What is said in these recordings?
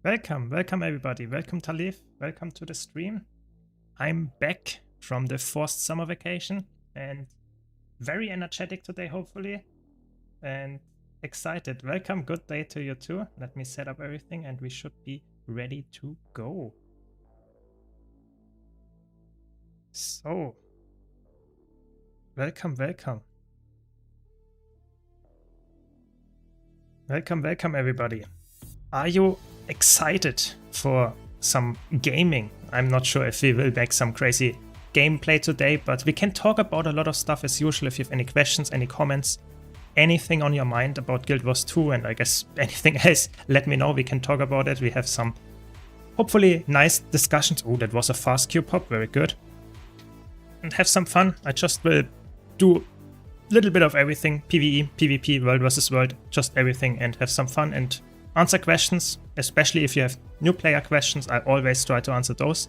Welcome everybody. Welcome Talif. Welcome to the stream. I'm back from the forced summer vacation and very energetic today, hopefully, and excited. Welcome, good day to you too. Let me set up everything and we should be ready to go. So, welcome. Welcome everybody. Are you excited for some gaming? I'm not sure if we will make some crazy gameplay today, but we can talk about a lot of stuff as usual. If you have any questions, any comments, anything on your mind about Guild Wars 2 and I guess anything else, let me know. We can talk about it. We have some hopefully nice discussions. Oh, that was a fast Q pop, very good. And have some fun. I just will do a little bit of everything, PvE, PvP, world versus world, just everything, and have some fun and answer questions, especially if you have new player questions. I always try to answer those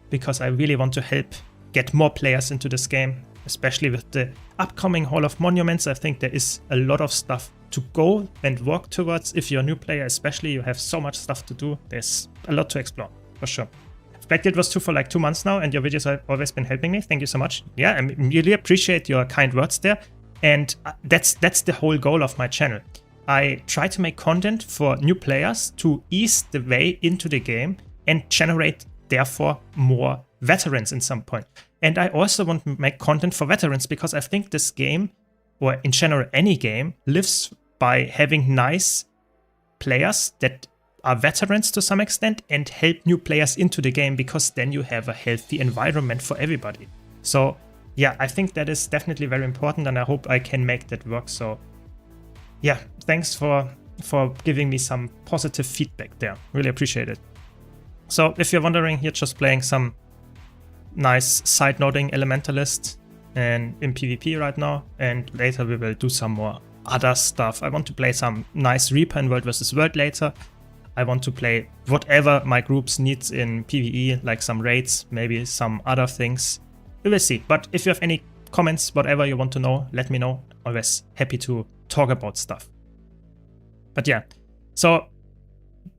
because I really want to help get more players into this game, especially with the upcoming Hall of Monuments. I think there is a lot of stuff to go and work towards. If you're a new player, especially, you have so much stuff to do. There's a lot to explore, for sure. I've played Guild Wars 2 for like 2 months now, and your videos have always been helping me. Thank you so much. Yeah, I really appreciate your kind words there. And that's the whole goal of my channel. I try to make content for new players to ease the way into the game and generate, therefore, more veterans in some point. And I also want to make content for veterans because I think this game, or in general any game, lives by having nice players that are veterans to some extent and help new players into the game, because then you have a healthy environment for everybody. So yeah, I think that is definitely very important and I hope I can make that work. So yeah, thanks for giving me some positive feedback there. Really appreciate it. So if you're wondering, here just playing some nice side-noting Elementalist and in PvP right now, and later we will do some more other stuff. I want to play some nice Reaper in World vs. World later. I want to play whatever my groups needs in PvE, like some raids, maybe some other things. We will see. But if you have any comments, whatever you want to know, let me know. Always happy to talk about stuff. But yeah, so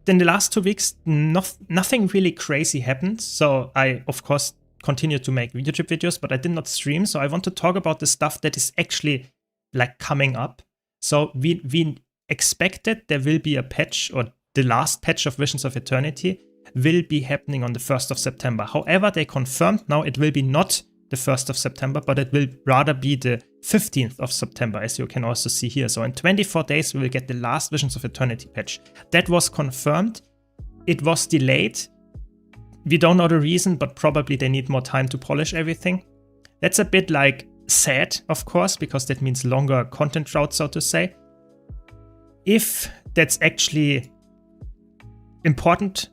in the last 2 weeks, nothing really crazy happened. So I, of course, continued to make YouTube videos, but I did not stream. So I want to talk about the stuff that is actually like coming up. So we expected there will be a patch, or the last patch of Visions of Eternity will be happening on the 1st of September. However, they confirmed now it will be not the 1st of September, but it will rather be the 15th of September, as you can also see here. So in 24 days, we will get the last Visions of Eternity patch. That was confirmed. It was delayed. We don't know the reason, but probably they need more time to polish everything. That's a bit like sad, of course, because that means longer content routes, so to say. If that's actually important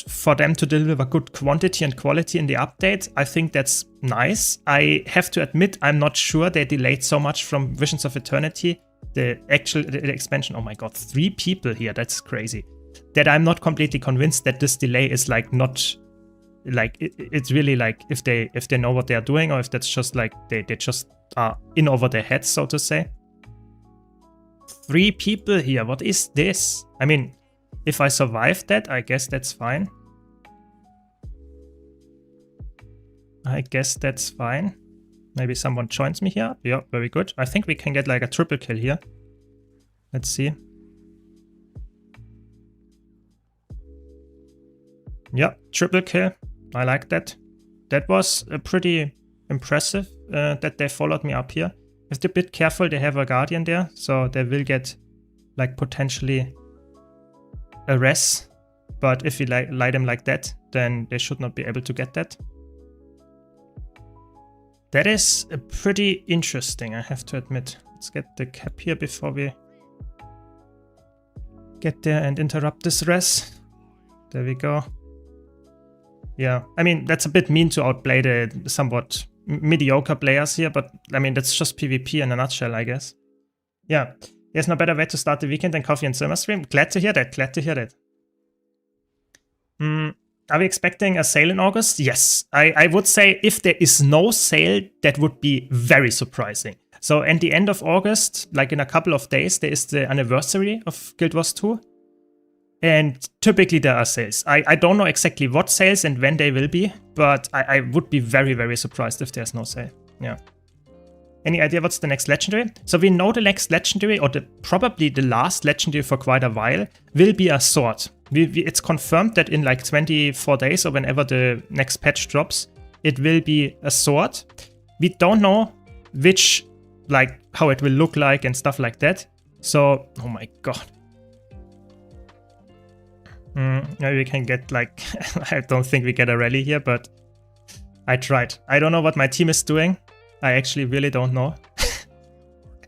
for them to deliver good quantity and quality in the update, I think that's nice. I have to admit, I'm not sure they delayed so much from Visions of Eternity, the expansion. Oh my god, 3 people here, that's crazy. That I'm not completely convinced that this delay is like not like it's really like if they know what they are doing, or if that's just like they just are in over their heads, so to say. 3 people here, what is this? I mean, if I survive that, I guess that's fine. I guess that's fine. Maybe someone joins me here. Yeah, very good. I think we can get like a triple kill here. Let's see. Yeah, triple kill. I like that. That was pretty impressive that they followed me up here. If they're a bit careful, they have a Guardian there, so they will get like potentially a res, but if you light them like that, then they should not be able to get that. That is pretty interesting, I have to admit. Let's get the cap here before we get there and interrupt this res. There we go. Yeah, I mean, that's a bit mean to outplay the somewhat mediocre players here, but I mean, that's just PvP in a nutshell, I guess. Yeah. There's no better way to start the weekend than coffee and Syrma stream. Glad to hear that. Glad to hear that. Are we expecting a sale in August? Yes. I would say if there is no sale, that would be very surprising. So at the end of August, like in a couple of days, there is the anniversary of Guild Wars 2. And typically there are sales. I don't know exactly what sales and when they will be, but I would be very, very surprised if there's no sale. Yeah. Any idea what's the next legendary? So we know the next legendary, or probably the last legendary for quite a while, will be a sword. It's confirmed that in like 24 days or whenever the next patch drops, it will be a sword. We don't know which, like how it will look like and stuff like that. So, oh my god. Maybe we can get like, I don't think we get a rally here, but I tried. I don't know what my team is doing. I actually really don't know.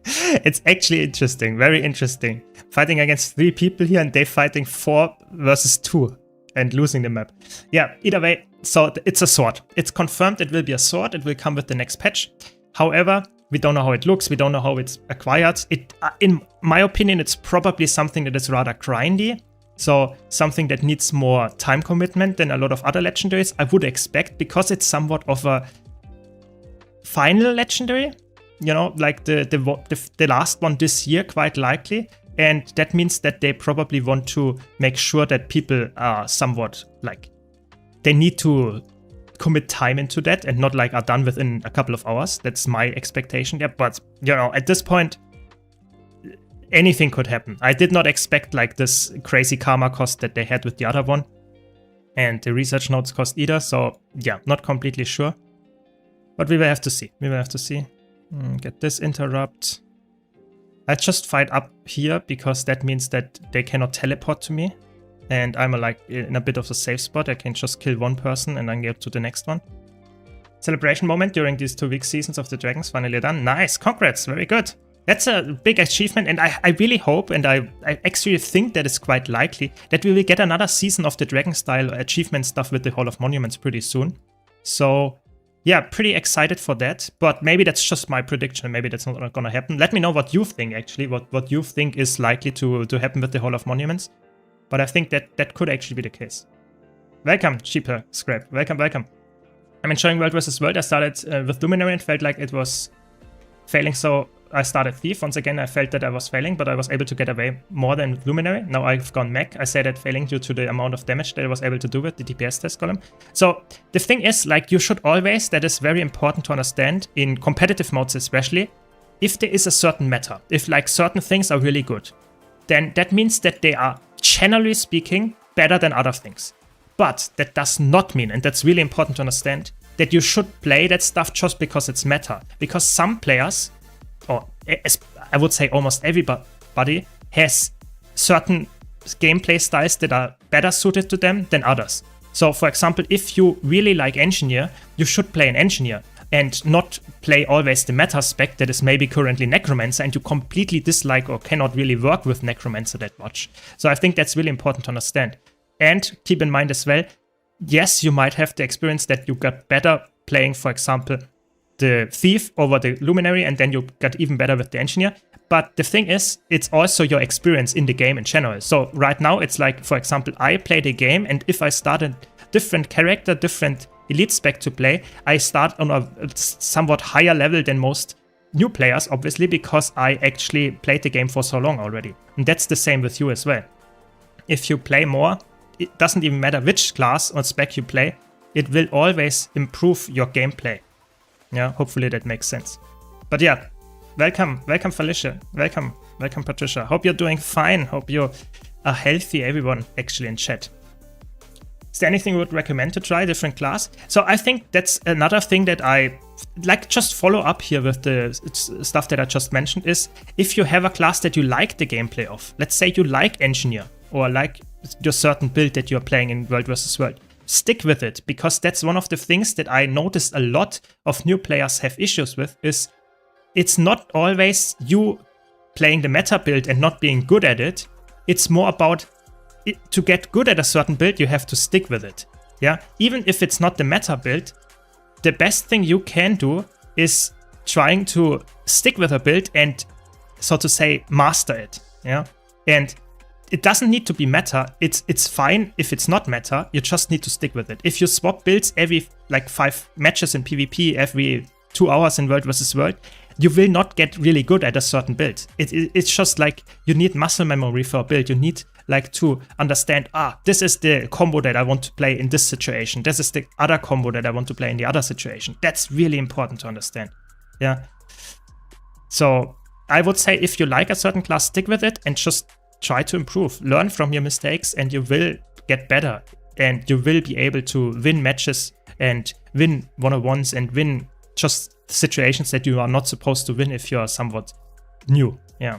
It's actually interesting, very interesting. Fighting against 3 people here and they fighting 4 versus 2 and losing the map. Yeah, either way, so it's a sword. It's confirmed it will be a sword. It will come with the next patch. However, we don't know how it looks. We don't know how it's acquired. In my opinion, it's probably something that is rather grindy. So something that needs more time commitment than a lot of other legendaries, I would expect, because it's somewhat of a final legendary, you know, like the last one this year, quite likely. And that means that they probably want to make sure that people are somewhat like, they need to commit time into that and not like are done within a couple of hours. That's my expectation. Yeah, but you know, at this point, anything could happen. I did not expect like this crazy karma cost that they had with the other one, and the research notes cost either. So yeah, not completely sure. But we will have to see. We will have to see. Get this interrupt. I just fight up here because that means that they cannot teleport to me. And I'm like in a bit of a safe spot. I can just kill one person and then get to the next one. Celebration moment during these 2-week seasons of the Dragons finally done. Nice, congrats, very good. That's a big achievement, and I really hope, and I actually think that it's quite likely that we will get another season of the Dragon style achievement stuff with the Hall of Monuments pretty soon. So yeah, pretty excited for that, but maybe that's just my prediction. Maybe that's not gonna happen. Let me know what you think, actually, what you think is likely to happen with the Hall of Monuments. But I think that could actually be the case. Welcome, Sheeper Scrap. Welcome, welcome. I'm enjoying World vs. World. I started with Luminary and felt like it was failing, so I started Thief. Once again, I felt that I was failing, but I was able to get away more than with Luminary. Now I've gone mech. I say that failing due to the amount of damage that I was able to do with the DPS test column. So the thing is, like, you should always, that is very important to understand, in competitive modes especially, if there is a certain meta, if like certain things are really good, then that means that they are, generally speaking, better than other things. But that does not mean, and that's really important to understand, that you should play that stuff just because it's meta. Because some players, or I would say almost everybody, has certain gameplay styles that are better suited to them than others. So for example, if you really like Engineer, you should play an Engineer and not play always the meta spec that is maybe currently Necromancer, and you completely dislike or cannot really work with Necromancer that much. So I think that's really important to understand. And keep in mind as well, yes, you might have the experience that you got better playing, for example, the Thief over the Luminary, and then you got even better with the Engineer. But the thing is, it's also your experience in the game in general. So right now, it's like, for example, I play the game, and if I start a different character, different elite spec to play, I start on a somewhat higher level than most new players, obviously, because I actually played the game for so long already. And that's the same with you as well. If you play more, it doesn't even matter which class or spec you play, it will always improve your gameplay. Yeah, hopefully that makes sense. But yeah, welcome Felicia, welcome Patricia. Hope you're doing fine, hope you are healthy, everyone actually in chat. Is there anything you would recommend to try, different class? So I think that's another thing that I like, just follow up here with the stuff that I just mentioned, is if you have a class that you like the gameplay of, let's say you like Engineer or like your certain build that you're playing in World vs. World, stick with it, because that's one of the things that I noticed a lot of new players have issues with, is it's not always you playing the meta build and not being good at it. It's more about to get good at a certain build, you have to stick with it. Yeah, even if it's not the meta build, the best thing you can do is trying to stick with a build and, so to say, master it. Yeah, and it doesn't need to be meta. It's fine if it's not meta. You just need to stick with it. If you swap builds every like 5 matches in PvP, every 2 hours in World vs. World, you will not get really good at a certain build. It's just like you need muscle memory for a build. You need like to understand, this is the combo that I want to play in this situation. This is the other combo that I want to play in the other situation. That's really important to understand. Yeah. So I would say if you like a certain class, stick with it and just try to improve. Learn from your mistakes and you will get better. And you will be able to win matches and win one-on-ones and win just situations that you are not supposed to win if you are somewhat new. Yeah.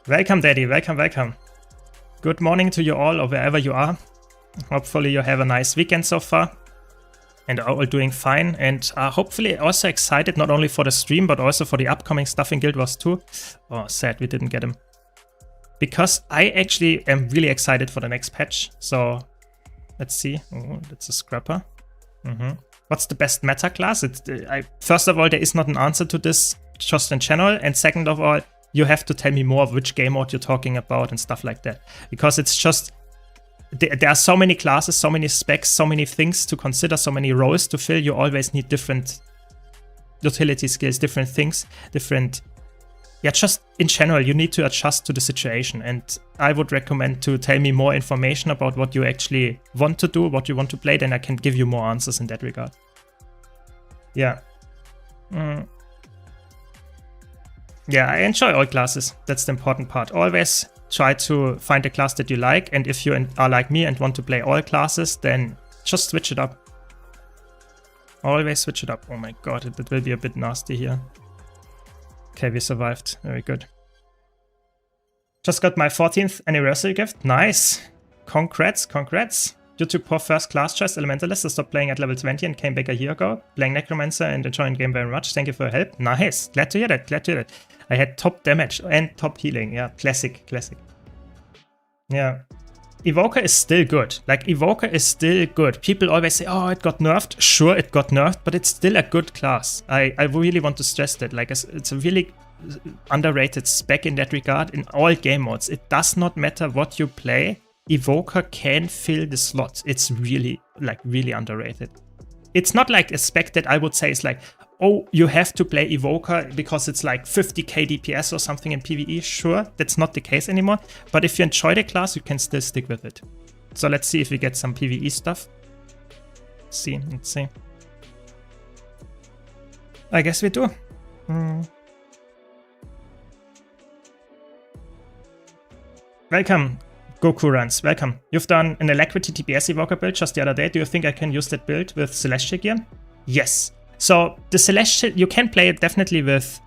Welcome, Daddy. Welcome, welcome. Good morning to you all or wherever you are. Hopefully you have a nice weekend so far and are all doing fine. And hopefully also excited not only for the stream, but also for the upcoming stuff in Guild Wars 2. Oh, sad we didn't get him. Because I actually am really excited for the next patch. So let's see. Oh, that's a scrapper. What's the best meta class? First of all, there is not an answer to this just in general. And second of all, you have to tell me more of which game mode you're talking about and stuff like that. Because it's just, there are so many classes, so many specs, so many things to consider, so many roles to fill. You always need different utility skills, different things, different... Yeah, just in general, you need to adjust to the situation. And I would recommend to tell me more information about what you actually want to do, what you want to play, then I can give you more answers in that regard. Yeah. Yeah, I enjoy all classes. That's the important part. Always try to find a class that you like. And if you are like me and want to play all classes, then just switch it up. Always switch it up. Oh my god, it will be a bit nasty here. Okay, we survived. Very good. Just got my 14th anniversary gift. Nice. Congrats, congrats. Due to poor first class choice, Elementalist, I stopped playing at level 20 and came back a year ago. Playing Necromancer and enjoying the game very much. Thank you for your help. Nice. Glad to hear that. Glad to hear that. I had top damage and top healing. Yeah, classic, classic. Yeah. Evoker is still good. Like, Evoker is still good. People always say, oh, it got nerfed. Sure, it got nerfed, but it's still a good class. I really want to stress that. Like, it's a really underrated spec in that regard in all game modes. It does not matter what you play. Evoker can fill the slots. It's really, like, really underrated. It's not like a spec that I would say is like, oh, you have to play Evoker because it's like 50k DPS or something in PvE. Sure, that's not the case anymore. But if you enjoy the class, you can still stick with it. So let's see if we get some PvE stuff. Let's see. I guess we do. Welcome, Goku Runs. Welcome. You've done an Alacrity TPS Evoker build just the other day. Do you think I can use that build with Celestial gear? Yes. So the Celestial, you can play it definitely with,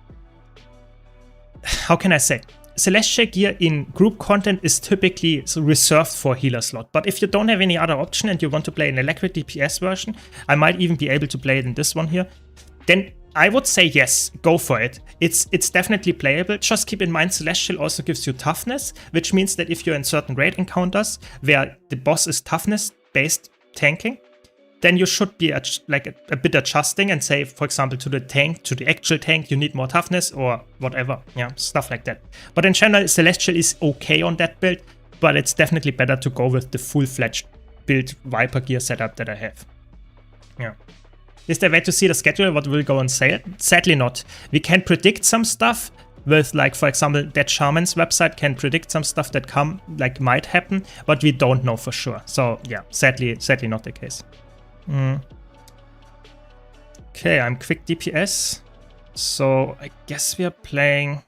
how can I say? Celestial gear in group content is typically reserved for healer slot. But if you don't have any other option and you want to play an Alacrity TPS version, I might even be able to play it in this one here. Then I would say yes, go for it. It's definitely playable. Just keep in mind Celestial also gives you toughness, which means that if you're in certain raid encounters where the boss is toughness based tanking, then you should be a bit adjusting and say, for example, to the tank, to the actual tank, you need more toughness or whatever. Yeah, stuff like that. But in general, Celestial is okay on that build, but it's definitely better to go with the full-fledged build Viper gear setup that I have. Yeah. Is there a way to see the schedule, what will go on sale? Sadly not. We can predict some stuff with, like, for example, that Shaman's website can predict some stuff that might happen, but we don't know for sure. So yeah, sadly not the case. Okay, I'm quick DPS. So I guess we are playing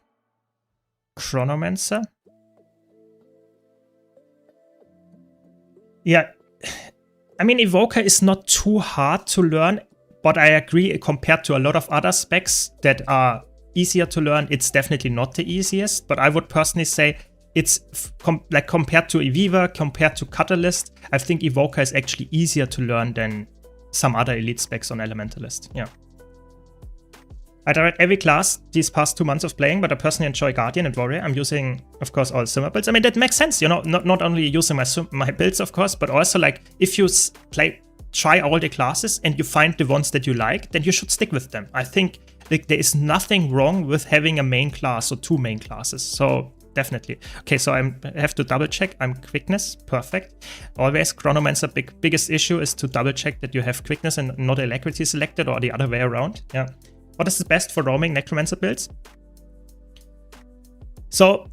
Chronomancer. Yeah, I mean, Evoker is not too hard to learn, but I agree compared to a lot of other specs that are easier to learn, it's definitely not the easiest. But I would personally say it's compared to Eviva, compared to Catalyst, I think Evoker is actually easier to learn than some other elite specs on Elementalist. Yeah. I tried every class these past 2 months of playing, but I personally enjoy Guardian and Warrior. I'm using, of course, all Syrma builds. I mean, that makes sense, you know, not only using my builds, of course, but also, like, if you try all the classes and you find the ones that you like, then you should stick with them. I think there is nothing wrong with having a main class or 2 main classes. So definitely. Okay, so I have to double check. I'm quickness. Perfect. Always Chronomancer biggest issue is to double check that you have quickness and not alacrity selected or the other way around. Yeah. What is the best for roaming Necromancer builds? So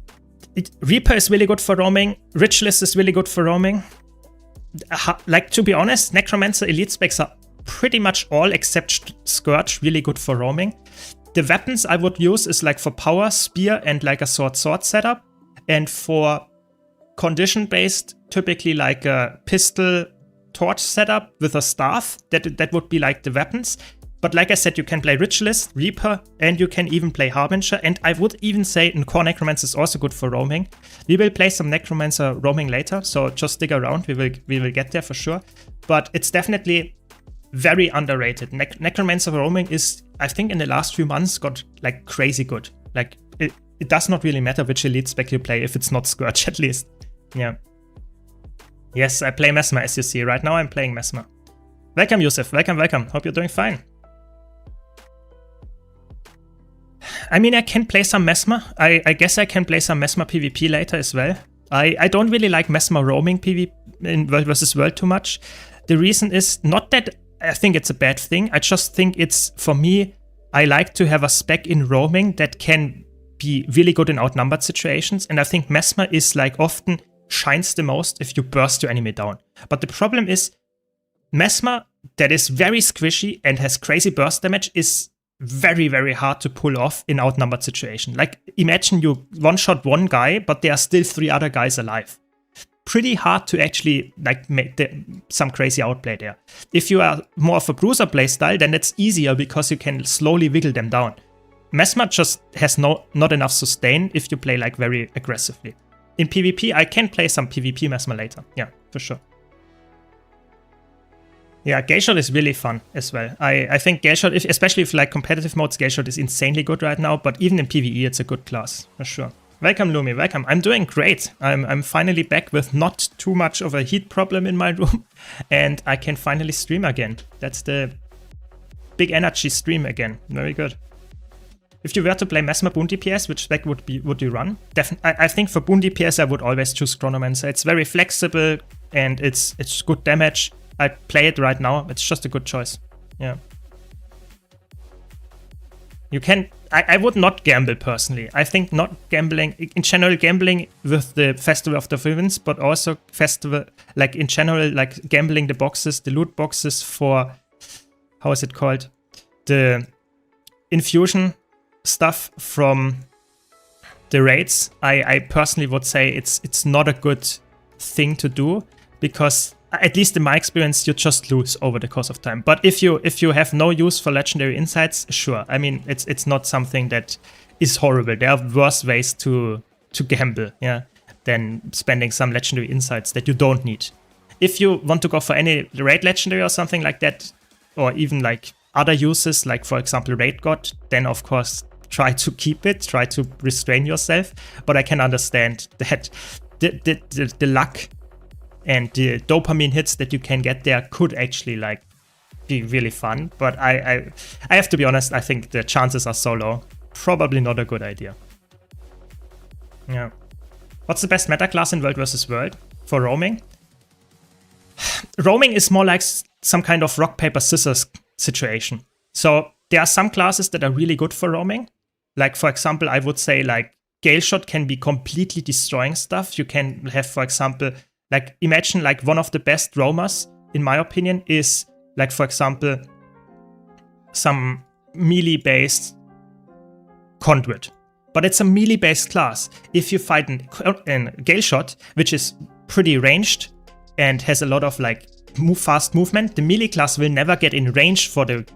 Reaper is really good for roaming. Ritualist is really good for roaming. Like, to be honest, Necromancer elite specs are pretty much all except Scourge really good for roaming. The weapons I would use is like for power, spear, and like a sword setup. And for condition based, typically like a pistol torch setup with a staff. That would be like the weapons. But like I said, you can play Ritualist, Reaper, and you can even play Harbinger. And I would even say Core Necromancer is also good for roaming. We will play some Necromancer roaming later, so just stick around. We will get there for sure. But it's definitely very underrated. Necromancer roaming is, I think, in the last few months got like crazy good. Like it does not really matter which elite spec you play if it's not Scourge at least. Yeah. Yes, I play Mesmer, as you see. Right now I'm playing Mesmer. Welcome, Yusuf. Welcome, welcome. Hope you're doing fine. I mean, I can play some Mesmer. I guess I can play some Mesmer PvP later as well. I don't really like Mesmer roaming PvP in World vs. World too much. The reason is not that I think it's a bad thing. I just think it's, for me, I like to have a spec in roaming that can be really good in outnumbered situations. And I think Mesmer is like often shines the most if you burst your enemy down. But the problem is Mesmer that is very squishy and has crazy burst damage is very, very hard to pull off in outnumbered situation. Like, imagine you one-shot one guy, but there are still 3 other guys alive. Pretty hard to actually like make some crazy outplay there. If you are more of a bruiser playstyle, then it's easier because you can slowly wiggle them down. Mesmer just has not enough sustain if you play like very aggressively. In PvP, I can play some PvP Mesmer later. Yeah, for sure. Yeah, Gale Shot is really fun as well. I think Gale Shot, especially if like competitive modes, Gale Shot is insanely good right now, but even in PvE it's a good class, for sure. Welcome, Lumi, welcome. I'm doing great. I'm finally back with not too much of a heat problem in my room, and I can finally stream again. That's the big energy stream again. Very good. If you were to play Mesmer Boon DPS, which spec would you run? I think for Boon DPS I would always choose Chronomancer. It's very flexible and it's good damage. I play it right now. It's just a good choice. Yeah. You can. I would not gamble personally. I think not gambling in general, gambling with the Festival of the Villains, but also festival like in general, like gambling the boxes, the loot boxes for, how is it called, the infusion stuff from the raids. I personally would say it's not a good thing to do, because at least in my experience, you just lose over the course of time. But if you have no use for legendary insights, sure. I mean, it's not something that is horrible. There are worse ways to gamble, yeah, than spending some legendary insights that you don't need. If you want to go for any raid legendary or something like that, or even like other uses, like for example Raid God, then of course try to keep it, try to restrain yourself. But I can understand that the luck and the dopamine hits that you can get there could actually like be really fun. But I have to be honest, I think the chances are so low. Probably not a good idea. Yeah. What's the best meta class in World vs. World for roaming? Roaming is more like some kind of rock, paper, scissors situation. So there are some classes that are really good for roaming. Like for example, I would say like Gale Shot can be completely destroying stuff. You can have, for example, like, imagine like one of the best roamers, in my opinion, is like, for example, some melee-based Conduit. But it's a melee-based class. If you fight in Gale Shot, which is pretty ranged and has a lot of like fast movement, the melee class will never get in range for the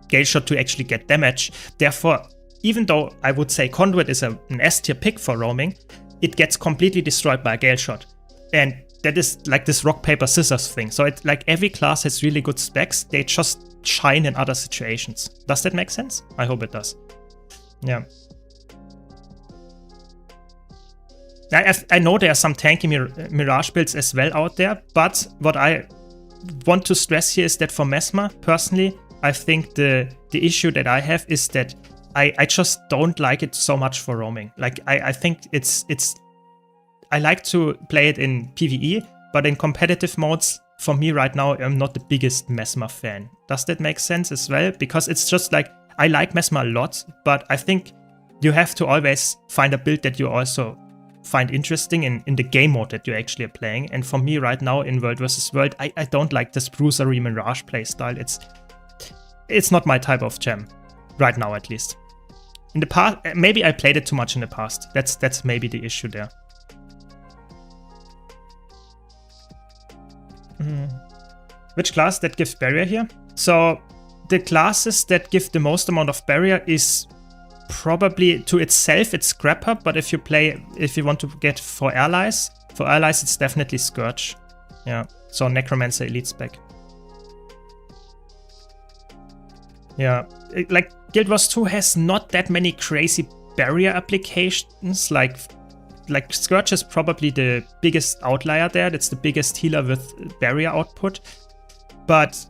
Gale Shot to actually get damage. Therefore, even though I would say Conduit is an S-tier pick for roaming, it gets completely destroyed by a Gale Shot. And that is like this rock, paper, scissors thing. So it's like every class has really good specs. They just shine in other situations. Does that make sense? I hope it does. Yeah. I know there are some tanky Mirage builds as well out there, but what I want to stress here is that for Mesmer, personally, I think the issue that I have is that I just don't like it so much for roaming. Like I think I like to play it in PvE, but in competitive modes, for me right now, I'm not the biggest Mesmer fan. Does that make sense as well? Because it's just like, I like Mesmer a lot, but I think you have to always find a build that you also find interesting in the game mode that you're actually playing. And for me right now in World vs. World, I don't like this Bruisery Mirage playstyle. It's not my type of gem, right now at least. In the past, maybe I played it too much in the past. That's maybe the issue there. Which class that gives barrier here? So the classes that give the most amount of barrier is probably to itself, it's Scrapper, but if you want to get for allies, it's definitely Scourge. Yeah, so Necromancer Elite spec. Yeah, like Guild Wars 2 has not that many crazy barrier applications. Like Scourge is probably the biggest outlier there. That's the biggest healer with barrier output. But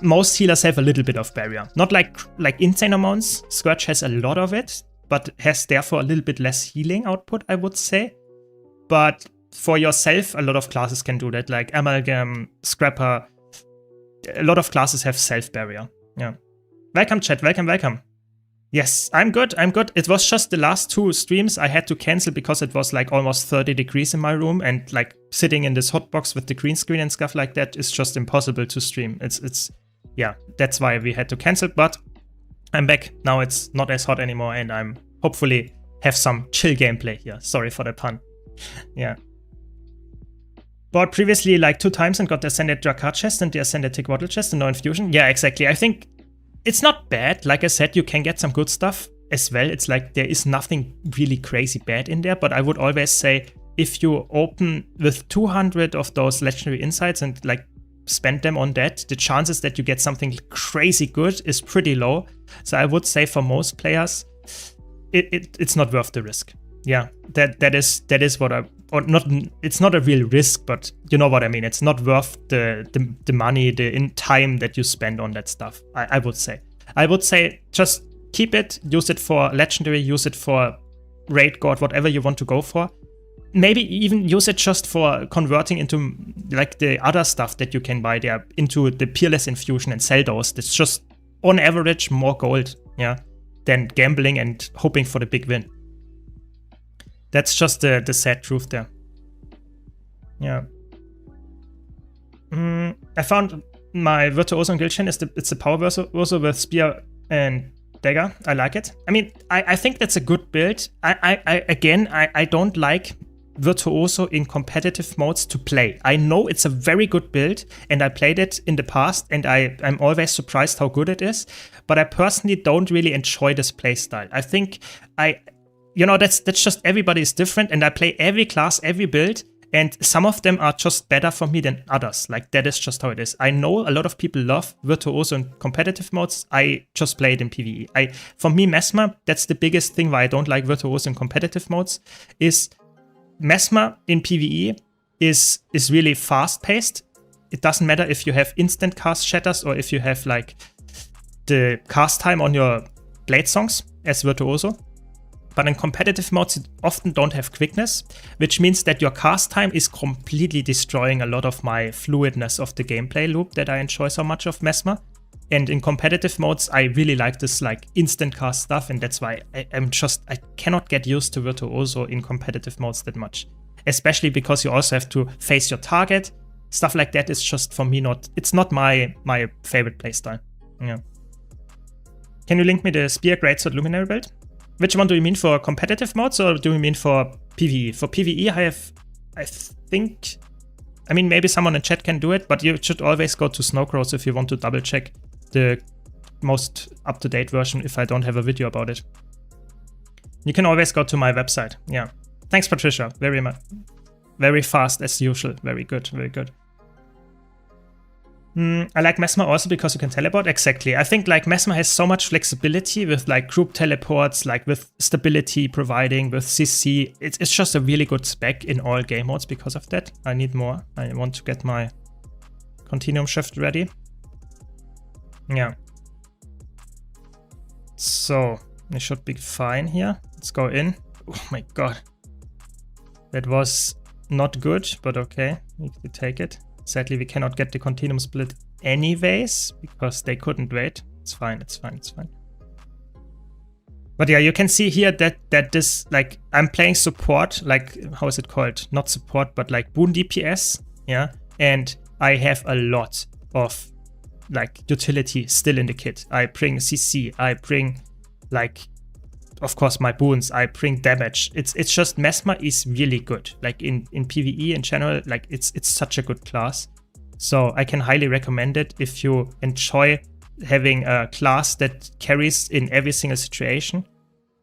most healers have a little bit of barrier. Not like insane amounts. Scourge has a lot of it, but has therefore a little bit less healing output, I would say. But for yourself, a lot of classes can do that. Like Amalgam, Scrapper, a lot of classes have self-barrier. Yeah. Welcome, chat. Welcome. Yes, I'm good. It was just the last 2 streams I had to cancel because it was like almost 30 degrees in my room, and like sitting in this hot box with the green screen and stuff like that is just impossible to stream. Yeah, that's why we had to cancel, but I'm back. Now it's not as hot anymore, and I'm hopefully have some chill gameplay here. Sorry for the pun. Yeah. Bought previously like 2 times and got the Ascended Drakkar chest and the Ascended Tick Wattle chest and no infusion. Yeah, exactly. I think it's not bad. Like I said, you can get some good stuff as well. It's like there is nothing really crazy bad in there, but I would always say if you open with 200 of those legendary insights and like spend them on that, the chances that you get something crazy good is pretty low. So I would say for most players, it's not worth the risk. Yeah, that is what it's not a real risk, but you know what I mean. It's not worth the money, the time that you spend on that stuff. I would say just keep it, use it for legendary, use it for raid god, whatever you want to go for. Maybe even use it just for converting into like the other stuff that you can buy there into the Peerless Infusion and sell those. That's just on average more gold, yeah, than gambling and hoping for the big win. That's just the sad truth there. Yeah. I found my Virtuoso on Guild Chain. It's a power Virtuoso with Spear and Dagger. I like it. I mean, I think that's a good build. I don't like Virtuoso in competitive modes to play. I know it's a very good build, and I played it in the past, and I'm always surprised how good it is. But I personally don't really enjoy this playstyle. I think you know, that's just everybody is different, and I play every class, every build, and some of them are just better for me than others. Like, that is just how it is. I know a lot of people love Virtuoso in competitive modes. I just play it in PvE. For me, Mesmer, that's the biggest thing why I don't like Virtuoso in competitive modes, is Mesmer in PvE is really fast-paced. It doesn't matter if you have instant cast shatters or if you have, like, the cast time on your blade songs as Virtuoso. But in competitive modes, you often don't have quickness, which means that your cast time is completely destroying a lot of my fluidness of the gameplay loop that I enjoy so much of Mesmer. And in competitive modes, I really like this like instant cast stuff, and that's why I cannot get used to Virtuoso in competitive modes that much. Especially because you also have to face your target. Stuff like that is just for me it's not my favorite playstyle. Yeah. Can you link me the Spear Greatsword Luminary build? Which one do you mean, for competitive modes or do you mean for PvE? For PvE, I think, I mean, maybe someone in chat can do it, but you should always go to Snowcrows if you want to double check the most up-to-date version if I don't have a video about it. You can always go to my website. Yeah. Thanks, Patricia. Very fast as usual. Very good. Very good. I like Mesmer also because you can teleport. Exactly. I think like Mesmer has so much flexibility with like group teleports, like with stability providing, with CC. It's just a really good spec in all game modes because of that. I need more. I want to get my Continuum Shift ready. Yeah. So, it should be fine here. Let's go in. Oh my god. That was not good, but okay. We can take it. Sadly, we cannot get the Continuum split anyways, because they couldn't wait. It's fine, it's fine, it's fine. But yeah, you can see here that this, like, I'm playing support, like, how is it called? Not support, but like boon DPS, yeah? And I have a lot of, like, utility still in the kit. I bring CC, I bring, like, of course, my boons, I bring damage. It's just Mesmer is really good. Like, in PvE in general, like, it's such a good class. So I can highly recommend it if you enjoy having a class that carries in every single situation.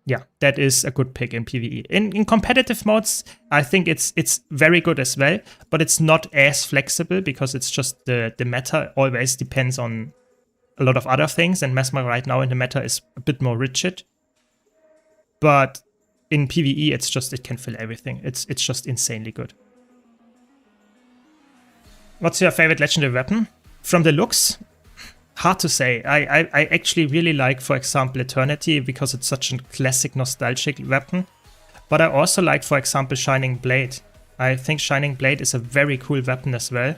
Yeah, that is a good pick in PvE. In competitive modes, I think it's very good as well, but it's not as flexible because it's just the meta always depends on a lot of other things, and Mesmer right now in the meta is a bit more rigid. But in PvE, it's just, it can fill everything. It's just insanely good. What's your favorite legendary weapon? From the looks, hard to say. I actually really like, for example, Eternity because it's such a classic nostalgic weapon. But I also like, for example, Shining Blade. I think Shining Blade is a very cool weapon as well.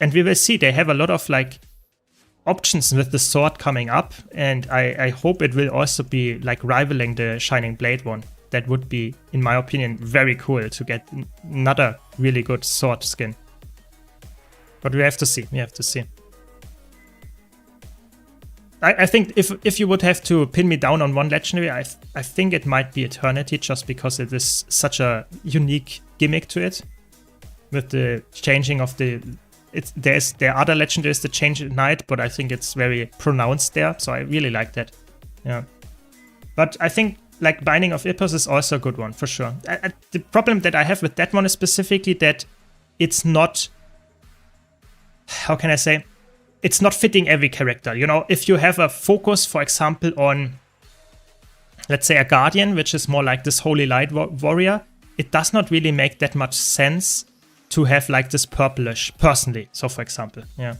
And we will see, they have a lot of like options with the sword coming up, and I hope it will also be like rivaling the Shining Blade one. That would be, in my opinion, very cool to get another really good sword skin. But we have to see, I think if you would have to pin me down on one legendary, I think it might be Eternity, just because it is such a unique gimmick to it. With the changing of the... there are other legendaries that change at night, but I think it's very pronounced there, so I really like that. Yeah. But I think like Binding of Ippos is also a good one, for sure. The problem that I have with that one is specifically that it's not... How can I say? It's not fitting every character. You know, if you have a focus, for example, on, let's say, a Guardian, which is more like this Holy Light Warrior, it does not really make that much sense to have like this purplish, personally. So, for example, yeah.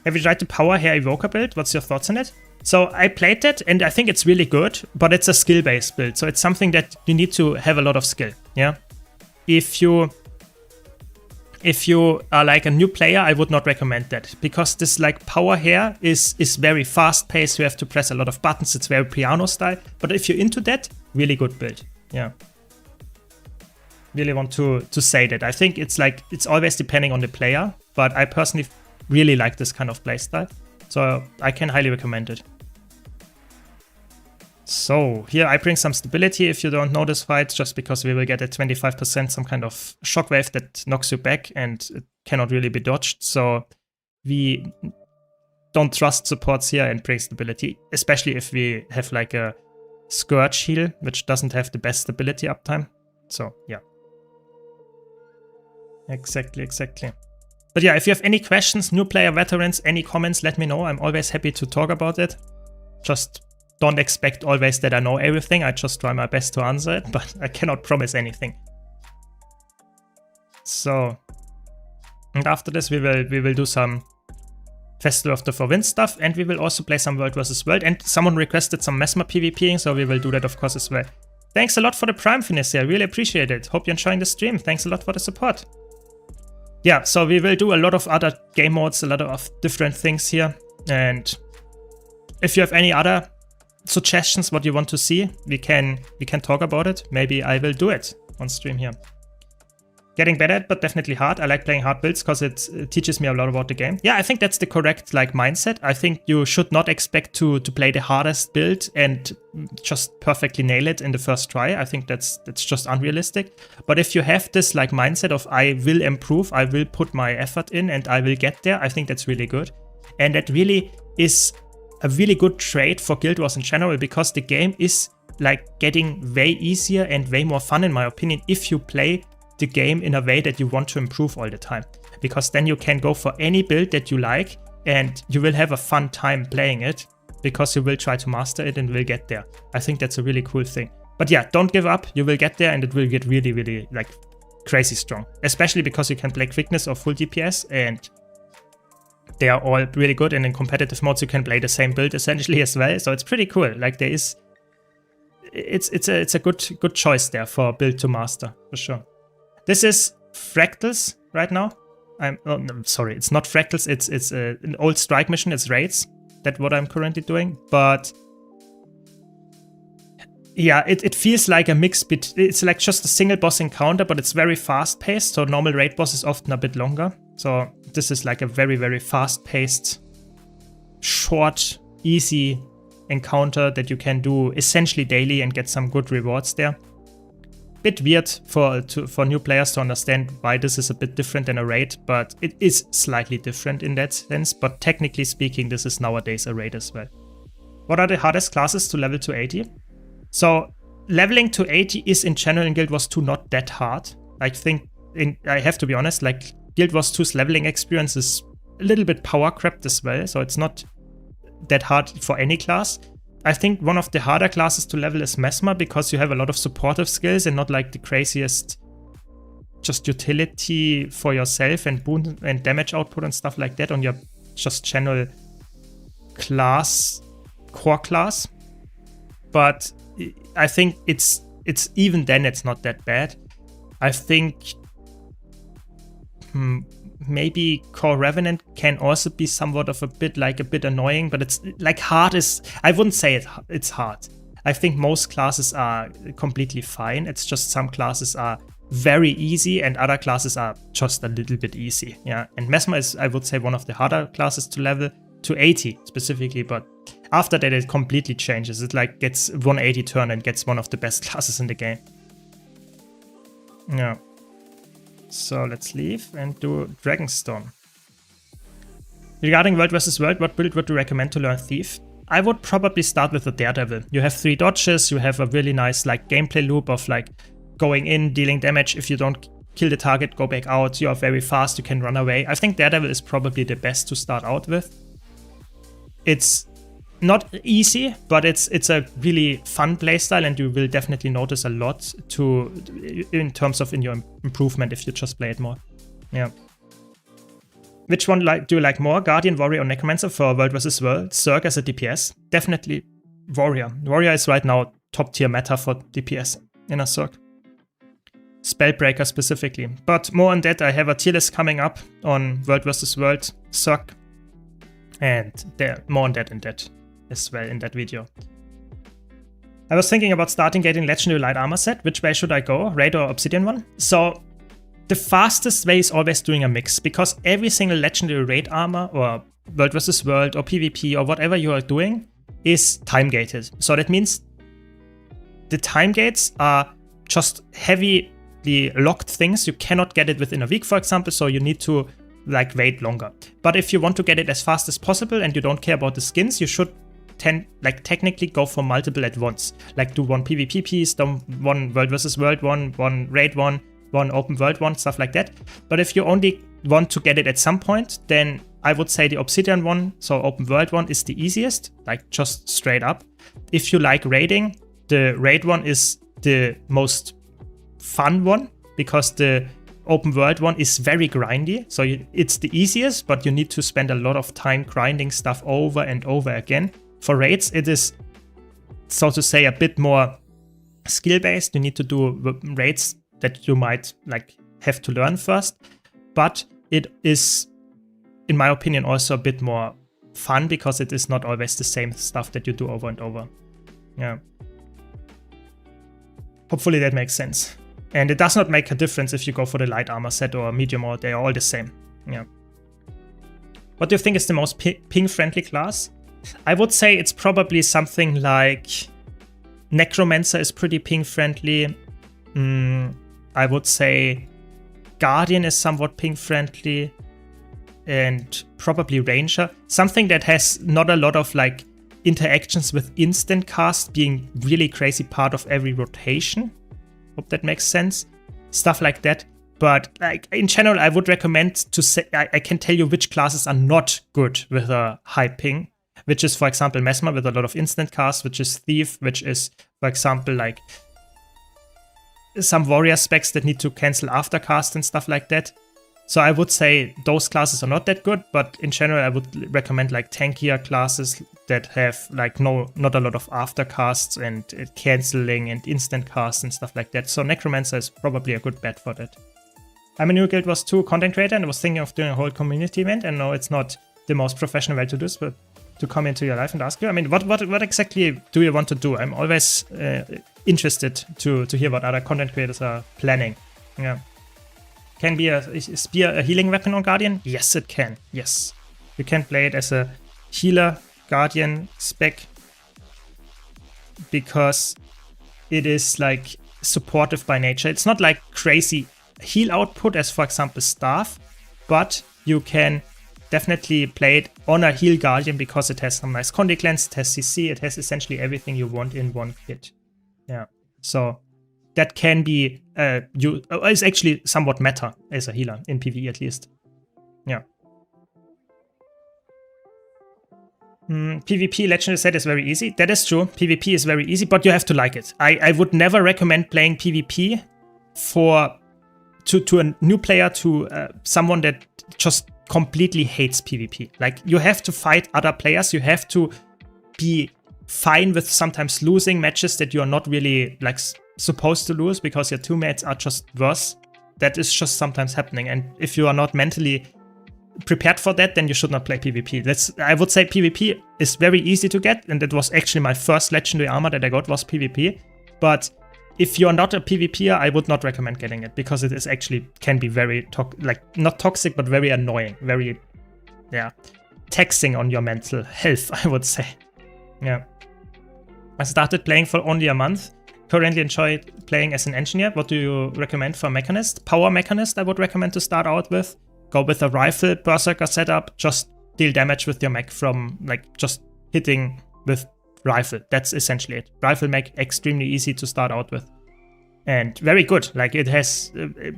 Have you tried the Power Hair Evoker build? What's your thoughts on it? So I played that, and I think it's really good, but it's a skill-based build. So it's something that you need to have a lot of skill, yeah? If you are like a new player, I would not recommend that, because this like Power Hair is very fast paced. You have to press a lot of buttons. It's very piano style. But if you're into that, really good build. Yeah. Really want to say that. I think it's like, it's always depending on the player, but I personally really like this kind of playstyle. So I can highly recommend it. So here I bring some stability if you don't know this fight, just because we will get at 25% some kind of shockwave that knocks you back and it cannot really be dodged. So we don't trust supports here and bring stability, especially if we have like a Scourge heal, which doesn't have the best stability uptime. So yeah. Exactly. But yeah, if you have any questions, new player, veterans, any comments, let me know. I'm always happy to talk about it. Just don't expect always that I know everything. I just try my best to answer it, but I cannot promise anything. So, and after this we will do some Festival of the Four Winds stuff, and we will also play some World vs. World. And someone requested some Mesmer PvPing, so we will do that of course as well. Thanks a lot for the Prime, Finissia. I really appreciate it. Hope you're enjoying the stream. Thanks a lot for the support. Yeah, so we will do a lot of other game modes, a lot of different things here. And if you have any other suggestions what you want to see, we can talk about it. Maybe I will do it on stream here. Getting better at, but definitely hard. I like playing hard builds because it teaches me a lot about the game. Yeah, I think that's the correct like mindset. I think you should not expect to play the hardest build and just perfectly nail it in the first try. I think that's just unrealistic. But if you have this like mindset of I will improve, I will put my effort in and I will get there, I think that's really good. And that really is a really good trait for Guild Wars in general, because the game is like getting way easier and way more fun in my opinion if you play the game in a way that you want to improve all the time, because then you can go for any build that you like and you will have a fun time playing it because you will try to master it and will get there. I think that's a really cool thing. But yeah, don't give up, you will get there and it will get really, really like crazy strong, especially because you can play quickness or full DPS and they are all really good, and in competitive modes you can play the same build essentially as well. So it's pretty cool. Like there is, it's a good choice there for build to master for sure. This is Fractals right now. No, sorry, it's not Fractals. It's an old strike mission. It's raids. That's what I'm currently doing. But yeah, it feels like a mix it's like just a single boss encounter, but it's very fast paced. So normal raid boss is often a bit longer. So this is like a very, very fast paced, short, easy encounter that you can do essentially daily and get some good rewards there. Bit weird for new players to understand why this is a bit different than a raid, but it is slightly different in that sense. But technically speaking, this is nowadays a raid as well. What are the hardest classes to level to 80? So leveling to 80 is in general in Guild Wars 2 not that hard. I think, I have to be honest, like Guild Wars 2's leveling experience is a little bit power crept as well, so it's not that hard for any class. I think one of the harder classes to level is Mesmer, because you have a lot of supportive skills and not like the craziest just utility for yourself and boon and damage output and stuff like that on your just general class, core class. But I think it's even then it's not that bad. I think maybe Core Revenant can also be somewhat of a bit annoying, but it's like hard is, I wouldn't say it's hard. I think most classes are completely fine. It's just some classes are very easy and other classes are just a little bit easy. Yeah, and Mesmer is, I would say, one of the harder classes to level to 80 specifically, but after that it completely changes. It like gets 180 turn and gets one of the best classes in the game. Yeah. So let's leave and do Dragonstone. Regarding World vs. World, what build would you recommend to learn Thief? I would probably start with the Daredevil. You have 3 dodges, you have a really nice like gameplay loop of like going in, dealing damage. If you don't kill the target, go back out. You are very fast, you can run away. I think Daredevil is probably the best to start out with. It's not easy, but it's a really fun playstyle, and you will definitely notice a lot in terms of your improvement if you just play it more. Yeah. Which one do you like more, Guardian, Warrior, or Necromancer for World vs. World? Zerg as a DPS? Definitely Warrior. Warrior is right now top tier meta for DPS in a Zerg. Spellbreaker specifically. But more on that, I have a tier list coming up on World vs. World Zerg. And more on that as well in that video. I was thinking about starting getting Legendary Light Armor set. Which way should I go? Raid or Obsidian one? So the fastest way is always doing a mix, because every single Legendary Raid Armor or World vs. World or PvP or whatever you are doing is time gated. So that means the time gates are just heavily locked things. You cannot get it within a week, for example, so you need to like wait longer. But if you want to get it as fast as possible and you don't care about the skins, you should technically go for multiple at once. Like do one PvP piece, one World vs. World one Raid one Open World one, stuff like that. But if you only want to get it at some point, then I would say the Obsidian one, so Open World one, is the easiest, like just straight up. If you like raiding, the Raid one is the most fun one, because the Open World one is very grindy. So it's the easiest, but you need to spend a lot of time grinding stuff over and over again. For raids, it is, so to say, a bit more skill-based. You need to do raids that you might like have to learn first. But it is, in my opinion, also a bit more fun, because it is not always the same stuff that you do over and over. Yeah. Hopefully that makes sense. And it does not make a difference if you go for the light armor set or medium, or they are all the same. Yeah. What do you think is the most ping-friendly class? I would say it's probably something like Necromancer is pretty ping-friendly. I would say Guardian is somewhat ping-friendly. And probably Ranger. Something that has not a lot of like interactions with instant cast being really crazy part of every rotation. Hope that makes sense. Stuff like that. But like in general, I would recommend to say, I can tell you which classes are not good with a high ping, which is, for example, Mesmer with a lot of instant cast, which is Thief, which is, for example, like some warrior specs that need to cancel aftercast and stuff like that. So I would say those classes are not that good, but in general, I would recommend like tankier classes that have like not a lot of aftercasts and canceling and instant casts and stuff like that. So Necromancer is probably a good bet for that. I'm a new Guild Wars 2 content creator and I was thinking of doing a whole community event. And no, it's not the most professional way to do this, but to come into your life and ask you. I mean, what exactly do you want to do? I'm always interested to hear what other content creators are planning. Yeah. Can be a spear a healing weapon on Guardian? Yes, it can. Yes. You can play it as a healer Guardian spec because it is like supportive by nature. It's not like crazy heal output as, for example, Staff, but you can definitely play it on a heal Guardian because it has some nice Condi cleanse, it has CC, it has essentially everything you want in one kit. Yeah, so that can be is actually somewhat meta as a healer in PvE at least. Yeah. PvP legendary set is very easy. That is true. PvP is very easy, but you have to like it. I would never recommend playing PvP to a new player, to someone that just completely hates PvP. Like, you have to fight other players. You have to be fine with sometimes losing matches that you are not really like supposed to lose because your teammates are just worse. That is just sometimes happening. And if you are not mentally prepared for that, then you should not play PvP. I would say PvP is very easy to get, and that was actually my first legendary armor that I got was PvP. But if you're not a PvPer, I would not recommend getting it because it is actually can be very not toxic, but very annoying, very taxing on your mental health, I would say. Yeah. I started playing for only a month. Currently enjoy playing as an engineer. What do you recommend for mechanist? Power mechanist I would recommend to start out with. Go with a rifle berserker setup, just deal damage with your mech from like just hitting with rifle. That's essentially it. Rifle mech extremely easy to start out with. And very good. Like, it has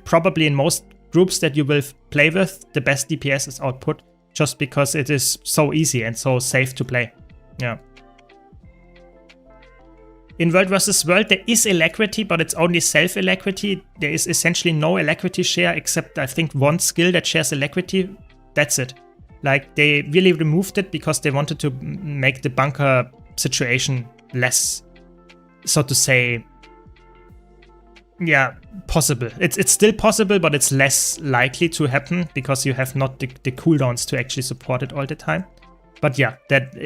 probably in most groups that you will play with, the best DPS is output just because it is so easy and so safe to play. Yeah. In World vs. World, there is alacrity, but it's only self-alacrity. There is essentially no alacrity share, except I think one skill that shares alacrity. That's it. Like, they really removed it because they wanted to make the bunker situation less, so to say, possible. It's still possible, but it's less likely to happen because you have not the cooldowns to actually support it all the time. But yeah, that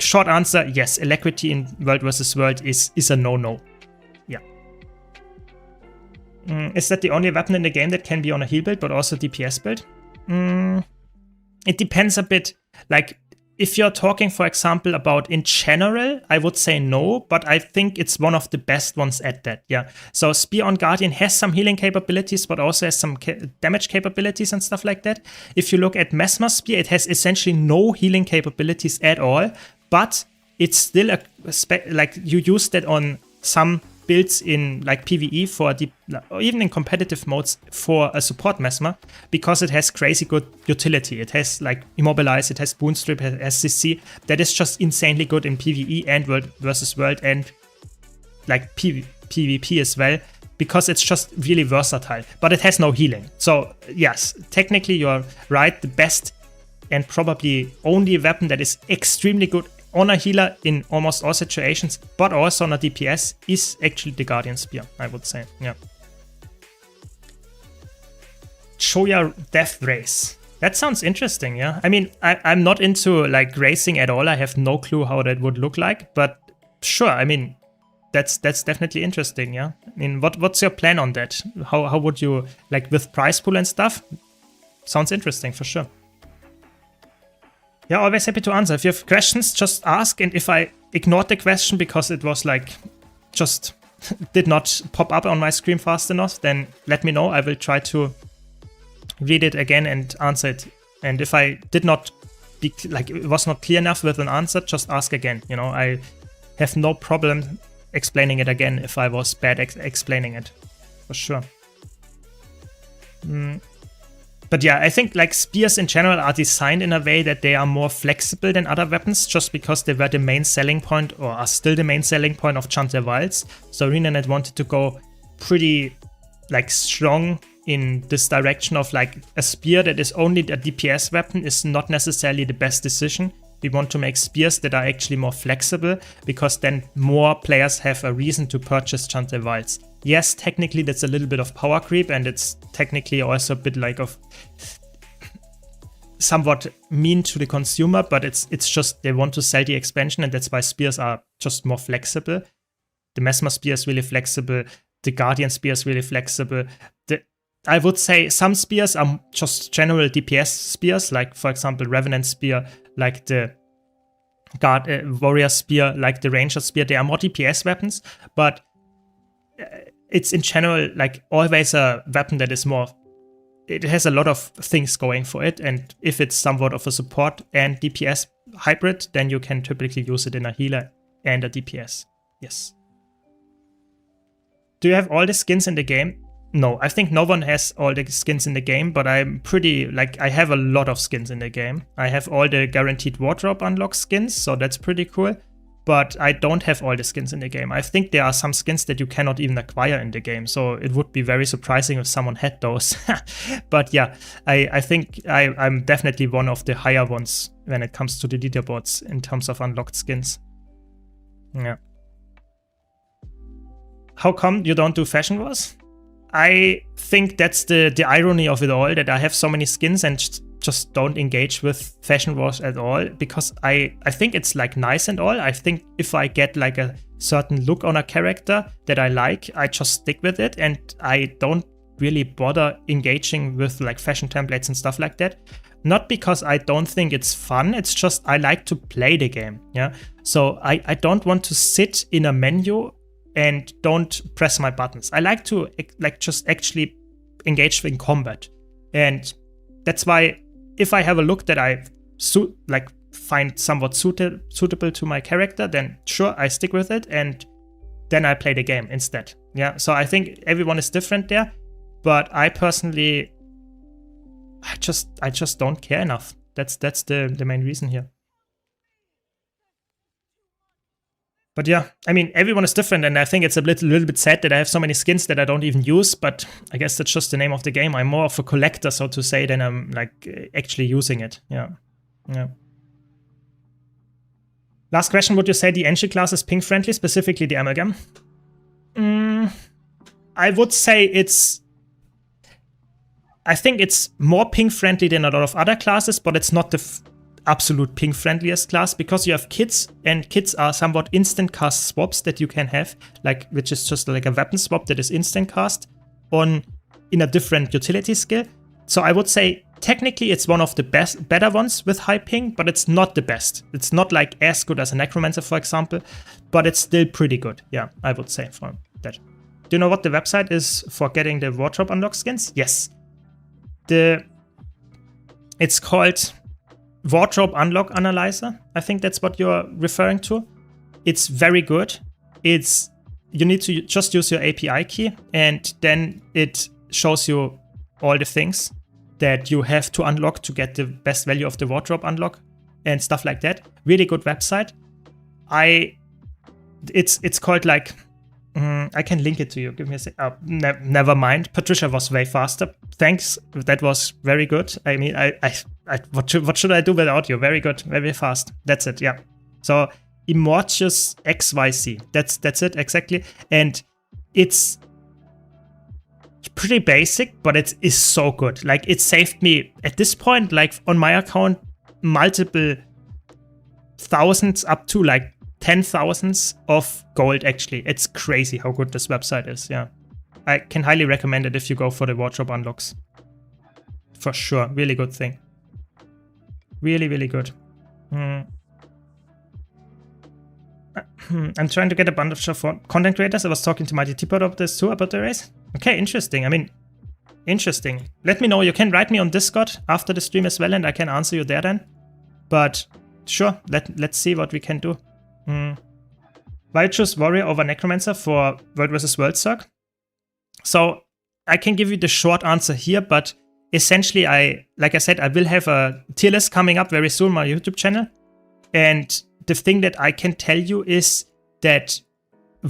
short answer, yes, alacrity in World vs. World is a no-no. Yeah. Is that the only weapon in the game that can be on a heal build, but also DPS build? It depends a bit. Like, if you're talking, for example, about in general, I would say no, but I think it's one of the best ones at that, yeah. So Spear on Guardian has some healing capabilities, but also has some damage capabilities and stuff like that. If you look at Mesmer Spear, it has essentially no healing capabilities at all, but it's still like you use that on some builds in like PvE for or even in competitive modes for a support Mesmer because it has crazy good utility. It has like Immobilize, it has Boon Strip, it has CC. That is just insanely good in PvE and World vs. World and like PvP as well because it's just really versatile. But it has no healing. So yes, technically you're right. The best and probably only weapon that is extremely good on a healer in almost all situations, but also on a DPS, is actually the Guardian Spear, I would say. Yeah. Choya Death Race. That sounds interesting, yeah. I mean, I'm not into like racing at all. I have no clue how that would look like, but sure. I mean, that's definitely interesting, yeah. I mean, what's your plan on that? How would you, like, with prize pool and stuff? Sounds interesting for sure. Yeah, always happy to answer. If you have questions, just ask. And if I ignored the question because it was like just did not pop up on my screen fast enough, then let me know. I will try to read it again and answer it. And if I did not be like it was not clear enough with an answer, just ask again. You know, I have no problem explaining it again if I was bad explaining it, for sure. But yeah, I think like spears in general are designed in a way that they are more flexible than other weapons just because they were the main selling point or are still the main selling point of Chant Wilds. So ArenaNet wanted to go pretty like strong in this direction of like a spear that is only a DPS weapon is not necessarily the best decision. We want to make spears that are actually more flexible because then more players have a reason to purchase Chant Wilds. Yes, technically that's a little bit of power creep and it's technically also a bit like of somewhat mean to the consumer, but it's just they want to sell the expansion, and that's why spears are just more flexible. The Mesmer spear is really flexible. The Guardian spear is really flexible. I would say some spears are just general DPS spears, like for example Revenant spear, like the Warrior spear, like the Ranger spear. They are more DPS weapons, but it's in general like always a weapon that is more. It has a lot of things going for it, and if it's somewhat of a support and DPS hybrid, then you can typically use it in a healer and a DPS. Yes. Do you have all the skins in the game? No, I think no one has all the skins in the game, but I'm pretty, like, I have a lot of skins in the game. I have all the guaranteed wardrobe unlock skins, so that's pretty cool. But I don't have all the skins in the game. I think there are some skins that you cannot even acquire in the game, so it would be very surprising if someone had those. But yeah, I think I'm definitely one of the higher ones when it comes to the leaderboards in terms of unlocked skins. Yeah. How come you don't do Fashion Wars? I think that's the irony of it all, that I have so many skins and just don't engage with Fashion Wars at all, because I think it's like nice and all. I think if I get like a certain look on a character that I like, I just stick with it, and I don't really bother engaging with like fashion templates and stuff like that. Not because I don't think it's fun, it's just I like to play the game, yeah? So I don't want to sit in a menu and don't press my buttons. I like to like just actually engage in combat, and that's why if I have a look that I find somewhat suitable to my character, then sure, I stick with it, and then I play the game instead. Yeah, so I think everyone is different there, but I personally, I just don't care enough. That's the main reason here. But yeah, I mean, everyone is different, and I think it's a little bit sad that I have so many skins that I don't even use, but I guess that's just the name of the game. I'm more of a collector, so to say, than I'm like actually using it. Yeah. Last question, would you say the engine class is ping friendly, specifically the Amalgam? I would say I think it's more ping friendly than a lot of other classes, but it's not the absolute ping friendliest class, because you have kits, and kits are somewhat instant cast swaps that you can have, like, which is just like a weapon swap that is instant cast in a different utility skill. So I would say technically it's one of the better ones with high ping, but it's not the best. It's not like as good as a Necromancer, for example, but it's still pretty good. Yeah, I would say for that. Do you know what the website is for getting the wardrobe unlock skins? Yes. It's called Wardrobe Unlock Analyzer. I think that's what you're referring to. It's very good. You need to just use your API key, and then it shows you all the things that you have to unlock to get the best value of the wardrobe unlock and stuff like that. Really good website. It's called like I can link it to you. Give me a sec. Never mind. Patricia was way faster. Thanks. That was very good. I mean, what should I do without you? Very good. Very fast. That's it. Yeah. So Immortus XYZ. That's it exactly. And it's pretty basic, but it is so good. Like, it saved me at this point, like on my account, multiple thousands up to like 10,000s of gold, actually. It's crazy how good this website is, yeah. I can highly recommend it if you go for the wardrobe unlocks. For sure, really good thing. Really, really good. I'm trying to get a bunch of content creators. I was talking to Mighty Teapot about this too, about the race. Okay, interesting. I mean, interesting. Let me know. You can write me on Discord after the stream as well, and I can answer you there then. But sure, let's see what we can do. Why choose Warrior over Necromancer for World vs. World Circ? So I can give you the short answer here, but essentially, like I said, I will have a tier list coming up very soon on my YouTube channel. And the thing that I can tell you is that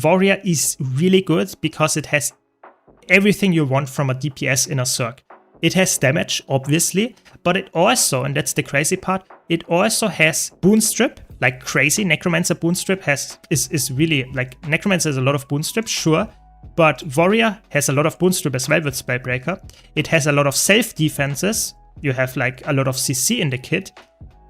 Warrior is really good because it has everything you want from a DPS in a Circ. It has damage, obviously, but it also, and that's the crazy part, it also has Boon Strip, like crazy. Necromancer Boon Strip is really, like, Necromancer has a lot of Boon Strip, sure, but Warrior has a lot of Boon Strip as well with Spellbreaker. It has a lot of self-defenses, you have like a lot of CC in the kit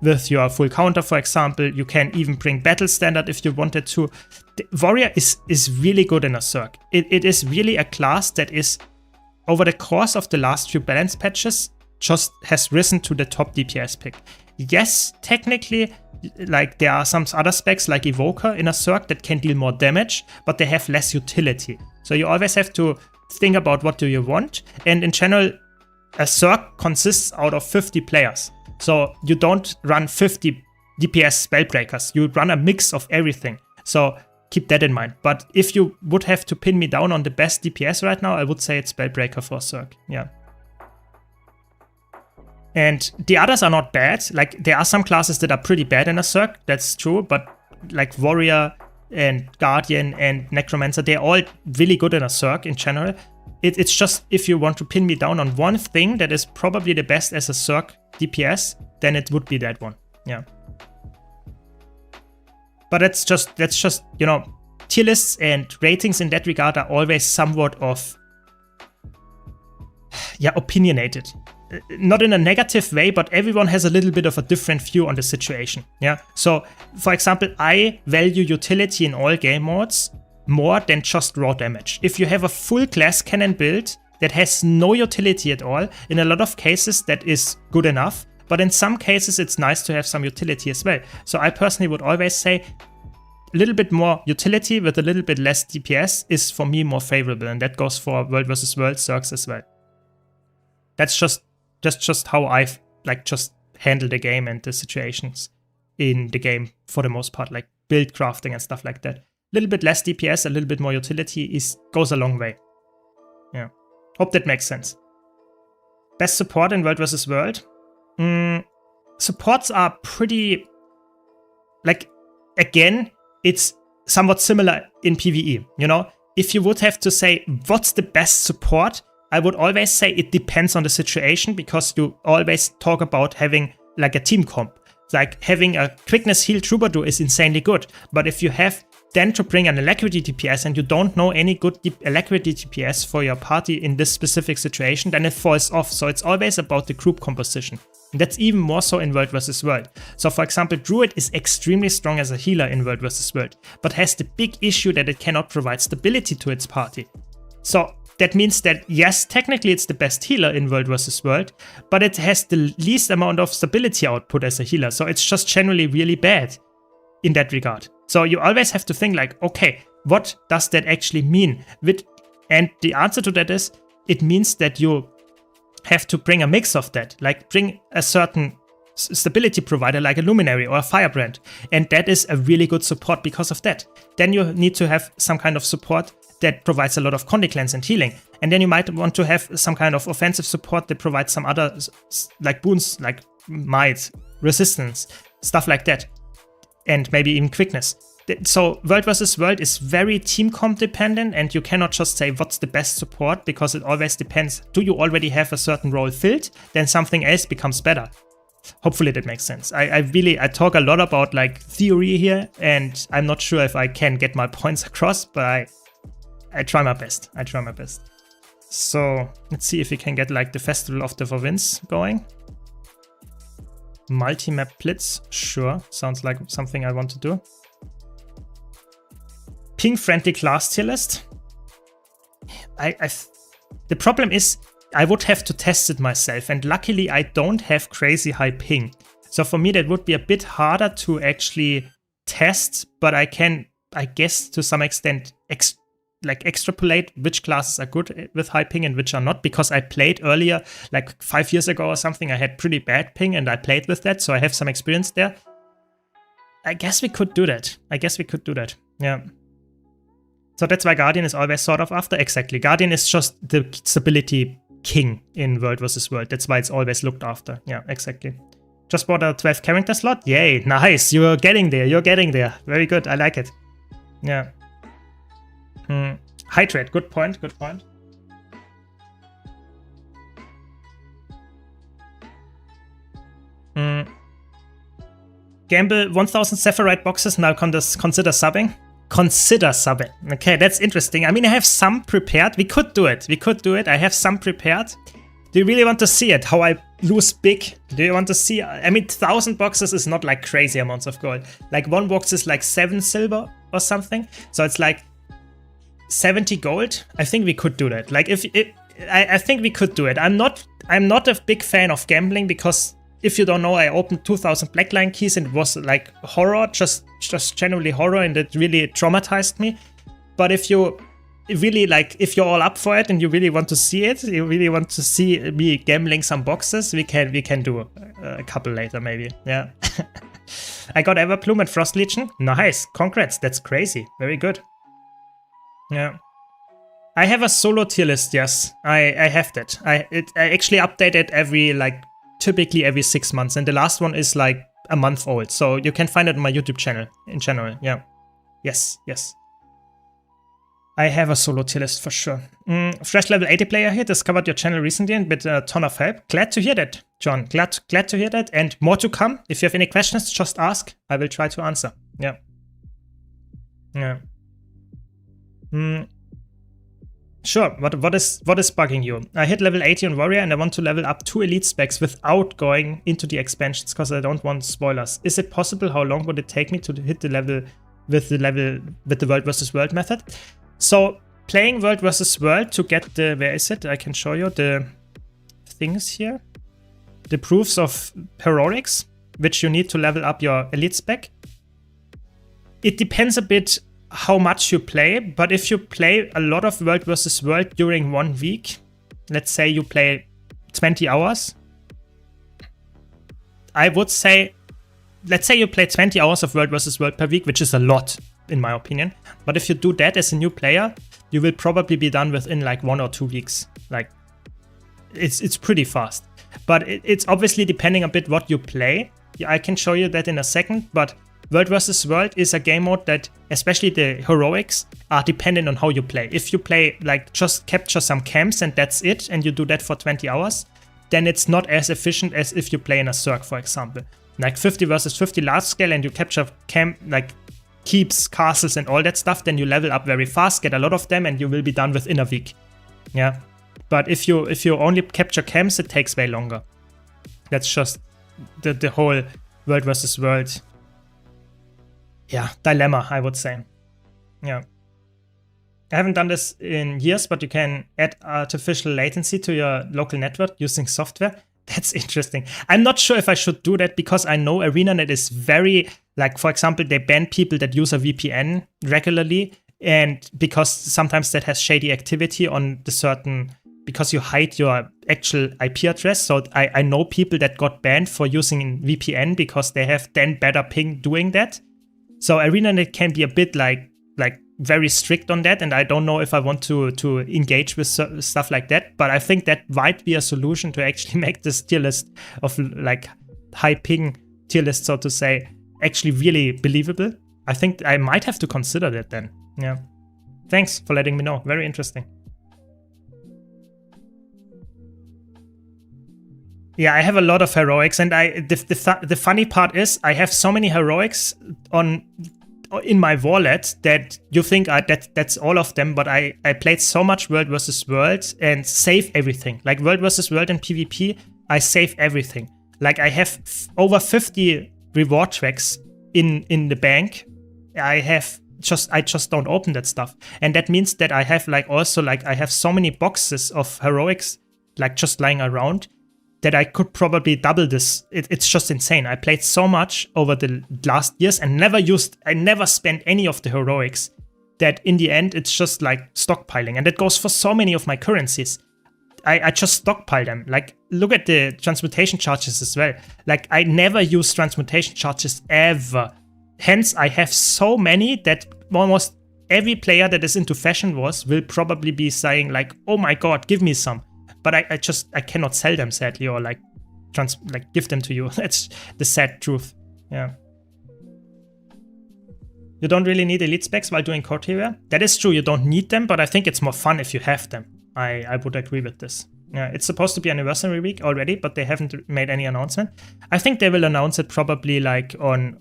with your full counter, for example. You can even bring battle standard if you wanted to. The warrior is really good in a Zerg. It is really a class that is, over the course of the last few balance patches, just has risen to the top DPS pick. Yes, technically, like there are some other specs like Evoker in a Zerg that can deal more damage, but they have less utility. So you always have to think about what do you want. And in general, a Zerg consists out of 50 players. So you don't run 50 DPS spellbreakers. You run a mix of everything. So keep that in mind. But if you would have to pin me down on the best DPS right now, I would say it's spellbreaker for Zerg. Yeah. And the others are not bad. Like there are some classes that are pretty bad in a Zerg. That's true. But like Warrior and Guardian and Necromancer, they're all really good in a Zerg in general. It's just if you want to pin me down on one thing that is probably the best as a Zerg DPS, then it would be that one. Yeah. But that's just you know, tier lists and ratings in that regard are always somewhat of, yeah, opinionated. Not in a negative way, but everyone has a little bit of a different view on the situation. Yeah. So, for example, I value utility in all game modes more than just raw damage. If you have a full glass cannon build that has no utility at all, in a lot of cases that is good enough, but in some cases it's nice to have some utility as well. So I personally would always say a little bit more utility with a little bit less DPS is for me more favorable, and that goes for World vs. World Zergs as well. That's just how I've like just handle the game and the situations in the game for the most part, like build crafting and stuff like that. A little bit less DPS, a little bit more utility goes a long way. Yeah. Hope that makes sense. Best support in World vs. World. Supports are pretty, like, again, it's somewhat similar in PvE. You know, if you would have to say what's the best support, I would always say it depends on the situation, because you always talk about having like a team comp. Like having a quickness heal troubadour is insanely good, but if you have then to bring an alacrity DPS and you don't know any good alacrity DPS for your party in this specific situation, then it falls off. So it's always about the group composition. And that's even more so in World vs. World. So for example, Druid is extremely strong as a healer in World vs. World, but has the big issue that it cannot provide stability to its party. So that means that, yes, technically it's the best healer in World vs. World, but it has the least amount of stability output as a healer. So it's just generally really bad in that regard. So you always have to think like, okay, what does that actually mean? And the answer to that is, it means that you have to bring a mix of that, like bring a certain stability provider like a Luminary or a Firebrand. And that is a really good support because of that. Then you need to have some kind of support that provides a lot of Conde cleanse and healing. And then you might want to have some kind of offensive support that provides some other like boons, like might, resistance, stuff like that. And maybe even quickness. So World vs. World is very team comp dependent, and you cannot just say what's the best support, because it always depends. Do you already have a certain role filled? Then something else becomes better. Hopefully that makes sense. I talk a lot about like theory here, and I'm not sure if I can get my points across, but I try my best. I try my best. So let's see if we can get like the Festival of the Verwinds going. Multi-map blitz, sure. Sounds like something I want to do. Ping-friendly class tier list. The problem is I would have to test it myself, and luckily I don't have crazy high ping. So for me that would be a bit harder to test, but I can, I guess, to some extent extrapolate which classes are good with high ping and which are not, because I played earlier, like 5 years ago or something, I had pretty bad ping and I played with that, so I have some experience there. I guess we could do that. Yeah. So that's why Guardian is always sort of after. Exactly. Guardian is just the stability king in World vs. World. That's why it's always looked after. Yeah, exactly. Just bought a 12 character slot. Yay, nice. You're getting there. Very good. I like it. Yeah. Hydrate. Good point. Gamble 1000 Sephirite boxes. Now consider subbing. Okay, that's interesting. I mean, I have some prepared. We could do it. I have some prepared. Do you really want to see it? How I lose big? Do you want to see? I mean, 1,000 boxes is not like crazy amounts of gold. Like one box is like 7 silver or something. So it's like 70 gold. I think we could do that. Like I think we could do it. I'm not a big fan of gambling because if you don't know, I opened 2,000 blackline keys and it was like horror, just generally horror, and it really traumatized me. But if you really like, if you're all up for it and you really want to see it, you really want to see me gambling some boxes, we can do a couple later maybe. Yeah. I got Everplume and Frost Legion. Nice, congrats, that's crazy, very good. Yeah. I have a solo tier list, yes. I have that. I actually update it typically every 6 months, and the last one is like a month old. So you can find it on my YouTube channel in general. Yeah. Yes. I have a solo tier list for sure. Fresh level 80 player here, discovered your channel recently and with a ton of help. Glad to hear that, John. Glad to hear that, and more to come. If you have any questions, just ask. I will try to answer. Yeah. Sure. What is bugging you? I hit level 80 on Warrior and I want to level up 2 elite specs without going into the expansions because I don't want spoilers. Is it possible? How long would it take me to hit the level with the World vs. World method? So playing World vs. World to get the, where is it? I can show you the things here. The proofs of heroics, which you need to level up your elite spec. It depends a bit how much you play, but if you play a lot of World vs. World during 1 week, let's say you play 20 hours, I would say, let's say you play 20 hours of World vs. World per week, which is a lot in my opinion. But if you do that as a new player, you will probably be done within like 1 or 2 weeks. Like it's pretty fast, but it's obviously depending a bit what you play. Yeah, I can show you that in a second, but World vs. World is a game mode that, especially the heroics, are dependent on how you play. If you play like just capture some camps and that's it, and you do that for 20 hours, then it's not as efficient as if you play in a Zerg, for example. Like 50 versus 50 large scale and you capture camp, like keeps, castles and all that stuff, then you level up very fast, get a lot of them, and you will be done within a week. Yeah. But if you only capture camps, it takes way longer. That's just the whole World vs. World, yeah, dilemma, I would say. Yeah. I haven't done this in years, but you can add artificial latency to your local network using software. That's interesting. I'm not sure if I should do that because I know ArenaNet is very, like, for example, they ban people that use a VPN regularly, and because sometimes that has shady activity on the certain, because you hide your actual IP address. So I know people that got banned for using VPN because they have then better ping doing that. So ArenaNet can be a bit like very strict on that, and I don't know if I want to engage with stuff like that. But I think that might be a solution to actually make this tier list of like high ping tier list, so to say, actually really believable. I think I might have to consider that then. Yeah. Thanks for letting me know. Very interesting. Yeah, I have a lot of heroics, and the funny part is I have so many heroics in my wallet that you think that's all of them, but I played so much World vs. World and save everything. Like World vs. World and PvP, I save everything. Like I have over 50 reward tracks in the bank. I just don't open that stuff, and that means that I have I have so many boxes of heroics like just lying around that I could probably double this. It's just insane. I played so much over the last years and I never spent any of the heroics, that in the end it's just like stockpiling. And that goes for so many of my currencies. I just stockpile them. Like, look at the transmutation charges as well. Like, I never use transmutation charges ever. Hence, I have so many that almost every player that is into Fashion Wars will probably be saying like, oh my god, give me some. But I cannot sell them, sadly, or like give them to you. That's the sad truth. Yeah. You don't really need elite specs while doing core tier. That is true, you don't need them, but I think it's more fun if you have them. I would agree with this. Yeah, it's supposed to be anniversary week already, but they haven't made any announcement. I think they will announce it probably like on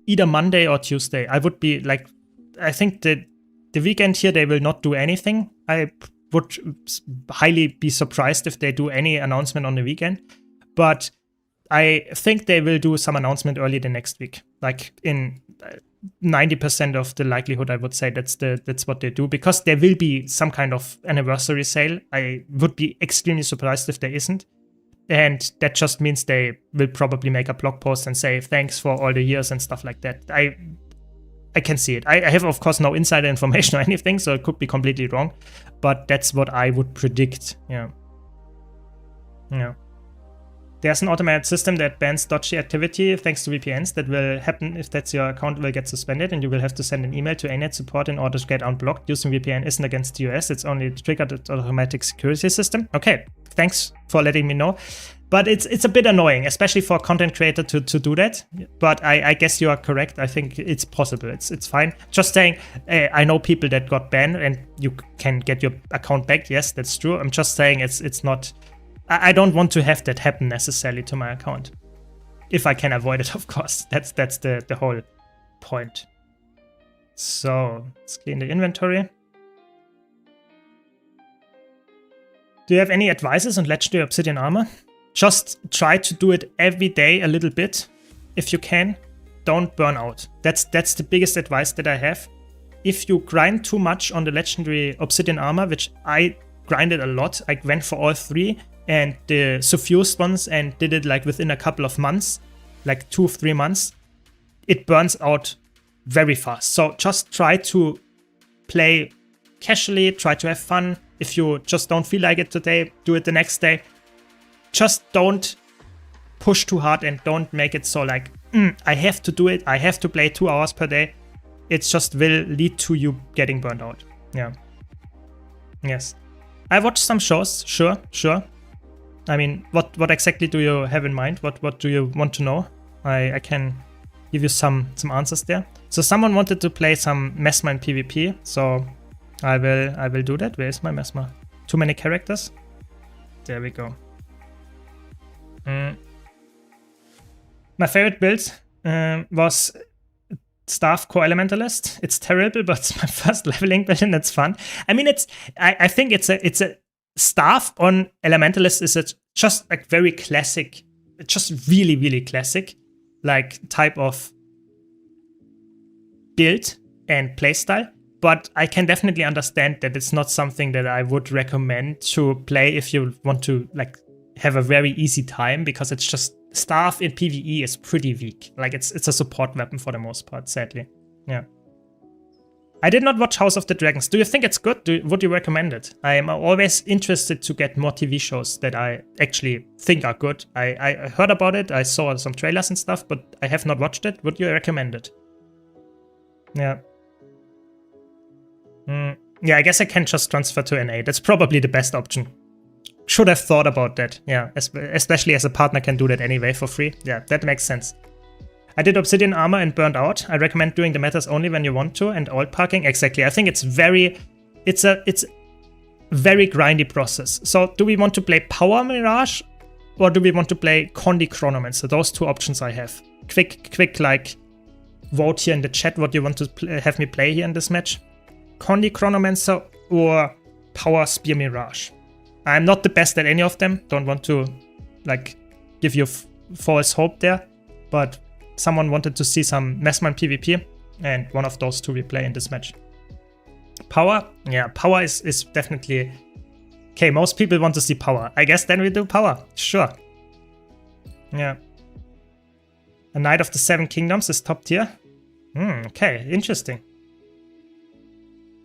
either Monday or Tuesday. I would be like, I think the weekend here they will not do anything. would highly be surprised if they do any announcement on the weekend. But I think they will do some announcement early the next week. Like in 90% of the likelihood, I would say that's what they do, because there will be some kind of anniversary sale. I would be extremely surprised if there isn't. And that just means they will probably make a blog post and say thanks for all the years and stuff like that. I can see it. I have, of course, no insider information or anything, so it could be completely wrong. But that's what I would predict. Yeah. There's an automated system that bans dodgy activity thanks to VPNs. That will happen if that's your account will get suspended, and you will have to send an email to ANET support in order to get unblocked. Using VPN isn't against the US, it's only triggered an automatic security system. Okay, thanks for letting me know. But it's a bit annoying, especially for a content creator to do that. But I guess you are correct. I think it's possible. It's fine. Just saying, I know people that got banned and you can get your account back. Yes, that's true. I'm just saying it's not... I don't want to have that happen necessarily to my account. If I can avoid it, of course. That's the whole point. So, let's clean the inventory. Do you have any advices on legendary obsidian armor? Just try to do it every day a little bit, if you can. Don't burn out. That's the biggest advice that I have. If you grind too much on the legendary obsidian armor, which I grinded a lot, I went for all 3, and the suffused ones, and did it like within a couple of months, like 2-3 months, it burns out very fast. So just try to play casually, try to have fun. If you just don't feel like it today, do it the next day. Just don't push too hard and don't make it so like, I have to do it, I have to play 2 hours per day. It just will lead to you getting burned out. Yeah. Yes. I watched some shows, sure. I mean, what exactly do you have in mind? What do you want to know? I can give you some answers there. So someone wanted to play some Mesmer in PvP, so I will do that. Where is my Mesmer? Too many characters? There we go. My favorite build was Staff Core Elementalist. It's terrible, but it's my first leveling build and it's fun. I mean, I think it's a Staff on Elementalist is just like very classic, just really classic, like type of build and playstyle. But I can definitely understand that it's not something that I would recommend to play if you want to like have a very easy time, because it's just Staff in PvE is pretty weak. Like it's a support weapon for the most part, sadly. Yeah. I did not watch House of the Dragons. Do you think it's good? Would you recommend it? I am always interested to get more TV shows that I actually think are good. I heard about it, I saw some trailers and stuff, but I have not watched it. Would you recommend it? Yeah. Yeah, I guess I can just transfer to NA. That's probably the best option. Should have thought about that. Yeah, especially as a partner can do that anyway for free. Yeah, that makes sense. I did obsidian armor and burned out. I recommend doing the metas only when you want to, and alt parking. Exactly. I think it's a very grindy process. So do we want to play Power Mirage or do we want to play Condi Chronomancer? Those 2 options I have. Quick like vote here in the chat what you want to have me play here in this match. Condi Chronomancer or Power Spear Mirage. I'm not the best at any of them. Don't want to like give you false hope there, but someone wanted to see some Mesmer in PvP, and one of those 2 we play in this match. Power? Yeah, Power is definitely... Okay, most people want to see Power. I guess then we do Power. Sure. Yeah. A Knight of the 7 Kingdoms is top tier. Okay, interesting.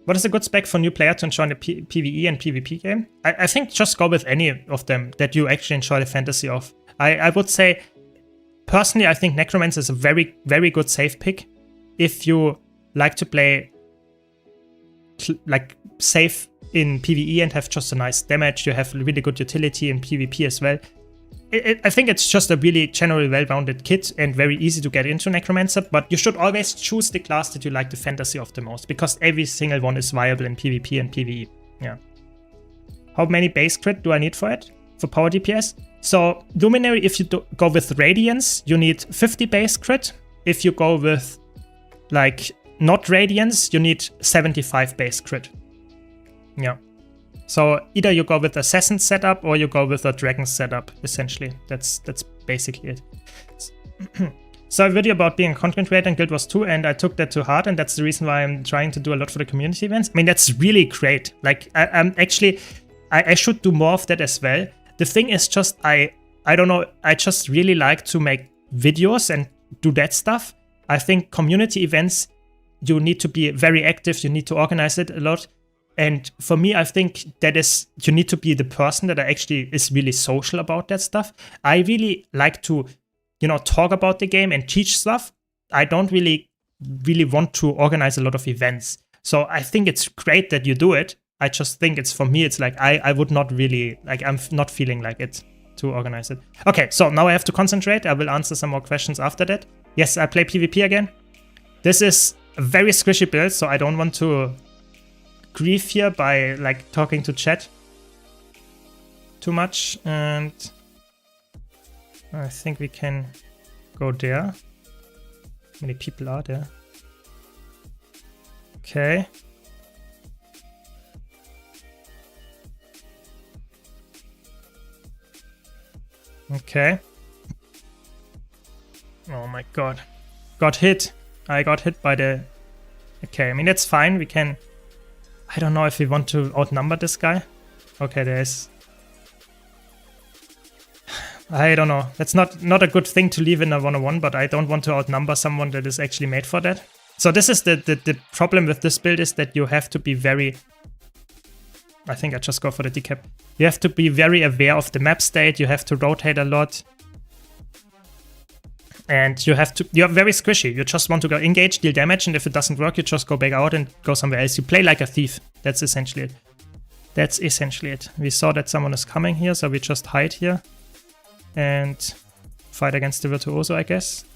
What is a good spec for new player to enjoy the PvE and PvP game? I think just go with any of them that you actually enjoy the fantasy of. I would say... Personally, I think Necromancer is a very, very good safe pick. If you like to play like safe in PvE and have just a nice damage, you have really good utility in PvP as well. I think it's just a really generally well-rounded kit and very easy to get into Necromancer, but you should always choose the class that you like the fantasy of the most, because every single one is viable in PvP and PvE. Yeah. How many base crit do I need for it? For power DPS? So Luminary, if you go with Radiance, you need 50 base crit. If you go with like not Radiance, you need 75 base crit. Yeah. So either you go with Assassin setup or you go with a Dragon setup, essentially. That's basically it. So a video about being a content creator in Guild Wars 2, and I took that to heart, and that's the reason why I'm trying to do a lot for the community events. I mean, that's really great. Like, I should do more of that as well. The thing is just, I don't know, I just really like to make videos and do that stuff. I think community events, you need to be very active, you need to organize it a lot. And for me, I think that is, you need to be the person that actually is really social about that stuff. I really like to, you know, talk about the game and teach stuff. I don't really want to organize a lot of events. So I think it's great that you do it. I just think it's, for me, it's like, I would not really, like, I'm not feeling like it to organize it. Okay, so now I have to concentrate. I will answer some more questions after that. Yes, I play PvP again. This is a very squishy build, so I don't want to grieve here by, like, talking to chat too much. And I think we can go there. How many people are there? Okay. Okay. Oh my god. Got hit. I got hit by the... Okay, I mean, that's fine. We can... I don't know if we want to outnumber this guy. Okay, there's... I don't know. That's not a good thing to leave in a 1-on-1, but I don't want to outnumber someone that is actually made for that. So this is the problem with this build, is that you have to be very... I think I just go for the decap. You have to be very aware of the map state. You have to rotate a lot. And you're very squishy. You just want to go engage, deal damage, and if it doesn't work, you just go back out and go somewhere else. You play like a thief. That's essentially it. That's essentially it. We saw that someone is coming here, so we just hide here and fight against the Virtuoso, I guess.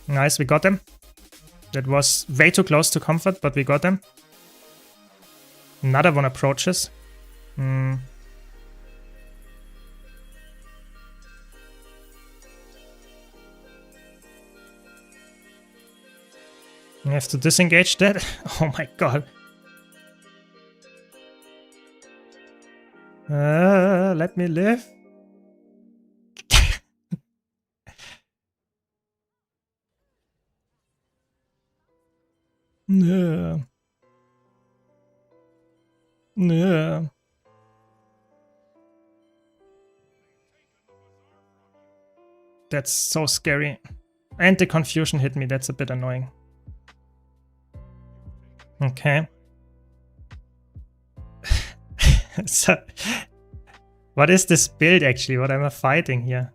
Nice, we got them. That was way too close to comfort, but we got them. Another one approaches. We have to disengage that. Oh my god. Let me live. No. No. That's so scary. And the confusion hit me. That's a bit annoying. Okay. So, what is this build actually? What am I fighting here?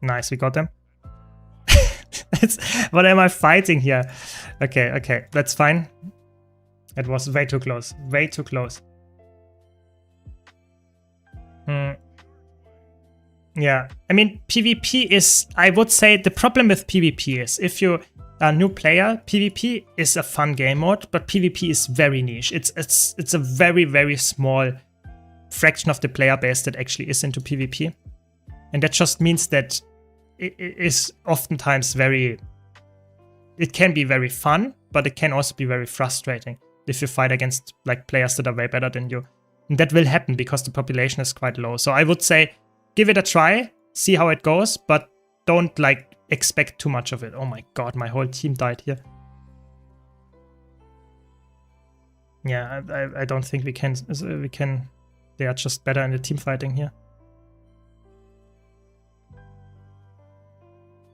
Nice, we got them. What am I fighting here? Okay, okay, that's fine. It was way too close. Way too close. Yeah, I mean, PvP is, I would say, the problem with PvP is, if you're a new player, PvP is a fun game mode, but PvP is very niche. It's a very, very small fraction of the player base that actually is into PvP. And that just means that it is oftentimes very... It can be very fun, but it can also be very frustrating if you fight against like players that are way better than you. And that will happen because the population is quite low. So I would say, give it a try, see how it goes, but don't like expect too much of it. Oh my god, my whole team died here. Yeah, I don't think we can. They are just better in the team fighting here.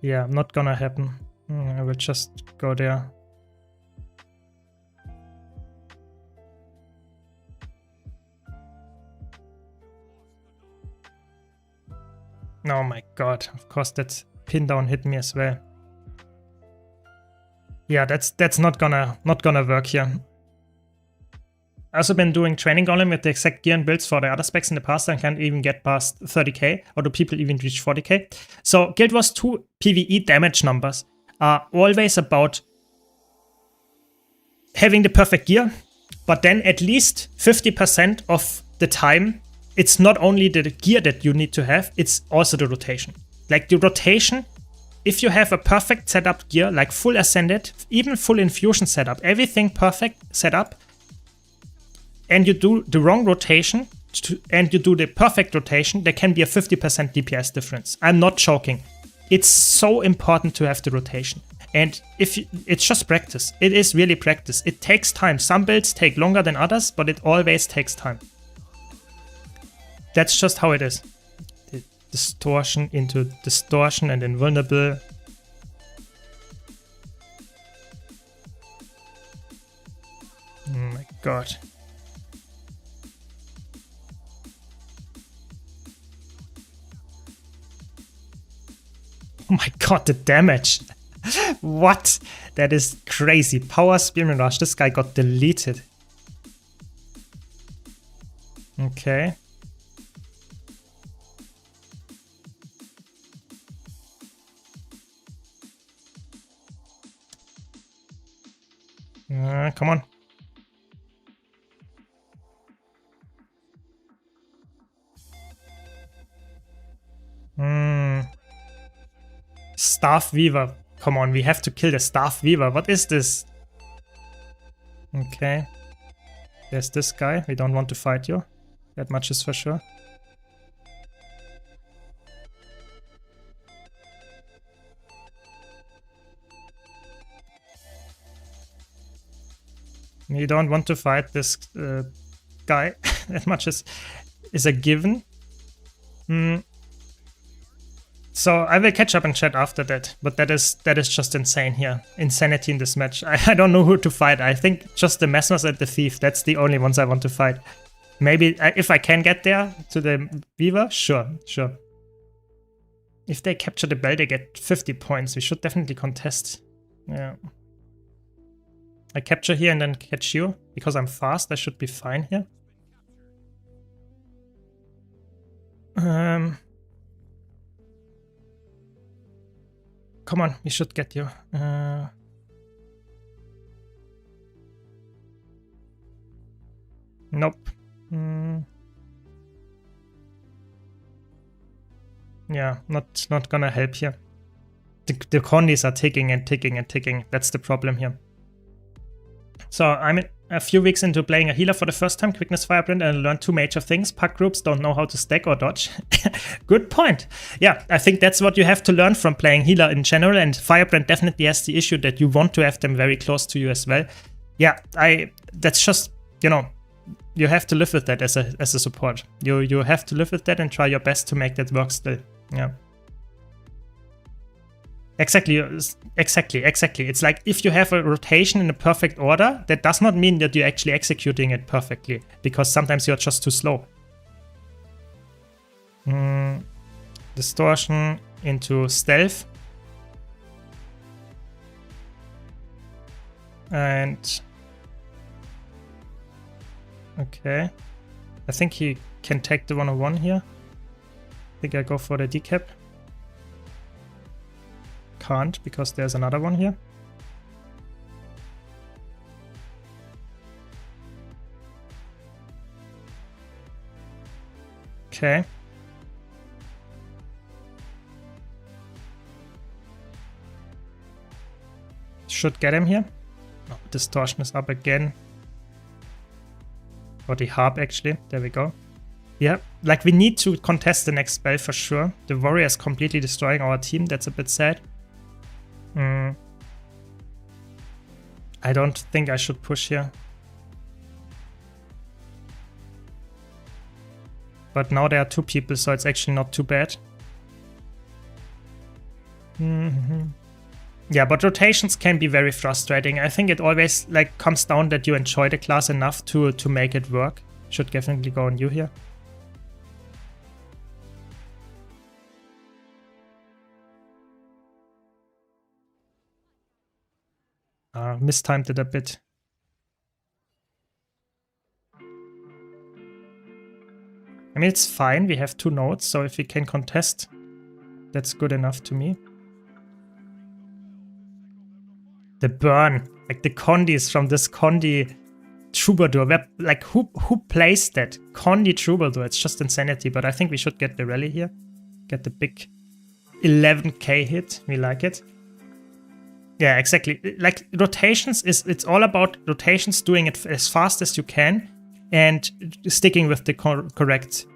Yeah, not gonna happen. I will just go there. Oh my god, of course that pin down hit me as well. Yeah, that's not gonna work here. I've also been doing training golem with the exact gear and builds for the other specs in the past and can't even get past 30k, or do people even reach 40k? So Guild Wars 2 PvE damage numbers are always about having the perfect gear, but then at least 50% of the time it's not only the gear that you need to have, it's also the rotation. Like the rotation, if you have a perfect setup gear, like full ascended, even full infusion setup, everything perfect setup, and you do the wrong rotation, and you do the perfect rotation, there can be a 50% DPS difference. I'm not joking. It's so important to have the rotation. And it's just practice. It is really practice. It takes time. Some builds take longer than others, but it always takes time. That's just how it is. The distortion into distortion and invulnerable. Oh my god. Oh my god, the damage. What? That is crazy. Power Spearman Rush. This guy got deleted. Okay. Come on. Staff Weaver. Come on, we have to kill the Staff Weaver. What is this? Okay. There's this guy. We don't want to fight you. That much is for sure. We don't want to fight this guy. That much is a given. So I will catch up in chat after that, but that is just insane here. Insanity in this match. I don't know who to fight. I think just the Messmers and the Thief. That's the only ones I want to fight. Maybe if I can get there to the Weaver, sure. If they capture the bell, they get 50 points. We should definitely contest. Yeah. I capture here and then catch you. Because I'm fast, I should be fine here. Come on, we should get you. Nope. Yeah, not gonna help here. The condis are ticking and ticking and ticking. That's the problem here. So I'm a few weeks into playing a healer for the first time, Quickness Firebrand, and I learned two major things. Puck groups don't know how to stack or dodge. Good point. Yeah, I think that's what you have to learn from playing healer in general, and Firebrand definitely has the issue that you want to have them very close to you as well. Yeah, that's just, you know, you have to live with that as a support. You have to live with that and try your best to make that work still. Yeah. Exactly. It's like if you have a rotation in a perfect order, that does not mean that you're actually executing it perfectly, because sometimes you're just too slow. Distortion into stealth. And okay. I think he can take the 101 here. I think I go for the decap. Can't, because there's another one here. Okay. Should get him here. Oh, distortion is up again. Or the harp, actually. There we go. Yeah, like we need to contest the next spell for sure. The warrior is completely destroying our team. That's a bit sad. I don't think I should push here. But now there are two people, so it's actually not too bad. Yeah, but rotations can be very frustrating. I think it always like comes down that you enjoy the class enough to make it work. Should definitely go on you here. Mistimed it a bit. I mean, it's fine. We have two nodes, so if we can contest, that's good enough to me. The burn, like the condis from this condi Troubadour. Like, who plays that? Condy Troubadour. It's just insanity. But I think we should get the rally here. Get the big 11k hit. We like it. Yeah, exactly. Like, rotations it's all about rotations, doing it as fast as you can and sticking with the correct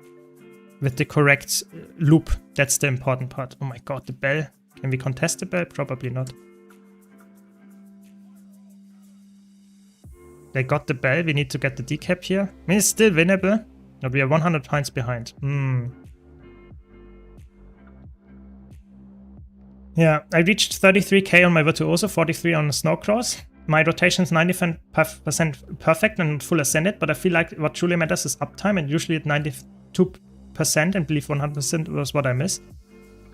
loop. That's the important part. Oh my god, the bell. Can we contest the bell? Probably not. They got the bell. We need to get the decap here. I mean, it's still winnable, but we are 100 points behind. Yeah, I reached 33k on my Virtuoso, 43 on the Snowcross. My rotation is 95% perfect and full ascended, but I feel like what truly matters is uptime, and usually at 92% and believe 100% was what I missed.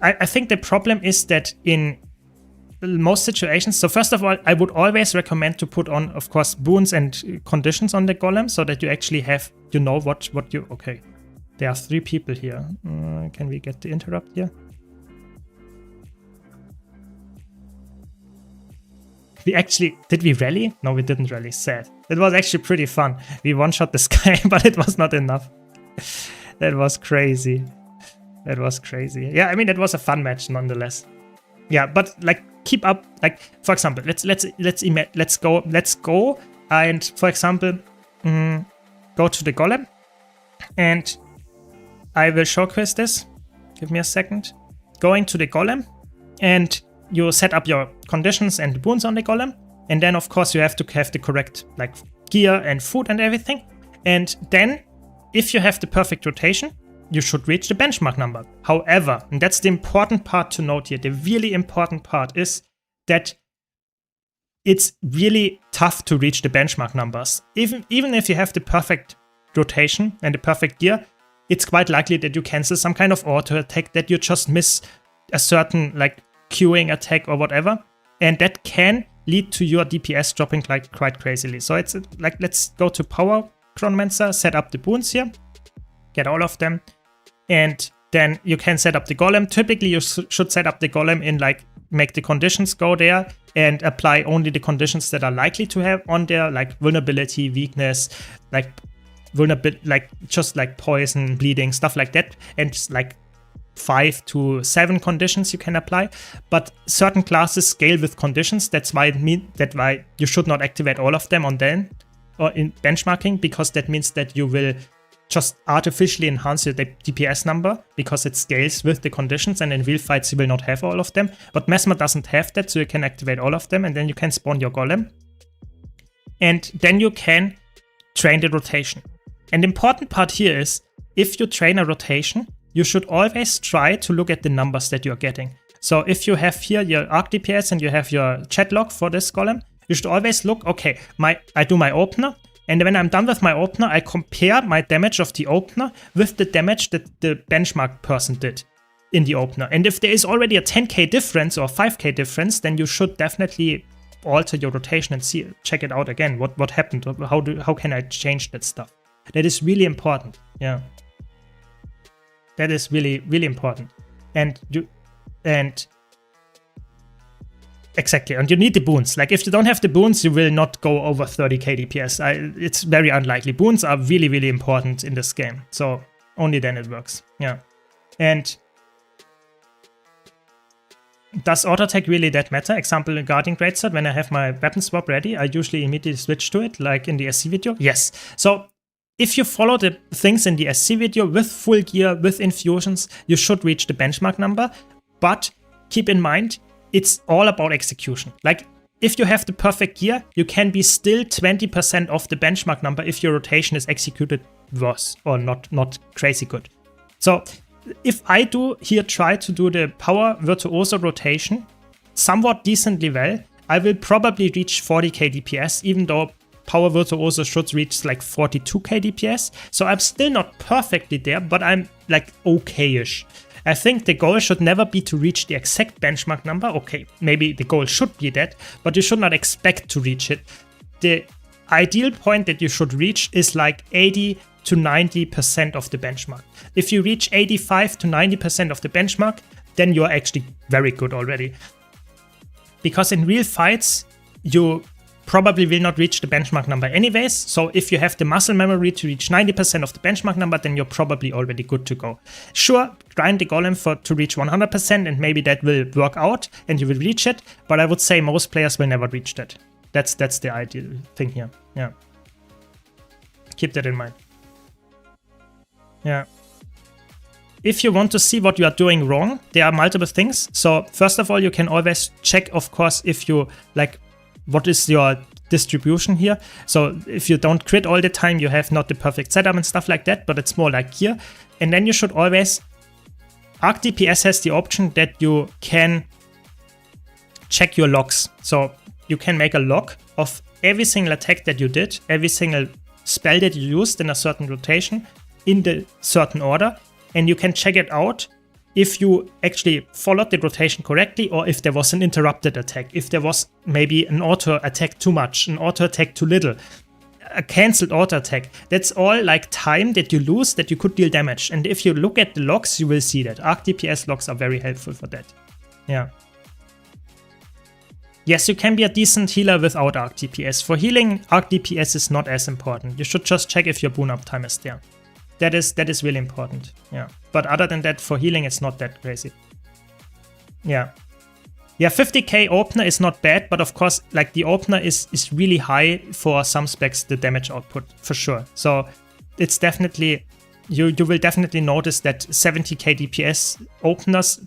I think the problem is that in most situations, so first of all, I would always recommend to put on, of course, boons and conditions on the golem so that you actually have, you know what you, okay. There are 3 people here. Can we get the interrupt here? We actually, did we rally? No, we didn't rally, sad. It was actually pretty fun. We one-shot this guy, but it was not enough. That was crazy. That was crazy. Yeah, I mean, it was a fun match nonetheless. Yeah, but like, keep up, like, for example, let's go and, for example, go to the golem, and I will show quiz this. Give me a second. Going to the golem, and you set up your conditions and boons on the golem, and then of course you have to have the correct like gear and food and everything, and then if you have the perfect rotation, you should reach the benchmark number. However, and that's the important part to note here, the really important part is that it's really tough to reach the benchmark numbers. Even if you have the perfect rotation and the perfect gear, it's quite likely that you cancel some kind of auto attack, that you just miss a certain like queuing attack or whatever, and that can lead to your DPS dropping like quite crazily. So it's like, let's go to Power Chronomancer, set up the boons here, get all of them, and then you can set up the golem. Typically you should set up the golem in like, make the conditions go there and apply only the conditions that are likely to have on there, like vulnerability, weakness, like vulnerability, like just like poison, bleeding, stuff like that, and like 5 to 7 conditions you can apply. But certain classes scale with conditions. That's why you should not activate all of them on then or in benchmarking, because that means that you will just artificially enhance your DPS number because it scales with the conditions, and in real fights you will not have all of them. But Mesmer doesn't have that, so you can activate all of them, and then you can spawn your golem, and then you can train the rotation. And the important part here is, if you train a rotation, you should always try to look at the numbers that you're getting. So if you have here your arc DPS and you have your chat log for this golem, you should always look, okay, I do my opener, and when I'm done with my opener, I compare my damage of the opener with the damage that the benchmark person did in the opener. And if there is already a 10k difference or 5k difference, then you should definitely alter your rotation and check it out again. What happened? How can I change that stuff? That is really important. Yeah. That is really, really important. Exactly, and you need the boons. Like, if you don't have the boons, you will not go over 30k DPS. It's very unlikely. Boons are really, really important in this game. So only then it works. Yeah. And does auto attack really that matter? Example, Guardian Greatsword, when I have my weapon swap ready, I usually immediately switch to it, like in the SC video. Yes. So if you follow the things in the SC video with full gear, with infusions, you should reach the benchmark number. But keep in mind, it's all about execution. Like, if you have the perfect gear, you can be still 20% off the benchmark number if your rotation is executed worse or not crazy good. So if I do here try to do the Power Virtuoso rotation somewhat decently well, I will probably reach 40k DPS, even though Power Virtuoso should reach like 42k DPS. So I'm still not perfectly there, but I'm like okay-ish. I think the goal should never be to reach the exact benchmark number. Okay, maybe the goal should be that, but you should not expect to reach it. The ideal point that you should reach is like 80 to 90% of the benchmark. If you reach 85 to 90% of the benchmark, then you're actually very good already. Because in real fights, you probably will not reach the benchmark number anyways. So if you have the muscle memory to reach 90% of the benchmark number, then you're probably already good to go. Sure, grind the golem to reach 100% and maybe that will work out and you will reach it. But I would say most players will never reach that. That's the ideal thing here. Yeah. Keep that in mind. Yeah. If you want to see what you are doing wrong, there are multiple things. So first of all, you can always check, of course, if you like, what is your distribution here? So if you don't crit all the time, you have not the perfect setup and stuff like that, but it's more like here. And then you should always, Arc DPS has the option that you can check your logs. So you can make a log of every single attack that you did, every single spell that you used in a certain rotation, in the certain order, and you can check it out if you actually followed the rotation correctly or if there was an interrupted attack, if there was maybe an auto attack too much, an auto attack too little, a cancelled auto attack. That's all like time that you lose that you could deal damage. And if you look at the logs, you will see that. Arc DPS logs are very helpful for that. Yeah. Yes, you can be a decent healer without Arc DPS. For healing, Arc DPS is not as important. You should just check if your boon uptime is there. That is really important, yeah. But other than that, for healing, it's not that crazy. Yeah. Yeah, 50k opener is not bad, but of course, like the opener is really high for some specs, the damage output, for sure. So it's definitely, you will definitely notice that 70k DPS openers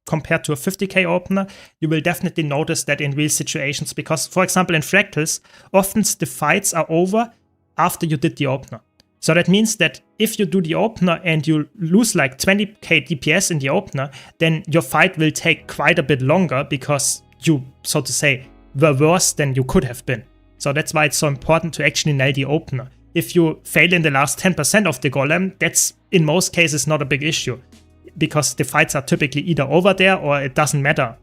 compared to a 50k opener, you will definitely notice that in real situations, because, for example, in Fractals, often the fights are over after you did the opener. So that means that if you do the opener and you lose like 20k DPS in the opener, then your fight will take quite a bit longer because you, so to say, were worse than you could have been. So that's why it's so important to actually nail the opener. If you fail in the last 10% of the golem, that's in most cases not a big issue, because the fights are typically either over there or it doesn't matter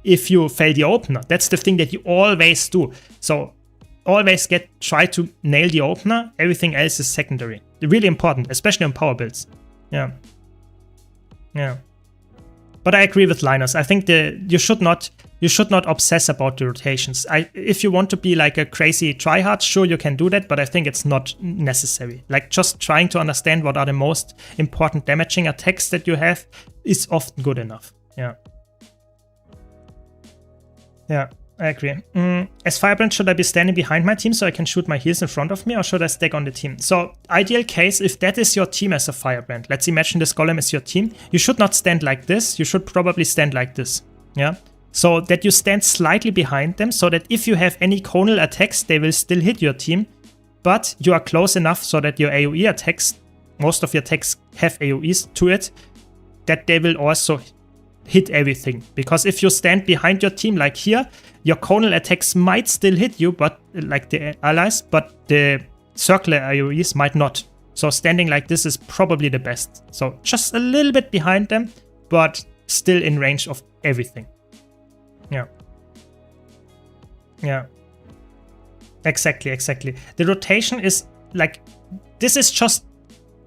if you fail the opener. That's the thing that you always do. So always try to nail the opener. Everything else is secondary. Really important, especially on power builds. Yeah. Yeah. But I agree with Linus. I think you should not obsess about the rotations. If you want to be like a crazy tryhard, sure you can do that, but I think it's not necessary. Like just trying to understand what are the most important damaging attacks that you have is often good enough. Yeah. Yeah. I agree. As Firebrand, should I be standing behind my team so I can shoot my heals in front of me, or should I stack on the team? So, ideal case, if that is your team as a Firebrand, let's imagine this golem is your team, you should not stand like this, you should probably stand like this. Yeah. So that you stand slightly behind them, so that if you have any conal attacks, they will still hit your team, but you are close enough so that your AoE attacks, most of your attacks have AoEs to it, that they will also hit everything. Because if you stand behind your team like here, your conal attacks might still hit you, but like the allies, but the circular AoEs might not. So standing like this is probably the best. So just a little bit behind them, but still in range of everything. Yeah. Yeah. Exactly. The rotation is like, this is just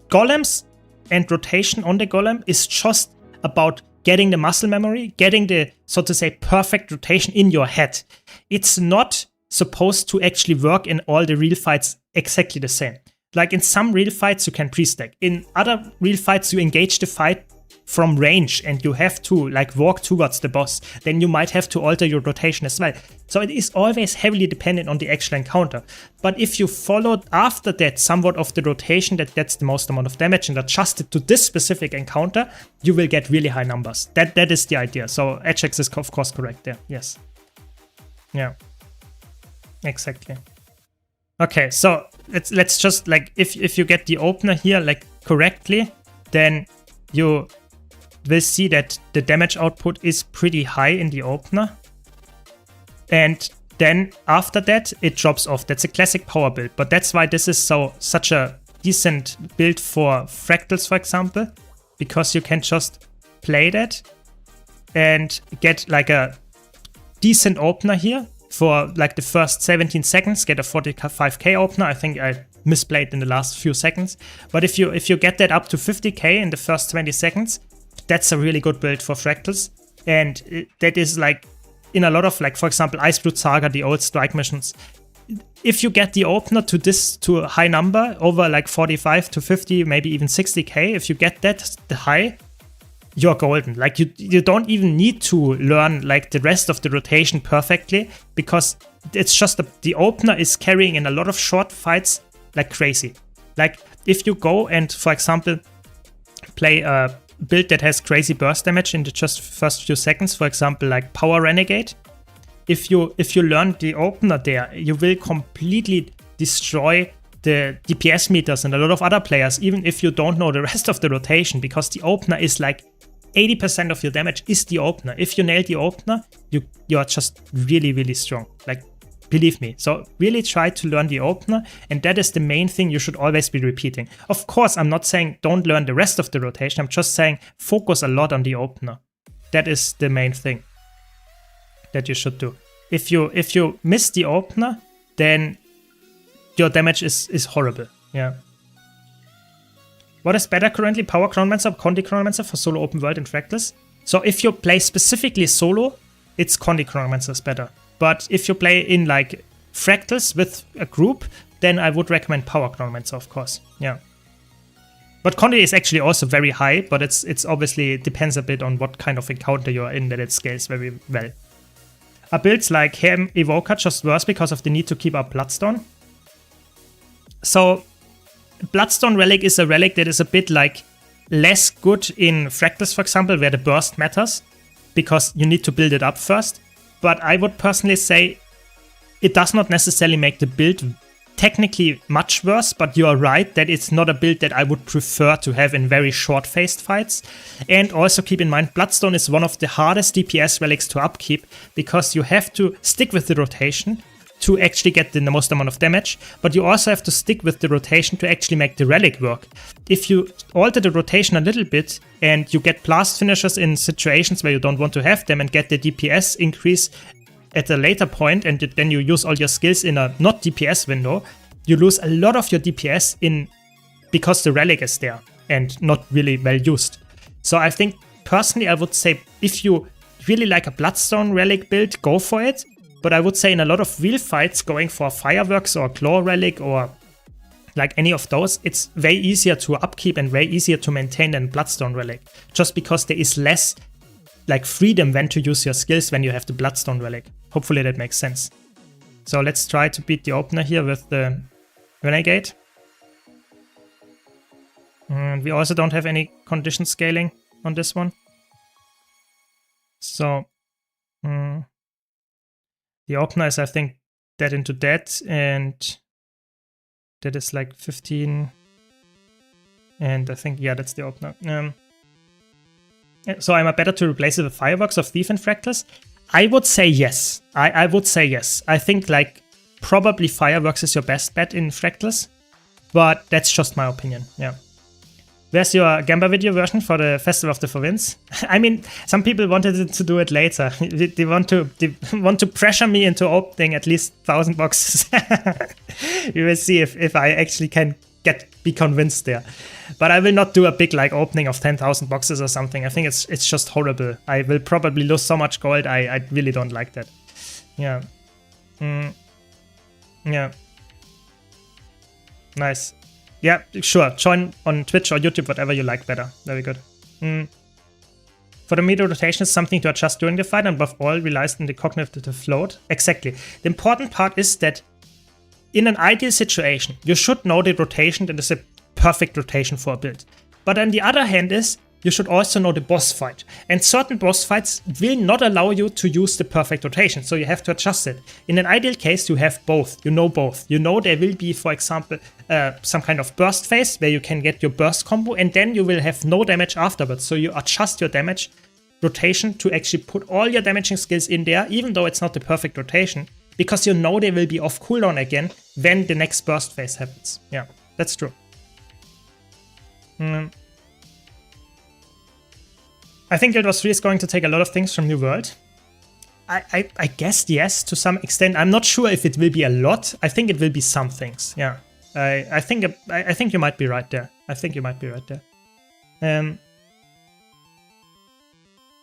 golems, and rotation on the golem is just about getting the muscle memory, getting the, so to say, perfect rotation in your head. It's not supposed to actually work in all the real fights exactly the same. Like in some real fights, you can pre-stack. In other real fights, you engage the fight from range and you have to like walk towards the boss. Then you might have to alter your rotation as well. So it is always heavily dependent on the actual encounter. But if you followed after that somewhat of the rotation that's the most amount of damage and adjust it to this specific encounter, you will get really high numbers. That is the idea. So Ajax is of course correct there. Yes. Yeah. Exactly. Okay, so let's just like if you get the opener here like correctly, then you will see that the damage output is pretty high in the opener. And then after that, it drops off. That's a classic power build, but that's why this is such a decent build for Fractals, for example, because you can just play that and get like a decent opener here for like the first 17 seconds, get a 45k opener. I think I misplayed in the last few seconds. But if you get that up to 50k in the first 20 seconds, that's a really good build for Fractals. And that is like in a lot of, like, for example, Ice Brute Saga, the old strike missions, if you get the opener to a high number, over like 45 to 50, maybe even 60k, if you get that the high, you're golden. Like, you don't even need to learn like the rest of the rotation perfectly, because it's just the opener is carrying in a lot of short fights like crazy. Like, if you go and, for example, play a build that has crazy burst damage in the just first few seconds, for example, like Power Renegade, if you learn the opener there, you will completely destroy the DPS meters and a lot of other players, even if you don't know the rest of the rotation, because the opener is like 80% of your damage is the opener. If you nail the opener, you're just really, really strong. Like, believe me. So really try to learn the opener, and that is the main thing you should always be repeating. Of course, I'm not saying don't learn the rest of the rotation. I'm just saying focus a lot on the opener. That is the main thing that you should do. If you miss the opener, then your damage is horrible. Yeah. What is better currently, Power Chronomancer or Conti Chronomancer for solo open world in Fractals? So if you play specifically solo, it's Conti Chronomancer is better. But if you play in like Fractals with a group, then I would recommend Power Chronomancer, of course. Yeah. But Conti is actually also very high, but it's obviously, it depends a bit on what kind of encounter you're in, that it scales very well. Are builds like Hem Evoker just worse because of the need to keep up Bloodstone? So Bloodstone Relic is a relic that is a bit like less good in Fractals, for example, where the burst matters, because you need to build it up first. But I would personally say it does not necessarily make the build technically much worse, but you are right that it's not a build that I would prefer to have in very short-phased fights. And also keep in mind, Bloodstone is one of the hardest DPS relics to upkeep, because you have to stick with the rotation to actually get the most amount of damage, but you also have to stick with the rotation to actually make the relic work. If you alter the rotation a little bit and you get blast finishers in situations where you don't want to have them and get the DPS increase at a later point, and then you use all your skills in a not DPS window, you lose a lot of your DPS because the relic is there and not really well used. So I think personally I would say if you really like a Bloodstone relic build, go for it. But I would say in a lot of real fights, going for Fireworks or Claw Relic or like any of those, it's way easier to upkeep and way easier to maintain than Bloodstone Relic. Just because there is less like freedom when to use your skills when you have the Bloodstone Relic. Hopefully that makes sense. So let's try to beat the opener here with the Renegade. And we also don't have any condition scaling on this one. So the opener is, I think, dead into dead, and that is like 15. And I think, yeah, that's the opener. So am I better to replace it with Fireworks or Thief and Fractals? I would say yes. I would say yes. I think like probably Fireworks is your best bet in Fractals, but that's just my opinion. Yeah. Where's your Gamba video version for the Festival of the Province? I mean, some people wanted to do it later. They want to pressure me into opening at least 1,000 boxes. We will see if I actually can be convinced there. But I will not do a big like opening of 10,000 boxes or something. I think it's just horrible. I will probably lose so much gold. I really don't like that. Yeah. Yeah. Nice. Yeah, sure. Join on Twitch or YouTube, whatever you like better. Very good. For the meter rotation is something to adjust during the fight, and above all relies on the cognitive load. Exactly. The important part is that in an ideal situation, you should know the rotation that is a perfect rotation for a build. But on the other hand is, you should also know the boss fight. And certain boss fights will not allow you to use the perfect rotation, so you have to adjust it. In an ideal case, you have both. You know both. You know there will be, for example, some kind of burst phase where you can get your burst combo, and then you will have no damage afterwards. So you adjust your damage rotation to actually put all your damaging skills in there, even though it's not the perfect rotation, because you know they will be off cooldown again when the next burst phase happens. Yeah, that's true. I think Guild Wars 3 is going to take a lot of things from New World. I guess yes, to some extent. I'm not sure if it will be a lot. I think it will be some things. Yeah, I think you might be right there. I think you might be right there.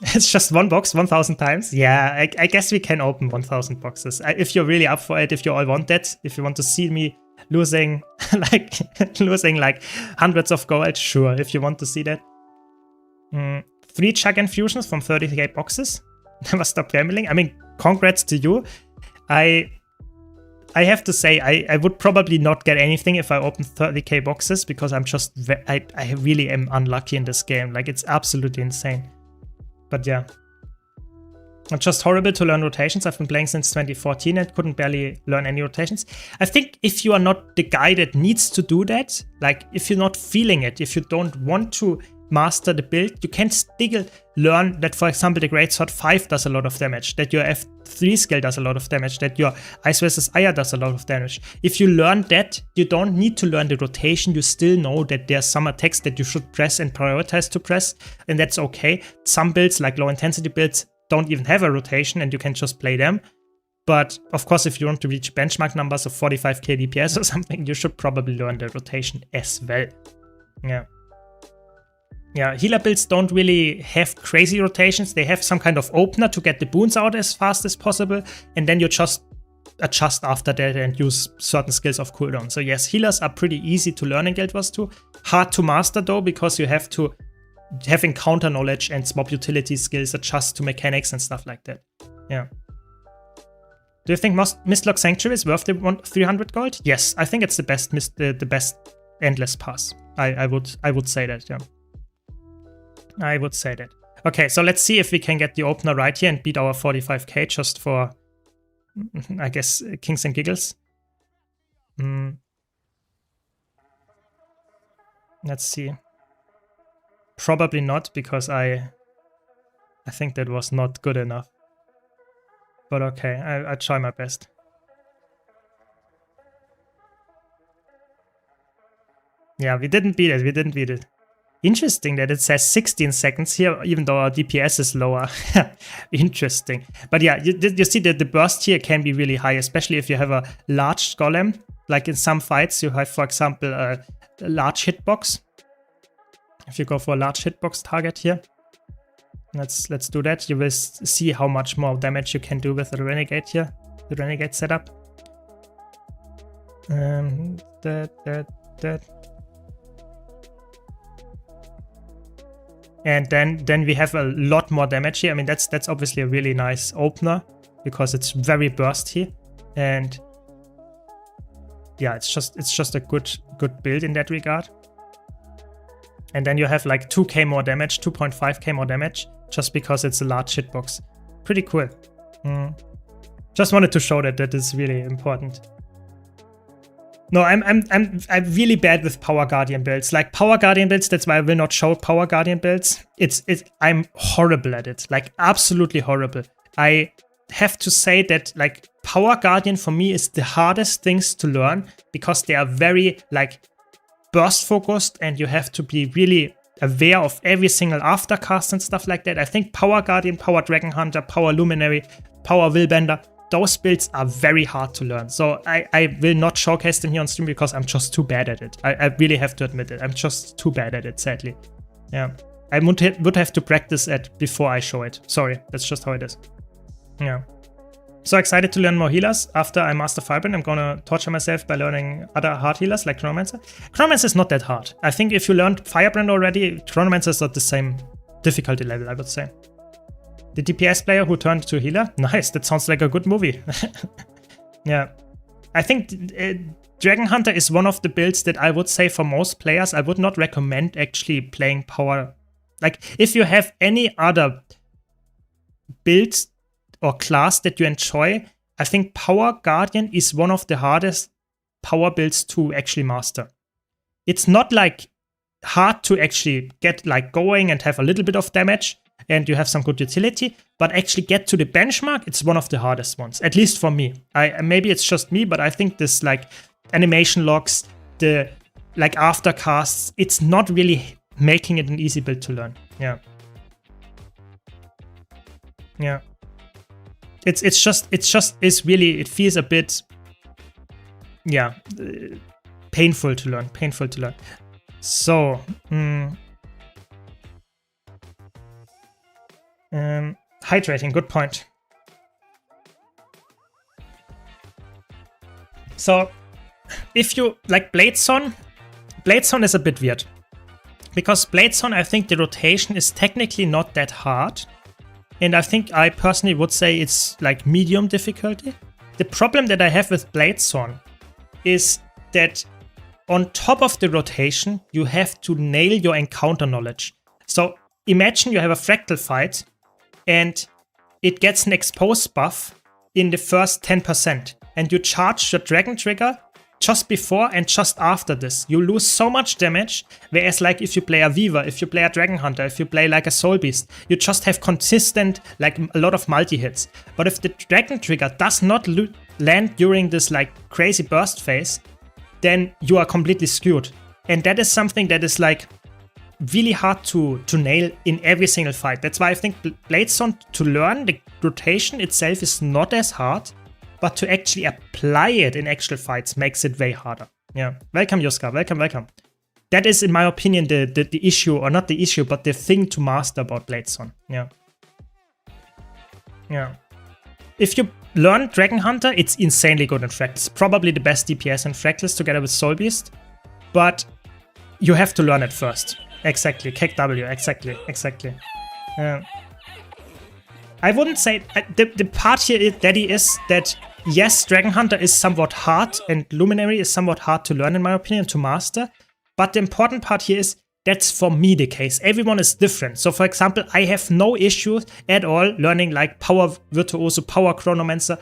It's just one box 1,000 times. Yeah, I guess we can open 1,000 boxes. If you're really up for it, if you all want that, if you want to see me losing losing like hundreds of gold, sure, if you want to see that. 3 Chug Infusions from 30k boxes. Never stop gambling. I mean, congrats to you. I have to say, I would probably not get anything if I open 30k boxes, because I'm just, I really am unlucky in this game. Like, it's absolutely insane. But yeah. It's just horrible to learn rotations. I've been playing since 2014 and couldn't barely learn any rotations. I think if you are not the guy that needs to do that, like if you're not feeling it, if you don't want to master the build, you can still learn that, for example, the Great Sword 5 does a lot of damage, that your F3 skill does a lot of damage, that your Ice vs. Aya does a lot of damage. If you learn that, you don't need to learn the rotation. You still know that there's some attacks that you should press and prioritize to press, and that's okay. Some builds, like low intensity builds, don't even have a rotation and you can just play them. But of course, if you want to reach benchmark numbers of 45k DPS or something, you should probably learn the rotation as well. Yeah. Yeah, healer builds don't really have crazy rotations. They have some kind of opener to get the boons out as fast as possible, and then you just adjust after that and use certain skills of cooldown. So yes, healers are pretty easy to learn in Guild Wars 2. Hard to master though, because you have to have encounter knowledge and swap utility skills, adjust to mechanics and stuff like that. Yeah. Do you think Mistlock Sanctuary is worth the 300 gold? Yes, I think it's the best the best endless pass. I would say that, yeah. I would say that. Okay, so let's see if we can get the opener right here and beat our 45k just for, I guess, kings and giggles. Let's see. Probably not, because I think that was not good enough. But okay, I try my best. Yeah, we didn't beat it. We didn't beat it. Interesting that it says 16 seconds here, even though our DPS is lower. Interesting. But yeah, you see that the burst here can be really high, especially if you have a large golem. Like in some fights, you have, for example, a large hitbox. If you go for a large hitbox target here, let's do that. You will see how much more damage you can do with the Renegade here, the Renegade setup. And then we have a lot more damage here. I mean, that's obviously a really nice opener because it's very bursty, and yeah, it's just a good build in that regard. And then you have like 2k more damage, 2.5k more damage, just because it's a large hitbox. Pretty cool. Just wanted to show that is really important. No, I'm really bad with Power Guardian builds. Like Power Guardian builds, that's why I will not show Power Guardian builds. I'm horrible at it. Like absolutely horrible. I have to say that like Power Guardian for me is the hardest things to learn, because they are very like burst focused and you have to be really aware of every single aftercast and stuff like that. I think Power Guardian, Power Dragon Hunter, Power Luminary, Power Willbender, those builds are very hard to learn. So I will not showcase them here on stream because I'm just too bad at it. I really have to admit it. I'm just too bad at it, sadly. Yeah. I would have to practice it before I show it. Sorry, that's just how it is. Yeah. So excited to learn more healers. After I master Firebrand, I'm gonna torture myself by learning other hard healers like Chronomancer. Chronomancer is not that hard. I think if you learned Firebrand already, Chronomancer is at the same difficulty level, I would say. The DPS player who turned to healer? Nice, that sounds like a good movie. Yeah. I think Dragon Hunter is one of the builds that I would say for most players, I would not recommend actually playing power. Like, if you have any other builds or class that you enjoy, I think Power Guardian is one of the hardest power builds to actually master. It's not like hard to actually get like going and have a little bit of damage and you have some good utility, but actually get to the benchmark, it's one of the hardest ones, at least for me. Maybe it's just me, but I think this like animation locks, the like aftercasts, it's not really making it an easy build to learn. Yeah. Yeah. It feels a bit, yeah, painful to learn. So, Hydrating, good point. So, if you like Bladezone is a bit weird. Because Bladezone, I think the rotation is technically not that hard. And I think I personally would say it's like medium difficulty. The problem that I have with Bladezone is that on top of the rotation, you have to nail your encounter knowledge. So imagine you have a fractal fight and it gets an exposed buff in the first 10%. And you charge your dragon trigger just before and just after this. You lose so much damage, whereas like if you play a Weaver, if you play a Dragon Hunter, if you play like a Soul Beast, you just have consistent, like a lot of multi-hits. But if the Dragon Trigger does not land during this like crazy burst phase, then you are completely skewed. And that is something that is like really hard to nail in every single fight. That's why I think Bladezone, to learn the rotation itself is not as hard, but to actually apply it in actual fights makes it way harder. Yeah. Welcome, Yuska. Welcome. That is, in my opinion, the issue, or not the issue, but the thing to master about Bladezone. Yeah. Yeah. If you learn Dragon Hunter, it's insanely good in Fractals. Probably the best DPS in Fractals together with Soul Beast. But you have to learn it first. Exactly. Kick W. Exactly. Yeah. I wouldn't say the part here, Daddy, is that yes, Dragon Hunter is somewhat hard and Luminary is somewhat hard to learn, in my opinion, to master. But the important part here is that's for me the case. Everyone is different. So, for example, I have no issue at all learning like Power Virtuoso, Power Chronomancer,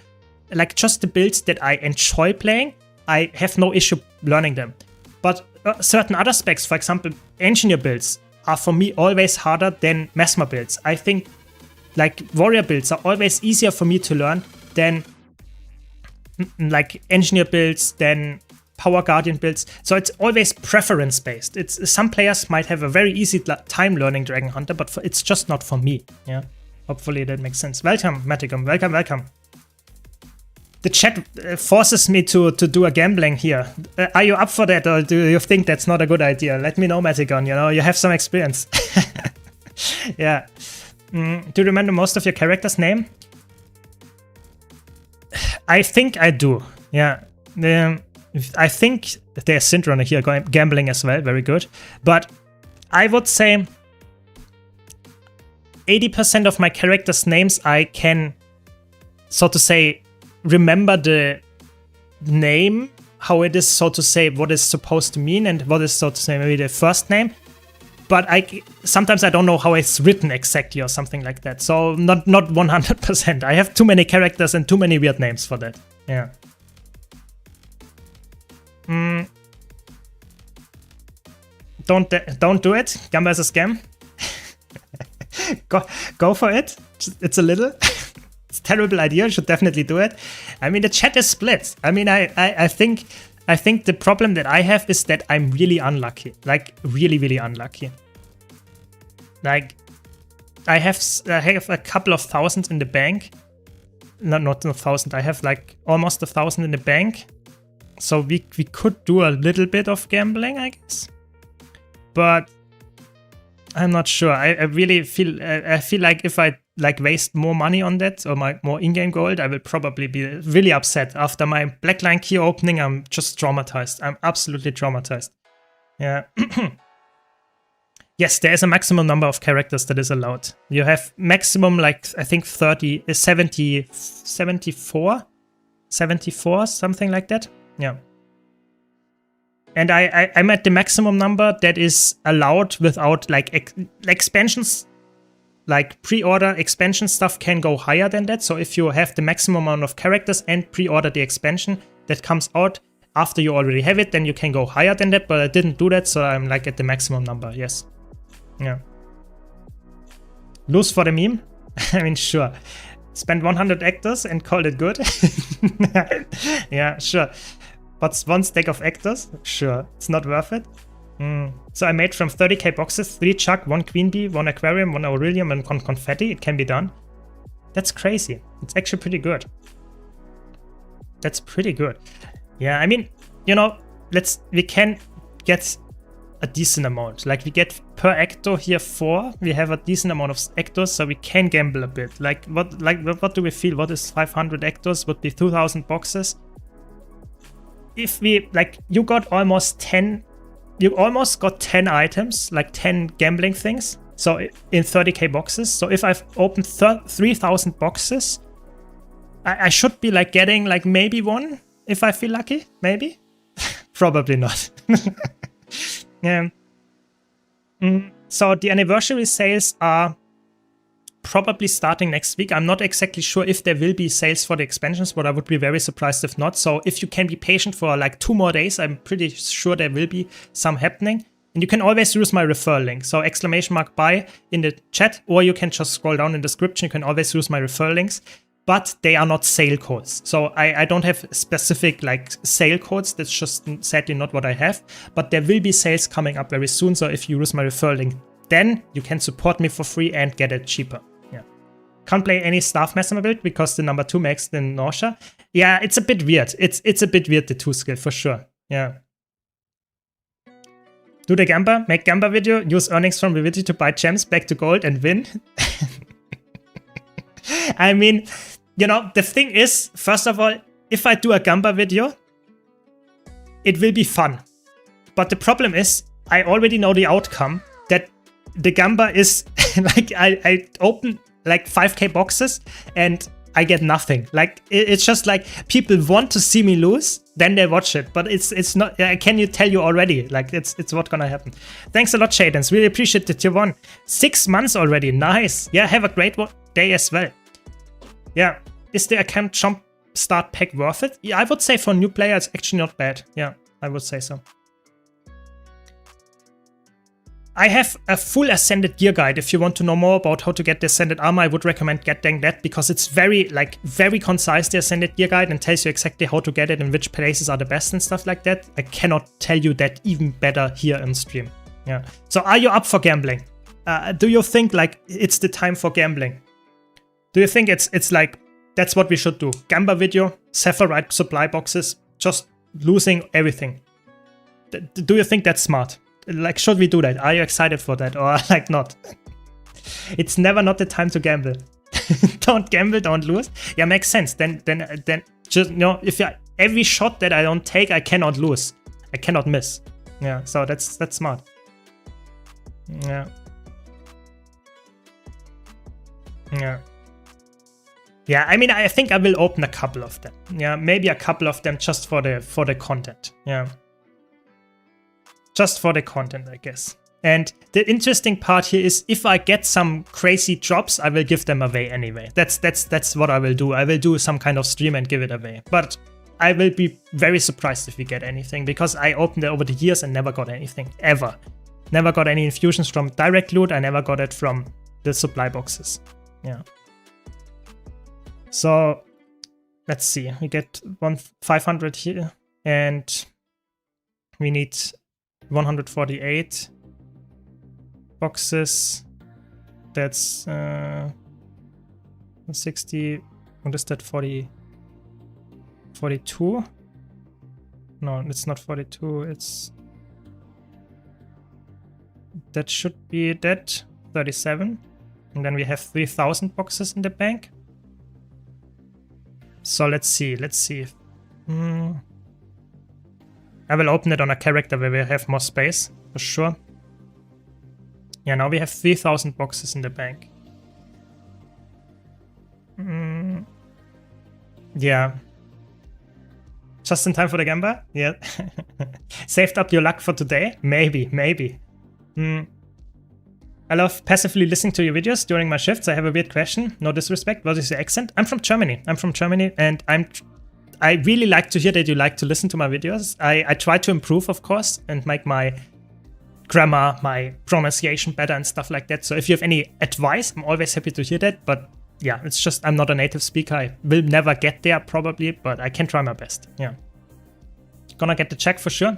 like just the builds that I enjoy playing. I have no issue learning them. But certain other specs, for example, Engineer builds, are for me always harder than Mesmer builds. I think like warrior builds are always easier for me to learn than like engineer builds, than power guardian builds. So it's always preference based. It's some players might have a very easy time learning Dragon Hunter, but it's just not for me. Yeah, hopefully that makes sense. Welcome, Maticum. Welcome. The chat forces me to do a gambling here. Are you up for that, or do you think that's not a good idea? Let me know, Maticon. You know, you have some experience. Yeah. Do you remember most of your character's name? I think I do. Yeah. I think there's Synchron here gambling as well. Very good. But I would say 80% of my characters' names I can, so to say, remember the name, how it is, so to say, what it's supposed to mean, and what is, so to say, maybe the first name. But sometimes I don't know how it's written exactly or something like that. So not 100%. I have too many characters and too many weird names for that. Yeah. Don't do it. Gamba is a scam. Go for it. It's a little. It's a terrible idea. You should definitely do it. I mean, the chat is split. I mean, I think the problem that I have is that I'm really unlucky. Like, really unlucky. Like, I have a couple of thousands in the bank. Not 1,000. I have like almost 1,000 in the bank. So we could do a little bit of gambling, I guess. But I'm not sure. I really feel like if I like waste more money on that, or more in-game gold, I will probably be really upset. After my Blackline key opening, I'm just traumatized. I'm absolutely traumatized. Yeah. Yes, there is a maximum number of characters that is allowed. You have maximum, like, I think 74, something like that. Yeah. And I'm at the maximum number that is allowed without, like, expansions. Like, pre-order expansion stuff can go higher than that. So if you have the maximum amount of characters and pre-order the expansion that comes out after you already have it, then you can go higher than that. But I didn't do that, so I'm, like, at the maximum number, yes. Yeah. Lose for the meme? I mean, sure. Spend 100 actors and call it good? Yeah, sure. But one stack of actors? Sure. It's not worth it? So I made from 30k boxes 3 Chuck, 1 Queen Bee, 1 Aquarium, 1 Aurelium, and 1 Confetti. It can be done. That's crazy. It's actually pretty good. That's pretty good. Yeah, I mean, you know, we can get a decent amount. Like we get per ecto here 4. We have a decent amount of ectos, so we can gamble a bit. Like what do we feel? What is 500 ectos? Would be 2,000 boxes. If we like, you got almost 10. You almost got 10 items, like 10 gambling things. So in 30k boxes. So if I've opened 3,000 boxes, I should be like getting like maybe 1 if I feel lucky. Maybe. Probably not. Yeah. So the anniversary sales are probably starting next week. I'm not exactly sure if there will be sales for the expansions, but I would be very surprised if not. So if you can be patient for like 2 more days, I'm pretty sure there will be some happening. And you can always use my referral link. So !buy in the chat, or you can just scroll down in the description. You can always use my referral links. But they are not sale codes. So I don't have specific like sale codes. That's just sadly not what I have. But there will be sales coming up very soon. So if you use my referral link, then you can support me for free and get it cheaper. Yeah. Can't play any staff messenger build because the number 2 makes the nausea. Yeah, it's a bit weird. It's a bit weird, the 2 skill for sure. Yeah. Do the Gamba, make Gamba video, use earnings from the video to buy gems back to gold and win. I mean, you know, the thing is, first of all, if I do a Gamba video, it will be fun. But the problem is, I already know the outcome, that the Gamba is, like, I open, like, 5k boxes, and I get nothing. Like, it's just like, people want to see me lose, then they watch it. But it's not, can you tell you already? Like, it's what gonna happen. Thanks a lot, Shadens. Really appreciate the tier 1. 6 months already. Nice. Yeah, have a great day as well. Yeah, is the account jump start pack worth it? Yeah, I would say for a new player, it's actually not bad. Yeah, I would say so. I have a full Ascended gear guide. If you want to know more about how to get the Ascended armor, I would recommend getting that because it's very concise, the Ascended gear guide, and tells you exactly how to get it and which places are the best and stuff like that. I cannot tell you that even better here on stream. Yeah. So are you up for gambling? Do you think like it's the time for gambling? Do you think it's like, that's what we should do? Gamba video, Sephirite supply boxes, just losing everything. Do you think that's smart? Like, should we do that? Are you excited for that or like not? It's never not the time to gamble. Don't gamble, don't lose. Yeah, makes sense. Then just, you know, if every shot that I don't take, I cannot lose. I cannot miss. Yeah, so that's smart. Yeah. Yeah. Yeah, I mean, I think I will open a couple of them. Yeah, maybe a couple of them just for the content. Yeah. Just for the content, I guess. And the interesting part here is if I get some crazy drops, I will give them away anyway. That's what I will do. I will do some kind of stream and give it away. But I will be very surprised if we get anything because I opened it over the years and never got anything, ever. Never got any infusions from direct loot. I never got it from the supply boxes. Yeah. So let's see, we get 500 here and we need 148 boxes. That's 60, what is that, 42? No, it's not 42, it's, that should be that, 37. And then we have 3,000 boxes in the bank. So let's see. I will open it on a character where we have more space, for sure. Yeah, now we have 3,000 boxes in the bank. Yeah. Just in time for the Gamba? Yeah. Saved up your luck for today? Maybe. I love passively listening to your videos during my shifts. I have a weird question. No disrespect. What is your accent? I'm from Germany. And I really like to hear that you like to listen to my videos. I try to improve, of course, and make my grammar, my pronunciation better and stuff like that. So if you have any advice, I'm always happy to hear that. But yeah, it's just I'm not a native speaker. I will never get there probably, but I can try my best. Yeah. Gonna get the check for sure.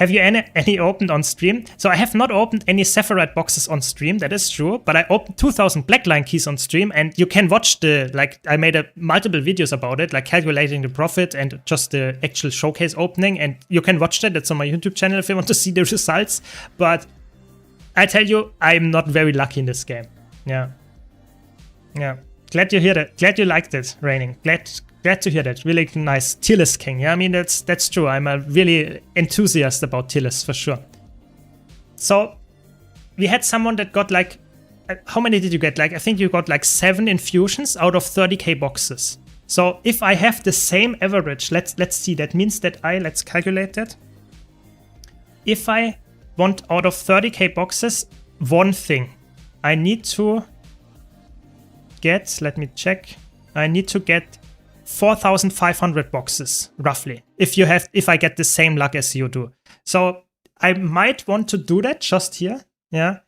Have you any opened on stream? So I have not opened any Sephirite boxes on stream, that is true, but I opened 2000 Blackline keys on stream, and you can watch I made multiple videos about it, like calculating the profit and just the actual showcase opening, and you can watch that. That's on my YouTube channel if you want to see the results. But I tell you, I'm not very lucky in this game. Yeah. Glad you hear that. Glad you liked it, Raining. Glad to hear that. Really nice. Tier list king. Yeah, I mean, that's true. I'm a really enthusiast about tier lists for sure. So we had someone that got like, how many did you get? Like, I think you got like 7 infusions out of 30k boxes. So if I have the same average, let's see. That means that let's calculate that. If I want out of 30k boxes, one thing, I need to get, let me check. I need to get 4,500 boxes, roughly, if I get the same luck as you do. So I might want to do that just here. Yeah.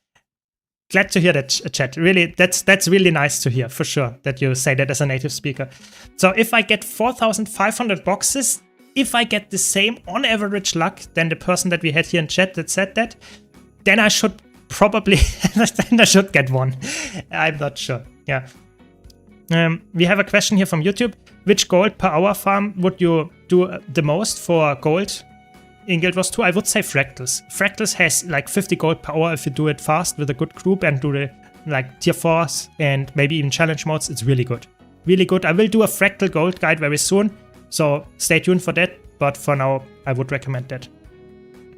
Glad to hear that, chat. Really, that's really nice to hear, for sure, that you say that as a native speaker. So if I get 4,500 boxes, if I get the same on average luck than the person that we had here in chat that said that, then I should probably, then I should get one. I'm not sure. Yeah. We have a question here from YouTube. Which gold per hour farm would you do the most for gold in Guild Wars 2? I would say Fractals. Fractals has like 50 gold per hour if you do it fast with a good group and do the like tier 4s and maybe even challenge modes. It's really good. Really good. I will do a Fractal gold guide very soon, so stay tuned for that. But for now, I would recommend that.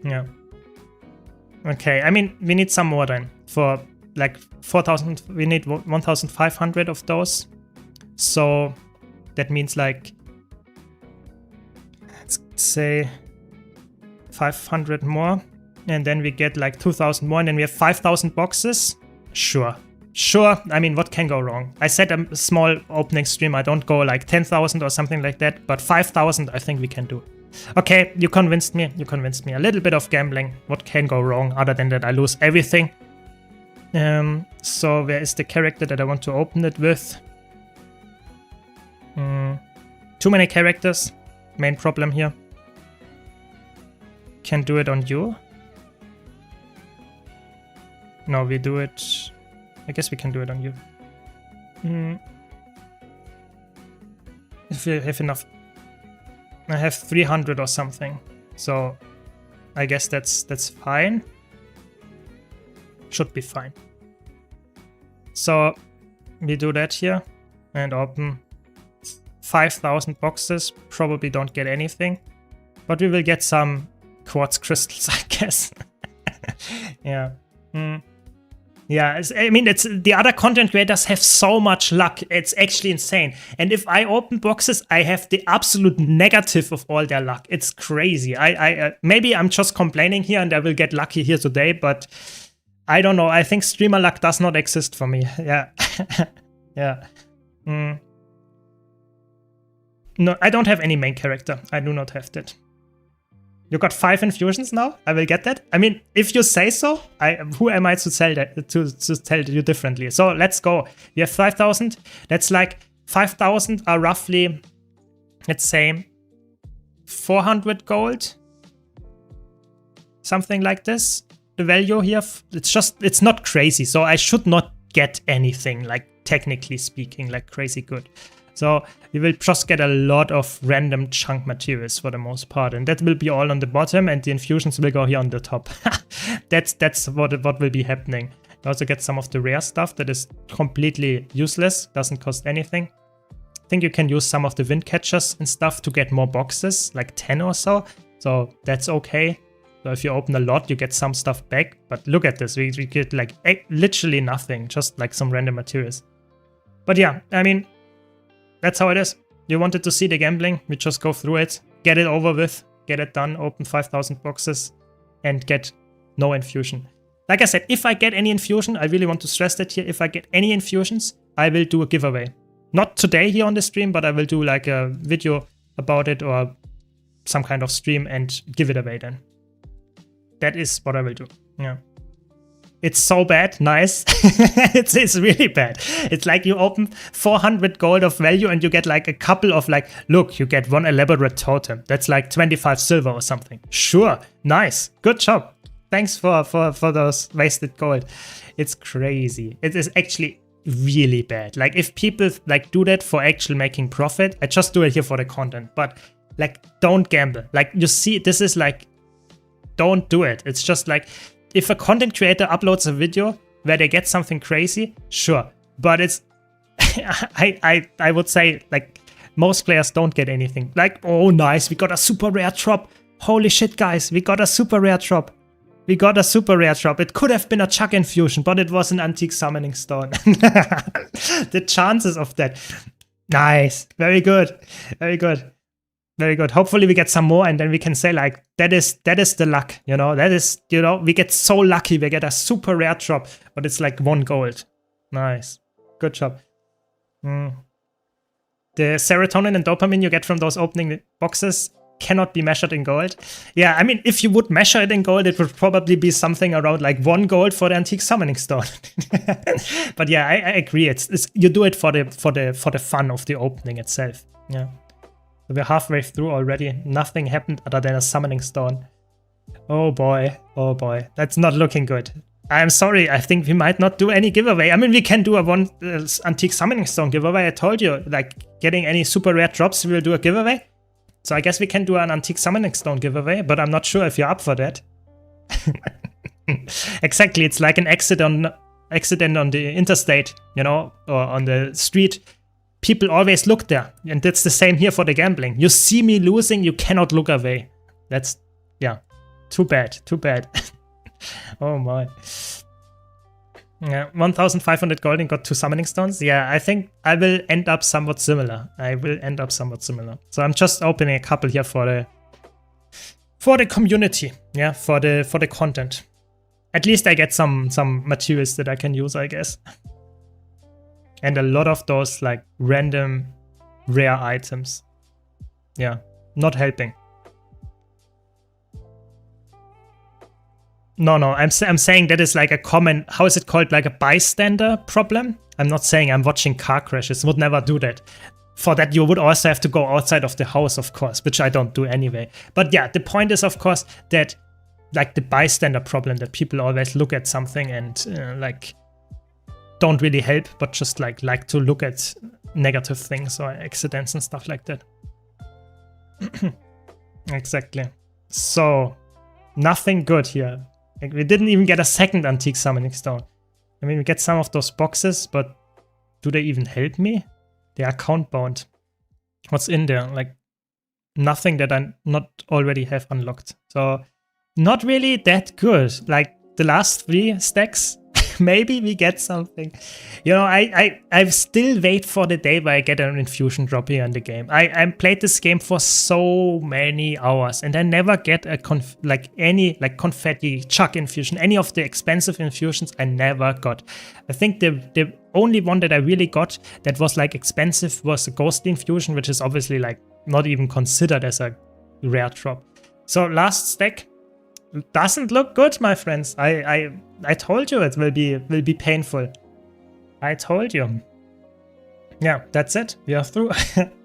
Yeah. Okay, I mean, we need some more then. For like 4,000, we need 1,500 of those. So that means like, let's say 500 more, and then we get like 2,000 more, and then we have 5,000 boxes. Sure. I mean, what can go wrong? I said a small opening stream. I don't go like 10,000 or something like that, but 5,000 I think we can do. Okay, you convinced me. A little bit of gambling. What can go wrong other than that I lose everything? So where is the character that I want to open it with? Too many characters. Main problem here. Can do it on you. No, we do it. I guess we can do it on you. If we have enough. I have 300 or something. So I guess that's fine. Should be fine. So we do that here and open 5,000 boxes. Probably don't get anything, but we will get some quartz crystals, I guess. Yeah. Yeah, I mean, it's the other content creators have so much luck. It's actually insane. And if I open boxes, I have the absolute negative of all their luck. It's crazy. Maybe I'm just complaining here and I will get lucky here today, but I don't know. I think streamer luck does not exist for me. Yeah. Yeah. No, I don't have any main character. I do not have that. You got 5 infusions now? I will get that. I mean, if you say so, who am I to tell that to tell you differently? So let's go. We have 5,000. That's like 5,000 are roughly, let's say, 400 gold. Something like this. The value here, it's not crazy. So I should not get anything, like technically speaking, like crazy good. So we will just get a lot of random chunk materials for the most part, and that will be all on the bottom, and the infusions will go here on the top. That's what will be happening. You also get some of the rare stuff that is completely useless, doesn't cost anything. I think you can use some of the wind catchers and stuff to get more boxes, like 10 or so. So that's okay. So if you open a lot, you get some stuff back. But look at this, we get like literally nothing, just like some random materials. But yeah, I mean, that's how it is. You wanted to see the gambling, we just go through it, get it over with, get it done, open 5,000 boxes, and get no infusion. Like I said, if I get any infusion, I really want to stress that here, if I get any infusions, I will do a giveaway. Not today here on the stream, but I will do like a video about it or some kind of stream and give it away then. That is what I will do, yeah. It's so bad. Nice. it's really bad. It's like you open 400 gold of value and you get like a couple of like, look, you get one elaborate totem. That's like 25 silver or something. Sure. Nice. Good job. Thanks for those wasted gold. It's crazy. It is actually really bad. Like if people like do that for actual making profit, I just do it here for the content. But like, don't gamble. Like you see, this is like, don't do it. It's just like, if a content creator uploads a video where they get something crazy, sure. But it's, I would say like most players don't get anything. Like, oh nice, we got a super rare drop. Holy shit guys, we got a super rare drop. We got a super rare drop. It could have been a Chuck Infusion, but it was an Antique Summoning Stone. The chances of that. Nice. Very good. Very good. Very good. Hopefully we get some more and then we can say like, that is the luck, you know, that is, you know, we get so lucky. We get a super rare drop, but it's like 1 gold. Nice. Good job. The serotonin and dopamine you get from those opening boxes cannot be measured in gold. Yeah, I mean, if you would measure it in gold, it would probably be something around like 1 gold for the Antique Summoning Stone. But yeah, I agree. It's you do it for the fun of the opening itself. Yeah. We're halfway through already. Nothing happened other than a Summoning Stone. Oh boy. Oh boy. That's not looking good. I'm sorry. I think we might not do any giveaway. I mean, we can do a one Antique Summoning Stone giveaway. I told you, like, getting any super rare drops, we will do a giveaway. So I guess we can do an Antique Summoning Stone giveaway, but I'm not sure if you're up for that. Exactly, it's like an accident on the interstate, you know, or on the street. People always look there, and that's the same here for the gambling. You see me losing, you cannot look away. That's, yeah, too bad, too bad. Oh my. Yeah, 1,500 gold and got 2 summoning stones. Yeah, I think I will end up somewhat similar. So I'm just opening a couple here for the community. Yeah, for the content. At least I get some materials that I can use, I guess. And a lot of those like random rare items. Yeah, not helping. No, I'm saying that is like a common, how is it called, like a bystander problem? I'm not saying I'm watching car crashes, would never do that. For that you would also have to go outside of the house, of course, which I don't do anyway. But yeah, the point is, of course, that like the bystander problem, that people always look at something and like don't really help, but just like to look at negative things or accidents and stuff like that. Exactly. So nothing good here. Like, we didn't even get a second Antique Summoning Stone. I mean, we get some of those boxes, but do they even help me? They are count bound. What's in there? Like nothing that I not already have unlocked. So not really that good. Like the last 3 stacks, maybe we get something. You know, I still wait for the day where I get an infusion drop here in the game. I played this game for so many hours and I never get a any confetti, chuck infusion, any of the expensive infusions I never got. I think the only one that I really got that was like expensive was the ghostly infusion, which is obviously like not even considered as a rare drop. So last stack doesn't look good, my friends. I told you it will be painful. I told you. Yeah, that's it. We are through.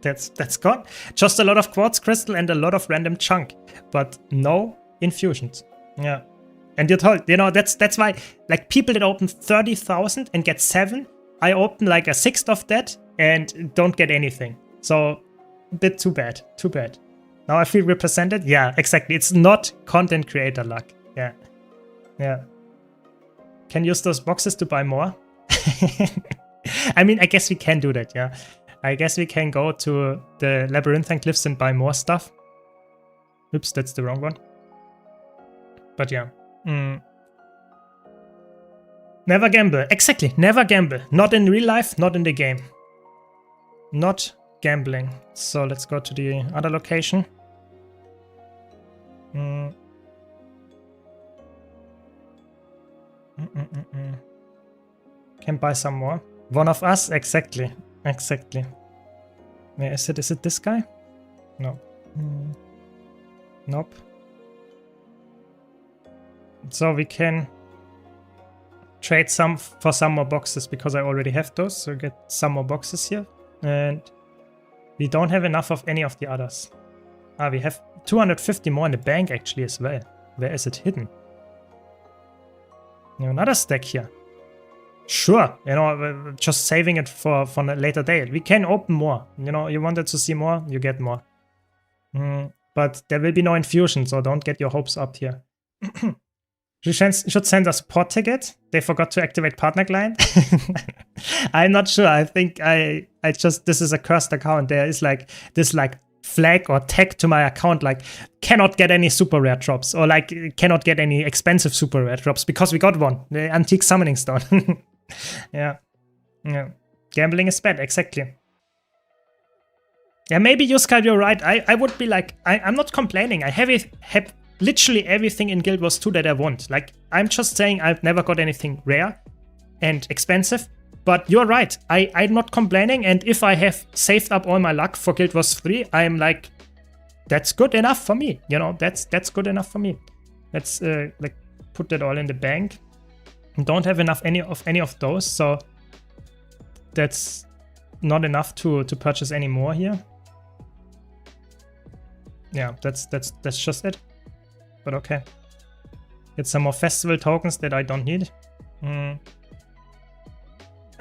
that's gone. Just a lot of quartz crystal and a lot of random chunk, but no infusions. Yeah. And you know, that's why like people that open 30,000 and get 7, I open like a 1/6 of that and don't get anything. So a bit too bad. Too bad. Now I feel represented? Yeah, exactly. It's not content creator luck. Yeah. Yeah. Can use those boxes to buy more? I mean, I guess we can do that, yeah. I guess we can go to the labyrinthine cliffs and buy more stuff. Oops, that's the wrong one. But yeah. Never gamble. Exactly, never gamble. Not in real life, not in the game. Not gambling. So let's go to the other location. Can buy some more. One of us? Exactly. Exactly. Where is it? Is it this guy? No. Nope. So we can trade some for some more boxes because I already have those. So get some more boxes here. And we don't have enough of any of the others. Ah, we have 250 more in the bank actually as well. Where is it hidden? Another stack here. Sure, you know, just saving it for a later date. We can open more. You know, you wanted to see more, you get more. But there will be no infusion, so don't get your hopes up here. You should send a support ticket. They forgot to activate partner client. I'm not sure. I think this is a cursed account. There is like this flag or tag to my account, like cannot get any super rare drops, or like cannot get any expensive super rare drops because we got one, the antique summoning stone. Yeah. Gambling is bad, exactly. Yeah, maybe Yuskal, you're right. I would be like, I'm not complaining. I have literally everything in Guild Wars 2 that I want. Like, I'm just saying I've never got anything rare and expensive. But you're right. I'm not complaining. And if I have saved up all my luck for Guild Wars 3, I'm like, that's good enough for me. You know, that's good enough for me. Let's like put that all in the bank. Don't have enough any of those, so that's not enough to purchase any more here. Yeah, that's just it. But okay. Get some more festival tokens that I don't need.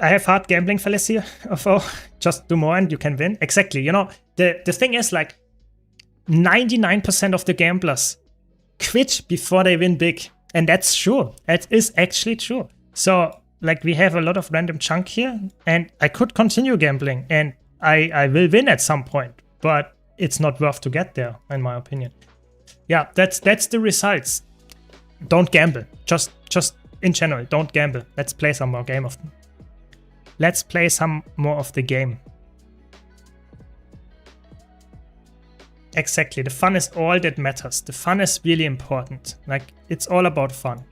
I have hard gambling fallacy of just do more and you can win. Exactly. You know, the thing is like 99% of the gamblers quit before they win big. And that's true. That is actually true. So like we have a lot of random chunk here and I could continue gambling and I will win at some point, but it's not worth to get there in my opinion. Yeah, that's the results. Don't gamble. Just in general, don't gamble. Let's play some more game of them. Let's play some more of the game. Exactly, the fun is all that matters. The fun is really important. Like, it's all about fun.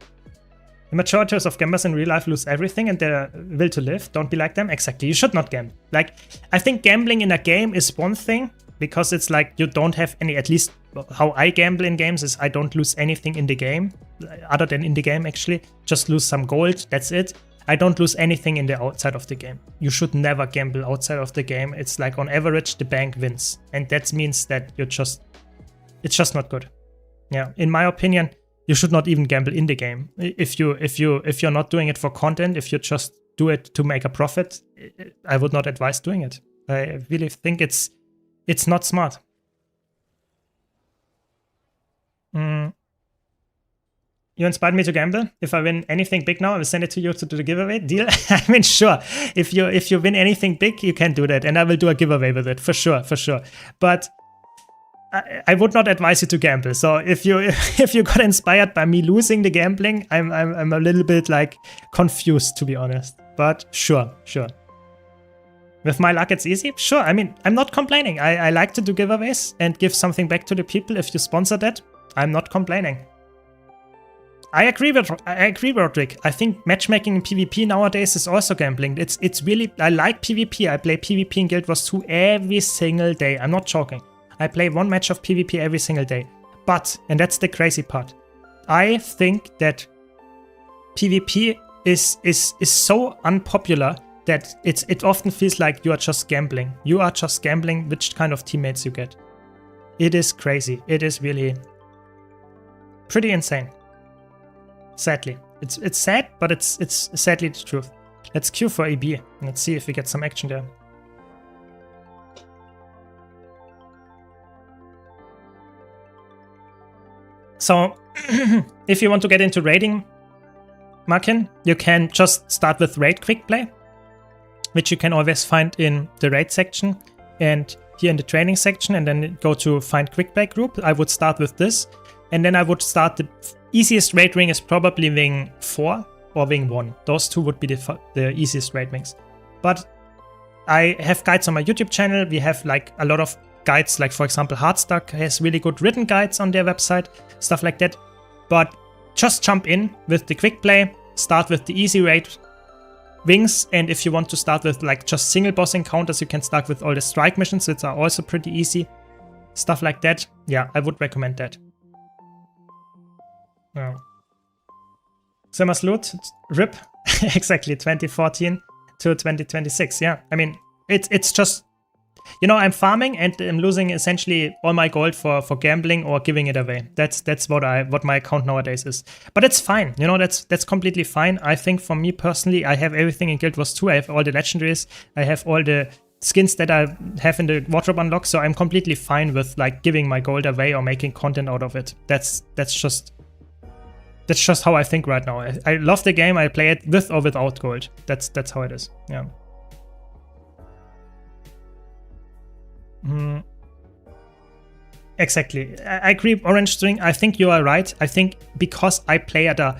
The majority of gamblers in real life lose everything and their will to live. Don't be like them. Exactly, you should not gamble. Like, I think gambling in a game is one thing, because it's like you don't have any, at least how I gamble in games is I don't lose anything in the game, other than in the game actually. Just lose some gold, that's it. I don't lose anything in the outside of the game. You should never gamble outside of the game. It's like on average the bank wins. And that means that it's just not good. Yeah, in my opinion, you should not even gamble in the game. If you're not doing it for content, if you just do it to make a profit, I would not advise doing it. I really think it's not smart. You inspired me to gamble. If I win anything big now, I will send it to you to do the giveaway. Deal? I mean, sure. If you win anything big, you can do that, and I will do a giveaway with it for sure. But I would not advise you to gamble. So if you got inspired by me losing the gambling, I'm a little bit like confused, to be honest. But sure. With my luck, it's easy. Sure. I mean, I'm not complaining. I like to do giveaways and give something back to the people. If you sponsor that, I'm not complaining. I agree, Roderick. I think matchmaking in PvP nowadays is also gambling. It's really, I like PvP. I play PvP in Guild Wars 2 every single day. I'm not joking. I play one match of PvP every single day. But, and that's the crazy part, I think that PvP is so unpopular that it often feels like you are just gambling. You are just gambling which kind of teammates you get. It is crazy. It is really pretty insane. Sadly. It's sad, but it's sadly the truth. Let's queue for AB. Let's see if we get some action there. So, if you want to get into raiding, Markin, you can just start with raid quick play, which you can always find in the raid section and here in the training section, and then go to find quick play group. I would start with this, and then I would start the easiest raid ring is probably wing 4 or wing 1. Those two would be the easiest raid wings. But I have guides on my YouTube channel. We have like a lot of guides, like for example Hardstuck has really good written guides on their website, stuff like that. But just jump in with the quick play, start with the easy raid wings, and if you want to start with like just single boss encounters, you can start with all the strike missions, which are also pretty easy. Stuff like that. Yeah, I would recommend that. Syrma's loot, rip. Exactly, 2014 to 2026. Yeah, I mean, it's just, you know, I'm farming and I'm losing essentially all my gold for gambling or giving it away. That's what my account nowadays is. But it's fine, you know, that's completely fine. I think for me personally, I have everything in Guild Wars 2. I have all the legendaries. I have all the skins that I have in the wardrobe unlock. So I'm completely fine with like giving my gold away or making content out of it. That's just how I think right now. I love the game. I play it with or without gold. That's how it is. Yeah. Exactly. I agree, Orange String. I think you are right. I think because I play at a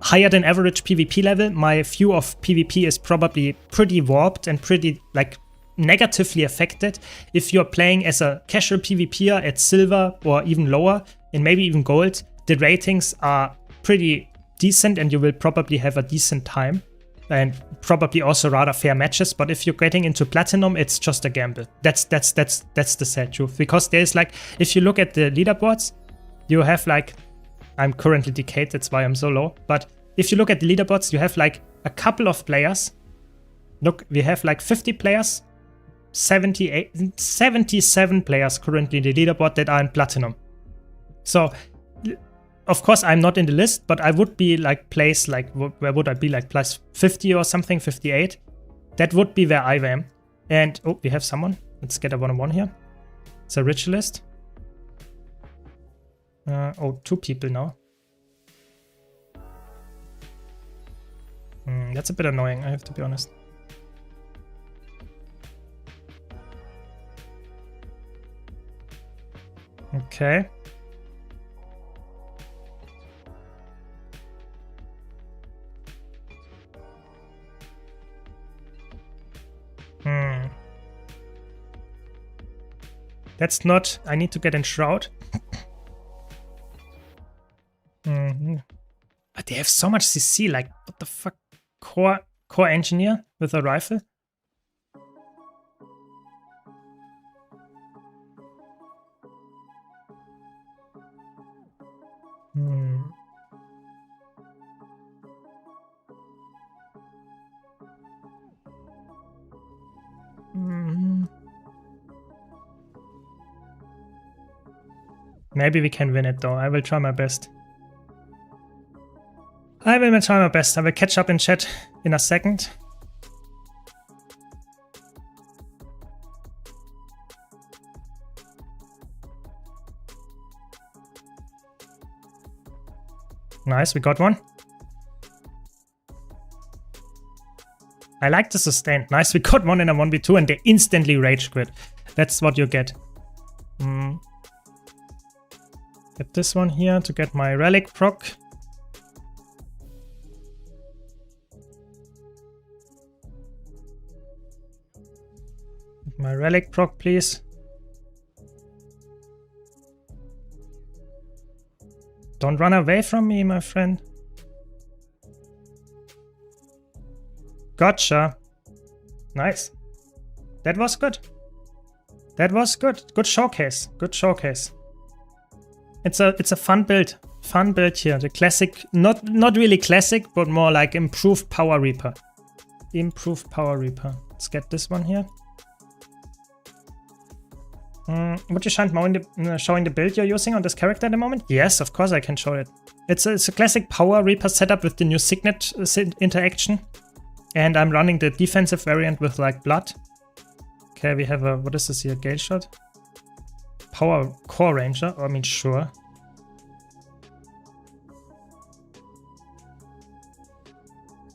higher than average PvP level, my view of PvP is probably pretty warped and pretty like negatively affected. If you're playing as a casual PvPer at silver or even lower, and maybe even gold, the ratings are pretty decent and you will probably have a decent time and probably also rather fair matches. But if you're getting into platinum, it's just a gamble. That's the sad truth. Because there's like, if you look at the leaderboards, you have like, I'm currently decayed, that's why I'm so low. But if you look at the leaderboards, you have like a couple of players. Look, we have like 50 players, 77 players currently in the leaderboard that are in platinum. So, of course, I'm not in the list, but I would be like placed, like, where would I be, like plus 50 or something, 58. That would be where I am. And, oh, we have someone. Let's get a one-on-one here. It's a ritualist. Oh, 2 people now. That's a bit annoying, I have to be honest. Okay. That's not... I need to get in Shroud. But they have so much CC, like, what the fuck? Core engineer with a rifle? Maybe we can win it though. I will try my best. I will try my best. I will catch up in chat in a second. Nice, we got one. I like the sustain. Nice, we got one in a 1v2 and they instantly rage quit. That's what you get. Get this one here to get my relic proc. Get my relic proc, please. Don't run away from me, my friend. Gotcha. Nice. That was good. That was good. Good showcase. Good showcase. It's a fun build. Fun build here. The classic, not really classic, but more like improved Power Reaper. Improved Power Reaper. Let's get this one here. Would you mind showing the build you're using on this character at the moment? Yes, of course I can show it. It's a classic Power Reaper setup with the new Signet interaction. And I'm running the defensive variant with like blood. Okay, we have a, what is this here, Gale Shot? Power Core Ranger, I mean, sure.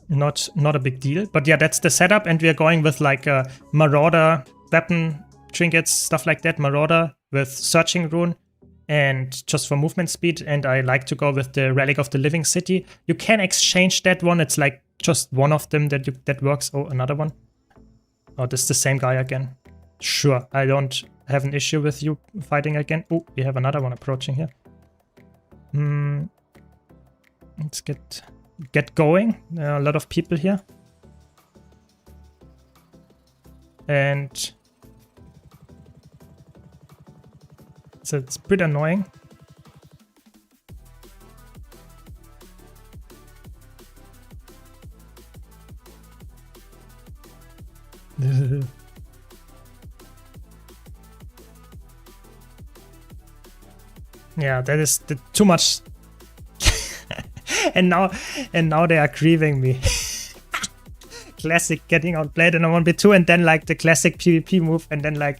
Not a big deal, but yeah, that's the setup, and we are going with like a Marauder weapon, trinkets, stuff like that. Marauder with Searching Rune, and just for movement speed, and I like to go with the Relic of the Living City. You can exchange that one, it's like just one of them that works. Oh, another one. Oh, this is the same guy again. Sure, I don't have an issue with you fighting again. Oh, we have another one approaching here. Let's get going. There are a lot of people here. And so it's pretty annoying. Yeah, that is too much. and now they are grieving me. Classic getting outplayed in a 1v2 and then like the classic PvP move and then like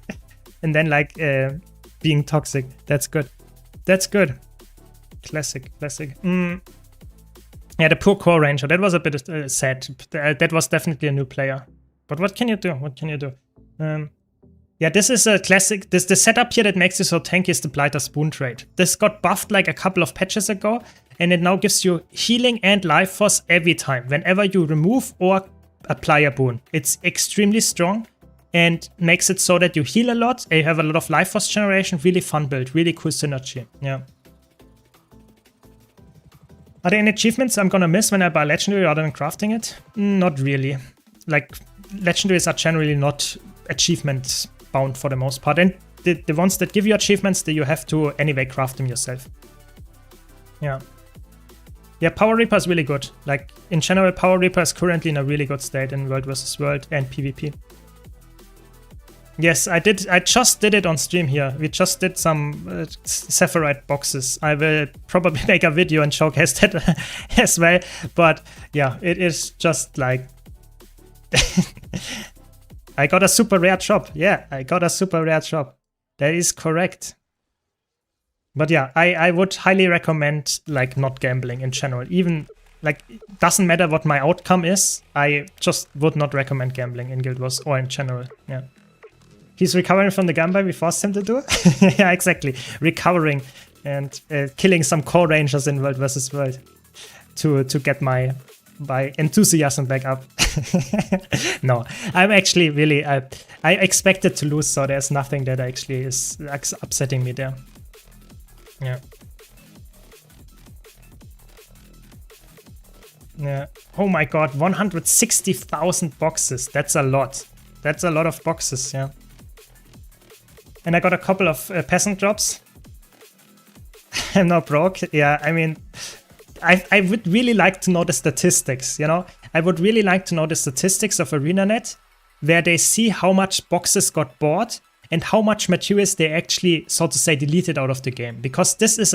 being toxic. That's good. That's good. Classic. Yeah, the poor core ranger. That was a bit sad. That was definitely a new player. But what can you do? Yeah, this is a classic. The setup here that makes you so tanky is the Blighter Spoon trait. This got buffed like a couple of patches ago, and it now gives you healing and life force every time, whenever you remove or apply a boon. It's extremely strong and makes it so that you heal a lot, you have a lot of life force generation, really fun build, really cool synergy. Yeah. Are there any achievements I'm gonna miss when I buy Legendary rather than crafting it? Not really. Like, Legendaries are generally not achievement bound for the most part. And the ones that give you achievements, that you have to anyway craft them yourself. Yeah. Yeah, Power Reaper is really good. Like, in general, Power Reaper is currently in a really good state in World vs. World and PvP. Yes, I just did it on stream here. We just did some Sephirite boxes. I will probably make a video and showcase that as well. But yeah, it is just like... I got a super rare chop. Yeah, I got a super rare chop. That is correct. But yeah, I would highly recommend like not gambling in general. Even like, doesn't matter what my outcome is. I just would not recommend gambling in Guild Wars or in general. Yeah. He's recovering from the gunbuy we forced him to do. Yeah, exactly. Recovering and killing some core rangers in World vs. World to get my enthusiasm back up. No, I'm actually really I expected to lose, so there's nothing that actually is upsetting me there. Yeah. Yeah. Oh my god, 160,000 boxes. That's a lot. That's a lot of boxes, yeah. And I got a couple of peasant drops. I'm not broke. Yeah, I mean, I would really like to know the statistics, you know? I would really like to know the statistics of ArenaNet, where they see how much boxes got bought and how much materials they actually, so to say, deleted out of the game. Because this is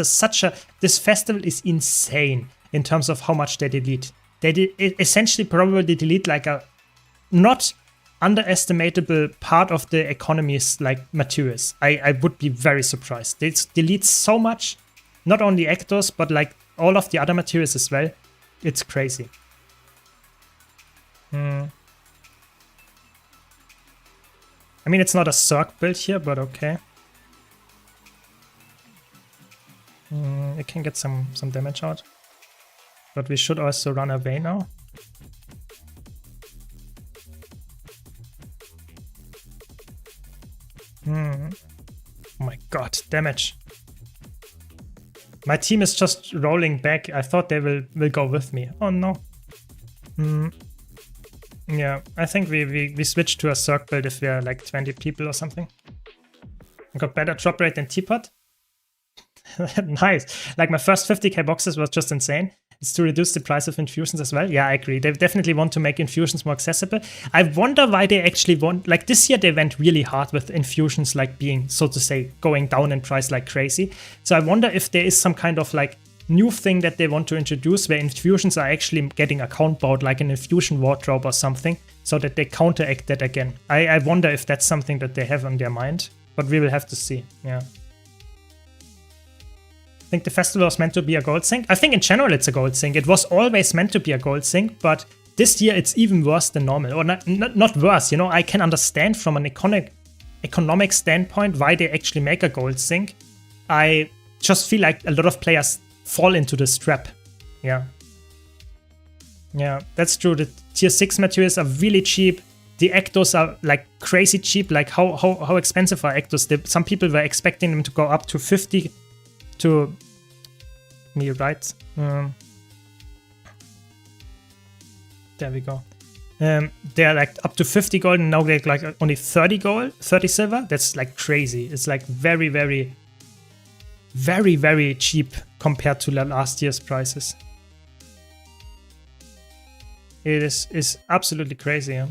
this festival is insane in terms of how much they delete. They essentially probably delete like a not underestimatable part of the economy's like materials. I would be very surprised. They delete so much, not only Ectos, but like all of the other materials as well. It's crazy. I mean, it's not a Zerg build here, but okay. It can get some damage out. But we should also run away now. Oh my god, damage. My team is just rolling back. I thought they will go with me. Oh no. Yeah, I think we switched to a Zerg build if we are like 20 people or something. I got better drop rate than Teapot. Nice. Like my first 50k boxes was just insane. It's to reduce the price of infusions as well. Yeah, I agree. They definitely want to make infusions more accessible. I wonder why they actually want, like this year they went really hard with infusions like being, so to say, going down in price like crazy. So I wonder if there is some kind of like new thing that they want to introduce where infusions are actually getting a count bout, like an infusion wardrobe or something, so that they counteract that again. I wonder if that's something that they have on their mind, but we will have to see. Yeah. I think the festival was meant to be a gold sink. I think in general it's a gold sink. It was always meant to be a gold sink, but this year it's even worse than normal. Or not worse, you know, I can understand from an economic standpoint why they actually make a gold sink. I just feel like a lot of players fall into this trap. Yeah. Yeah, that's true. The tier 6 materials are really cheap. The Ectos are like crazy cheap. Like how expensive are Ectos? Some people were expecting them to go up to 50 to me, right? There we go. They're like up to 50 gold and now they're like only 30 gold, 30 silver. That's like crazy. It's like very, very, very, very cheap compared to last year's prices. It is absolutely crazy. Yeah?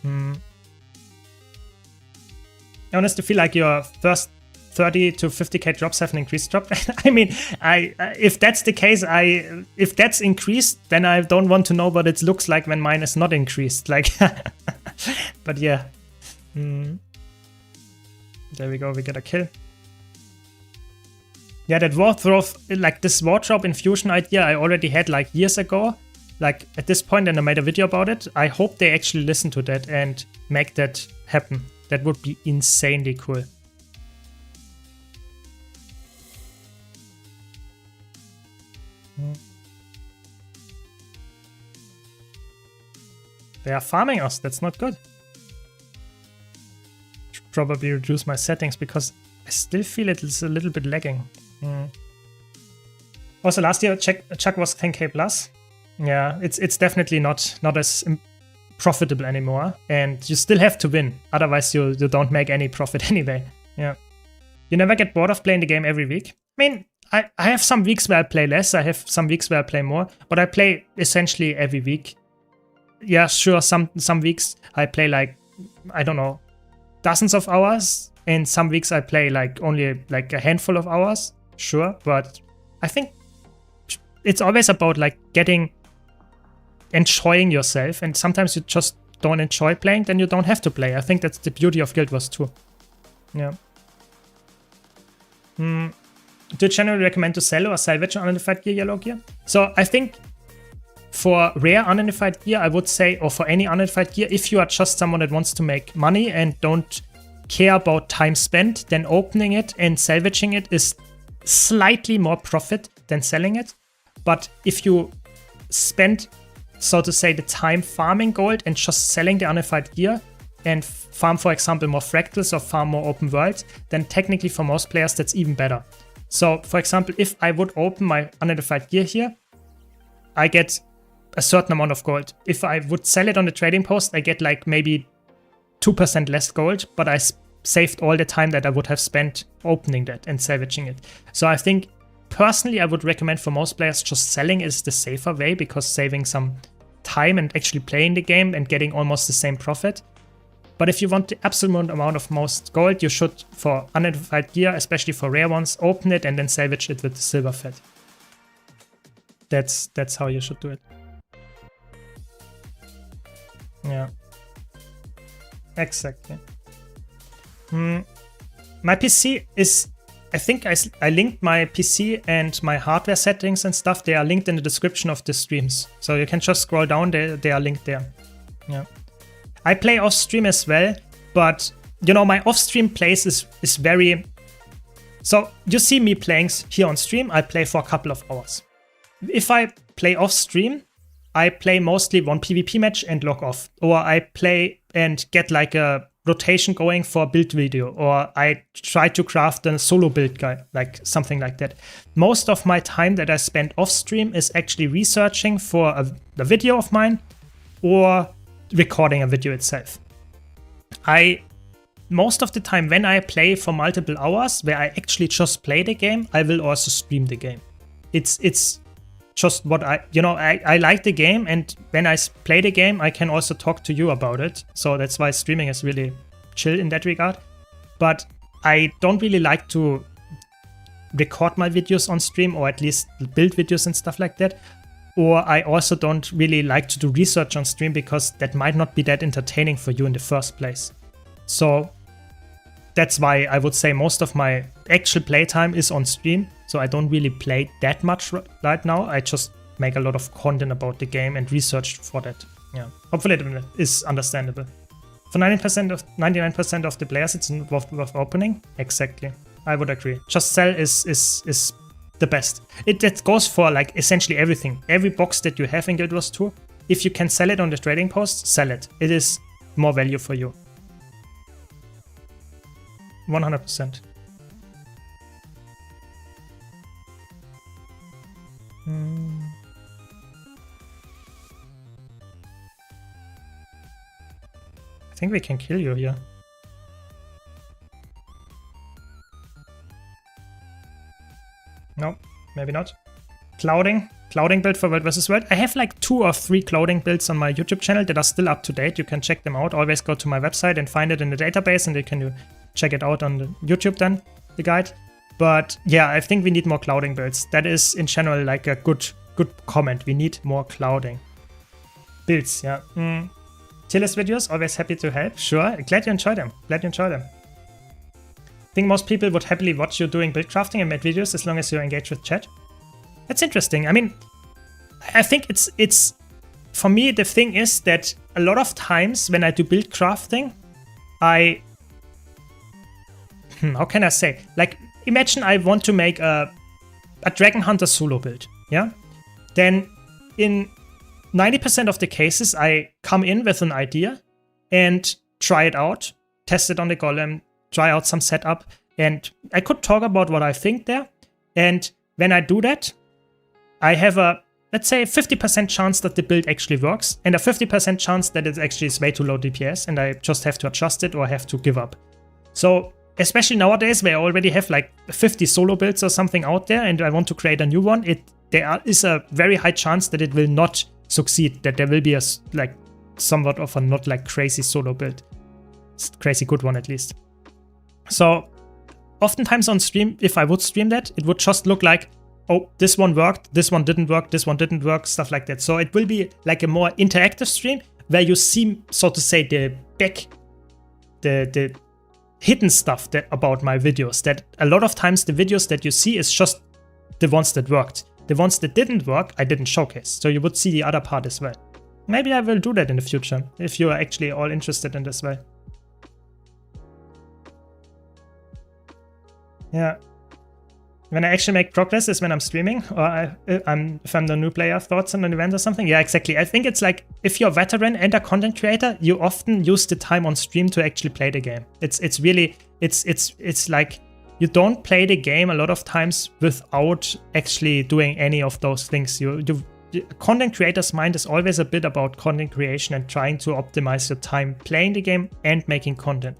I honestly feel like your first 30 to 50k drops have an increased drop. I mean, if that's the case, if that's increased, then I don't want to know what it looks like when mine is not increased. Like, but yeah. There we go, we get a kill. Yeah, that wardrobe, like this wardrobe infusion idea I already had like years ago. Like at this point, and I made a video about it. I hope they actually listen to that and make that happen. That would be insanely cool. They are farming us, that's not good. Should probably reduce my settings because I still feel it is a little bit lagging. Also last year Chuck was 10k plus. Yeah, it's definitely not as profitable anymore, and you still have to win, otherwise you don't make any profit anyway. Yeah, you never get bored of playing the game every week. I mean, I have some weeks where I play less, I have some weeks where I play more, but I play essentially every week. Yeah, sure, some weeks I play like, I don't know, dozens of hours, and some weeks I play like only like a handful of hours, sure, but I think it's always about like enjoying yourself, and sometimes you just don't enjoy playing, then you don't have to play. I think that's the beauty of Guild Wars 2. Yeah. Do you generally recommend to sell or salvage unidentified gear, yellow gear? So I think for rare unidentified gear, I would say, or for any unidentified gear, if you are just someone that wants to make money and don't care about time spent, then opening it and salvaging it is slightly more profit than selling it. But if you spend, so to say, the time farming gold and just selling the unidentified gear and farm, for example, more fractals or farm more open worlds, then technically for most players that's even better. So, for example, if I would open my unidentified gear here, I get a certain amount of gold. If I would sell it on the trading post, I get like maybe 2% less gold, but I saved all the time that I would have spent opening that and salvaging it. So I think personally I would recommend for most players just selling is the safer way, because saving some time and actually playing the game and getting almost the same profit. But if you want the absolute amount of most gold, you should, for unidentified gear, especially for rare ones, open it and then salvage it with the silver fat. That's how you should do it. Yeah. Exactly. My PC is, I think I linked my PC and my hardware settings and stuff. They are linked in the description of the streams. So you can just scroll down, they are linked there. Yeah. I play off stream as well, but you know, my off stream plays is very, so you see me playing here on stream, I play for a couple of hours. If I play off stream, I play mostly one PvP match and log off, or I play and get like a rotation going for a build video, or I try to craft a solo build guide, like something like that. Most of my time that I spend off stream is actually researching for a video of mine or recording a video itself. Most of the time when I play for multiple hours, where I actually just play the game, I will also stream the game. It's just what I like the game, and when I play the game, I can also talk to you about it. So that's why streaming is really chill in that regard. But I don't really like to record my videos on stream, or at least build videos and stuff like that. Or I also don't really like to do research on stream, because that might not be that entertaining for you in the first place. So that's why I would say most of my actual playtime is on stream. So I don't really play that much right now. I just make a lot of content about the game and research for that. Yeah, hopefully that is understandable. For 99% of the players, it's worth opening. Exactly, I would agree. Just sell is the best. It goes for like essentially everything. Every box that you have in Guild Wars 2, if you can sell it on the trading post, sell it. It is more value for you. 100%. I think we can kill you here. No, maybe not. Clouding. clouding build for World vs. World. I have like 2 or 3 clouding builds on my YouTube channel that are still up to date. You can check them out. Always go to my website and find it in the database, and you can check it out on the YouTube then, the guide. But yeah, I think we need more clouding builds. That is in general like a good comment. We need more clouding builds, yeah. Tier list videos, always happy to help. Sure, glad you enjoy them. I think most people would happily watch you doing build crafting and make videos as long as you're engaged with chat. That's interesting. I mean, I think it's for me, the thing is that a lot of times when I do build crafting, how can I say? Like, imagine I want to make a Dragon Hunter solo build, yeah? Then in 90% of the cases, I come in with an idea and try it out, test it on the golem, try out some setup, and I could talk about what I think there. And when I do that, I have a, let's say, 50% chance that the build actually works, and a 50% chance that it actually is way too low DPS, and I just have to adjust it or have to give up. So, especially nowadays, where I already have like 50 solo builds or something out there, and I want to create a new one, there is a very high chance that it will not succeed, that there will be a like somewhat of a not like crazy solo build. It's a crazy good one at least. So oftentimes on stream, if I would stream that, it would just look like, oh, this one worked, this one didn't work, this one didn't work, stuff like that. So it will be like a more interactive stream where you see, so to say, the hidden stuff about my videos. That a lot of times the videos that you see is just the ones that worked. The ones that didn't work, I didn't showcase. So you would see the other part as well. Maybe I will do that in the future, if you are actually all interested in this way. Yeah. When I actually make progress is when I'm streaming, or if I'm the new player, thoughts on an event or something. Yeah, exactly. I think it's like, if you're a veteran and a content creator, you often use the time on stream to actually play the game. It's really, it's like, you don't play the game a lot of times without actually doing any of those things. Content creator's mind is always a bit about content creation and trying to optimize your time playing the game and making content.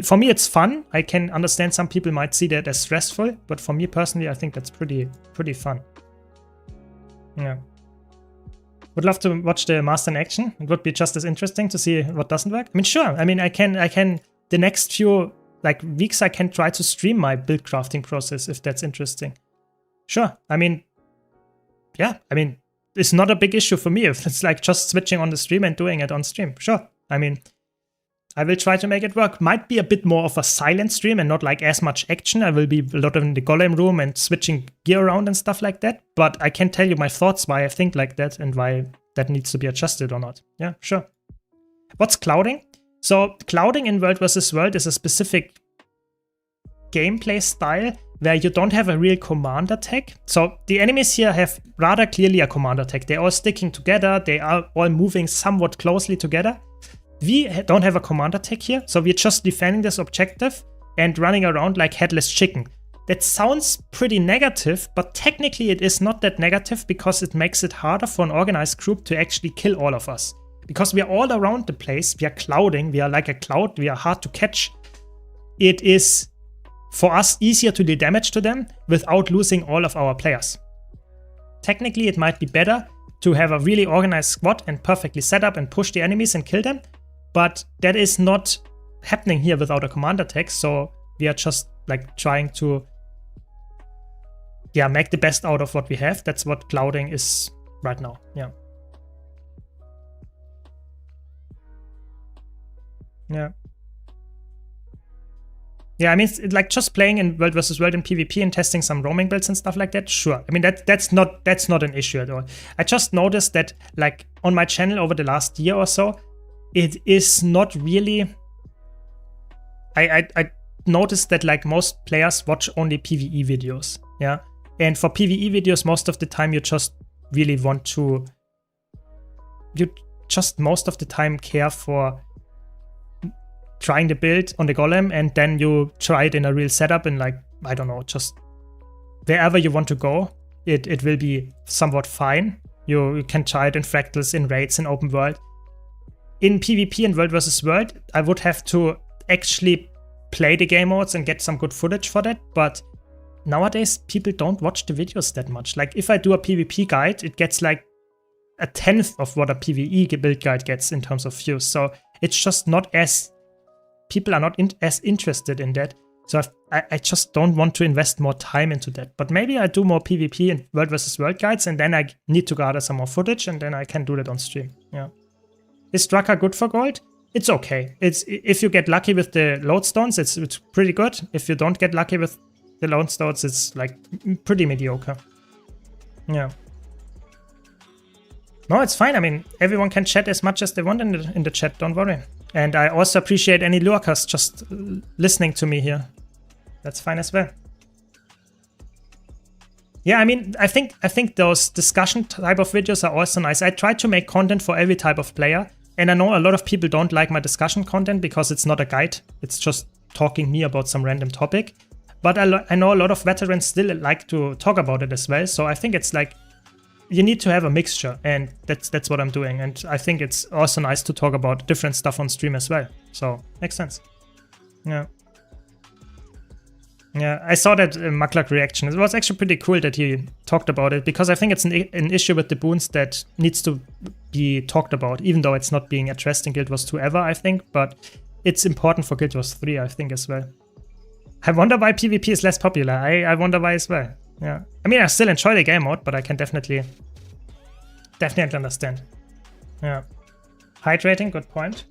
For me, it's fun. I can understand some people might see that as stressful, but for me personally, I think that's pretty fun. Yeah. Would love to watch the master in action. It would be just as interesting to see what doesn't work. I mean, sure. I mean, I can the next few like weeks I can try to stream my build crafting process if that's interesting. Sure. I mean, yeah. I mean, it's not a big issue for me if it's like just switching on the stream and doing it on stream. Sure. I mean, I will try to make it work. Might be a bit more of a silent stream and not like as much action. I will be a lot in the golem room and switching gear around and stuff like that. But I can tell you my thoughts why I think like that and why that needs to be adjusted or not. Yeah, sure. What's clouding? So clouding in World vs. World is a specific gameplay style where you don't have a real commander tech. So the enemies here have rather clearly a commander tech. They're all sticking together. They are all moving somewhat closely together. We don't have a commander tech here, so we're just defending this objective and running around like headless chicken. That sounds pretty negative, but technically it is not that negative because it makes it harder for an organized group to actually kill all of us. Because we are all around the place, we are clouding, we are like a cloud, we are hard to catch. It is, for us, easier to do damage to them without losing all of our players. Technically, it might be better to have a really organized squad and perfectly set up and push the enemies and kill them. But that is not happening here without a commander tech, so we are just like trying to make the best out of what we have. That's what clouding is right now. Yeah. Yeah, I mean, it's like just playing in World vs. World in PvP and testing some roaming builds and stuff like that. Sure. I mean, that's not an issue at all. I just noticed that like on my channel over the last year or so, it is not really. I noticed that like most players watch only PvE videos. Yeah. And for PvE videos, most of the time you just really want to. You just most of the time care for trying the build on the golem, and then you try it in a real setup and like, I don't know, just wherever you want to go, it will be somewhat fine. You can try it in fractals, in raids, in open world. In PvP and World vs. World, I would have to actually play the game modes and get some good footage for that, but nowadays people don't watch the videos that much. Like if I do a PvP guide, it gets like a tenth of what a PvE build guide gets in terms of views. So it's just not as, people are not as interested in that. So I just don't want to invest more time into that. But maybe I do more PvP and world versus world guides, and then I need to gather some more footage, and then I can do that on stream. Yeah. Is Draka good for gold? It's okay. It's, if you get lucky with the lodestones, it's pretty good. If you don't get lucky with the lodestones, it's like pretty mediocre. Yeah. No, it's fine. I mean, everyone can chat as much as they want in the chat. Don't worry. And I also appreciate any lurkers just listening to me here. That's fine as well. Yeah, I mean, I think those discussion type of videos are also nice. I try to make content for every type of player. And I know a lot of people don't like my discussion content because it's not a guide. It's just talking me about some random topic. But I know a lot of veterans still like to talk about it as well. So I think it's like, you need to have a mixture, and that's what I'm doing. And I think it's also nice to talk about different stuff on stream as well. So makes sense. Yeah. Yeah, I saw that Muckluck reaction. It was actually pretty cool that he talked about it, because I think it's an issue with the boons that needs to be talked about, even though it's not being addressed in Guild Wars 2 ever, I think. But it's important for Guild Wars 3, I think, as well. I wonder why PvP is less popular. I wonder why as well. Yeah, I mean, I still enjoy the game mode, but I can definitely understand. Yeah. Hydrating, good point.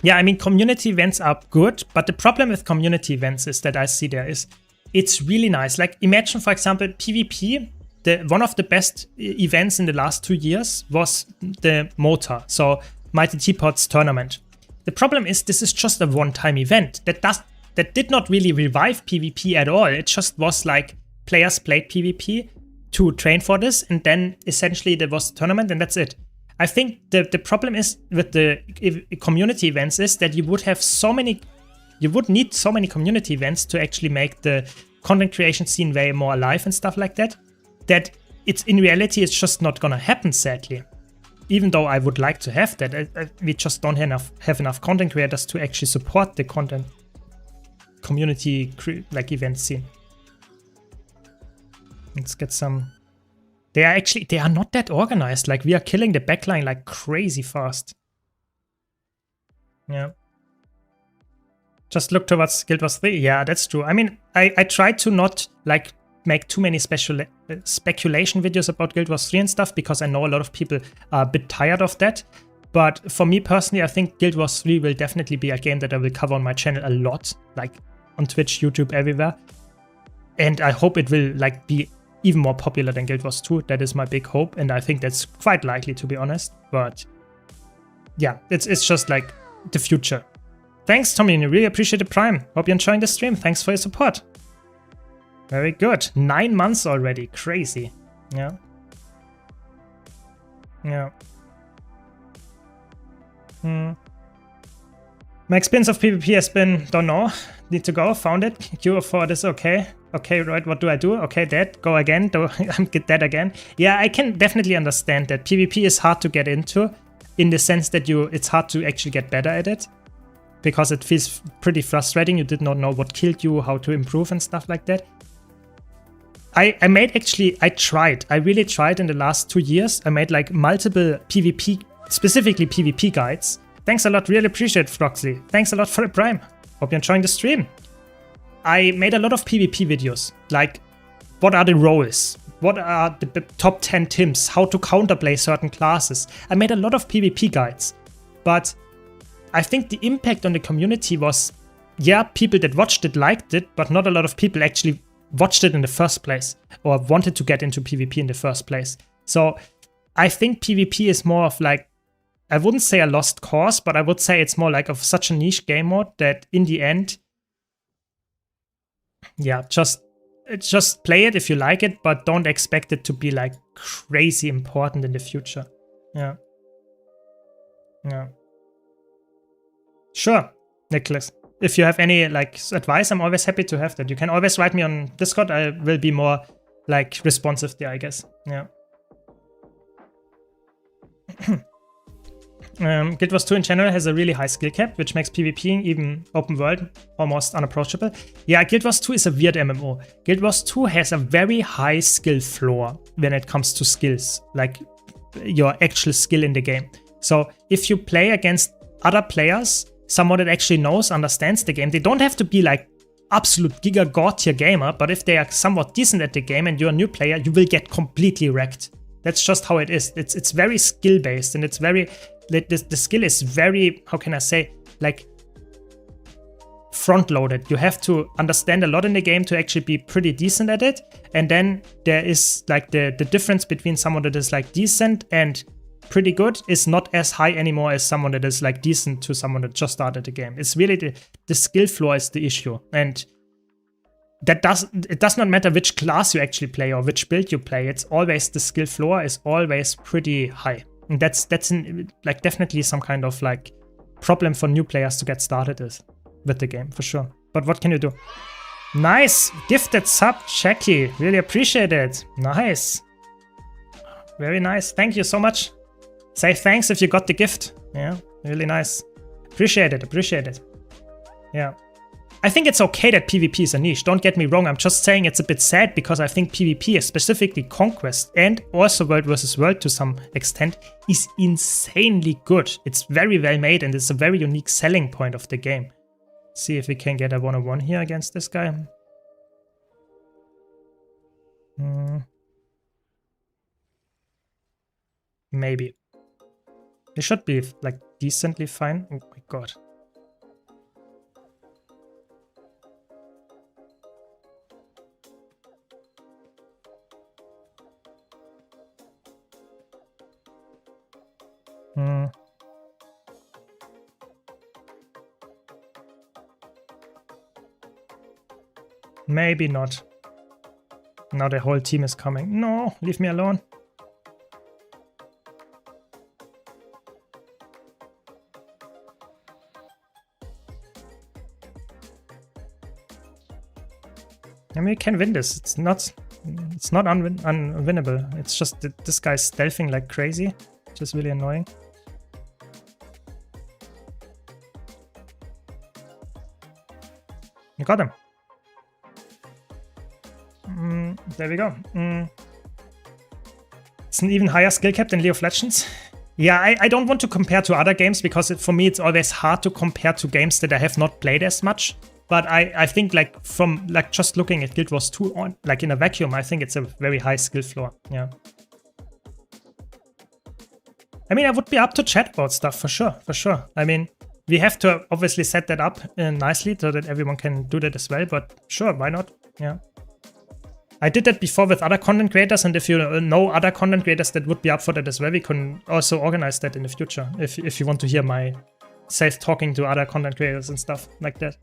Yeah, I mean, community events are good, but the problem with community events is that I see there is, it's really nice. Like, imagine, for example, PvP, one of the best events in the last 2 years was the MOTA, so Mighty Teapot's tournament. The problem is, this is just a one-time event that did not really revive PvP at all. It just was like players played PvP to train for this, and then essentially there was a tournament, and that's it. I think the problem is with the community events is that you would need so many community events to actually make the content creation scene way more alive and stuff like that. That it's in reality it's just not gonna happen, sadly. Even though I would like to have that, we just don't have enough content creators to actually support the content community like event scene. Let's get some. They are not that organized. Like, we are killing the backline like crazy fast. Yeah. Just look towards Guild Wars 3. Yeah, that's true. I mean, I try to not like make too many speculation videos about Guild Wars 3 and stuff, because I know a lot of people are a bit tired of that. But for me personally, I think Guild Wars 3 will definitely be a game that I will cover on my channel a lot, like on Twitch, YouTube, everywhere. And I hope it will like be even more popular than Guild Wars 2. That is my big hope, and I think that's quite likely, to be honest. But yeah, it's just like the future. Thanks, Tommy. I really appreciate the Prime. Hope you're enjoying the stream. Thanks for your support. Very good. 9 months already. Crazy. Yeah. Yeah. My experience of PvP has been, don't know. Need to go. Found it. Queue for this. Okay. Okay, right. What do I do? Okay, that. Go again. Get that again. Yeah, I can definitely understand that. PvP is hard to get into, in the sense that it's hard to actually get better at it, because it feels pretty frustrating. You did not know what killed you, how to improve and stuff like that. I really tried in the last 2 years. I made like multiple PvP, specifically PvP guides. Thanks a lot. Really appreciate it, Froxy. Thanks a lot for the Prime. Hope you're enjoying the stream. I made a lot of PvP videos, like what are the roles? What are the top 10 tims? How to counterplay certain classes? I made a lot of PvP guides, but I think the impact on the community was, yeah, people that watched it liked it, but not a lot of people actually watched it in the first place or wanted to get into PvP in the first place. So I think PvP is more of like, I wouldn't say a lost cause, but I would say it's more like of such a niche game mode that in the end, yeah, just play it if you like it, but don't expect it to be like crazy important in the future. Yeah. Yeah. Sure, Nicholas. If you have any like advice, I'm always happy to have that. You can always write me on Discord. I will be more like responsive there, I guess. Yeah. Guild Wars 2 in general has a really high skill cap, which makes PvPing, even open world, almost unapproachable. Yeah, Guild Wars 2 is a weird MMO. Guild Wars 2 has a very high skill floor when it comes to skills, like your actual skill in the game. So if you play against other players, someone that actually knows, understands the game, they don't have to be like absolute giga god tier gamer, but if they are somewhat decent at the game and you're a new player, you will get completely wrecked. That's just how it is. It's very skill based, and it's very, the skill is very, how can I say, like front loaded. You have to understand a lot in the game to actually be pretty decent at it. And then there is like the difference between someone that is like decent and pretty good is not as high anymore as someone that is like decent to someone that just started the game. It's really the skill floor is the issue. And it does not matter which class you actually play or which build you play. It's always the skill floor is always pretty high. And that's like definitely some kind of like problem for new players to get started with the game for sure. But what can you do? Nice gifted sub, Checky. Really appreciate it. Nice. Very nice. Thank you so much. Say thanks if you got the gift. Yeah, really nice. Appreciate it. Appreciate it. Yeah. I think it's okay that PvP is a niche, don't get me wrong, I'm just saying it's a bit sad because I think PvP, specifically Conquest and also World vs. World to some extent, is insanely good. It's very well made and it's a very unique selling point of the game. See if we can get a 1-on-1 here against this guy. Maybe. It should be like decently fine. Oh my god. Maybe not. Now the whole team is coming. No, leave me alone. I mean, we can win this. It's not unwinnable. It's just that this guy's stealthing like crazy, which is really annoying. You got him. There we go. It's an even higher skill cap than League of Legends. Yeah, I don't want to compare to other games because for me it's always hard to compare to games that I have not played as much. But I think like from like just looking at Guild Wars 2 on like in a vacuum, I think it's a very high skill floor. Yeah. I mean, I would be up to chat about stuff for sure, for sure. I mean, we have to obviously set that up nicely so that everyone can do that as well. But sure, why not? Yeah. I did that before with other content creators, and if you know other content creators that would be up for that as well, we can also organize that in the future. If you want to hear myself talking to other content creators and stuff like that.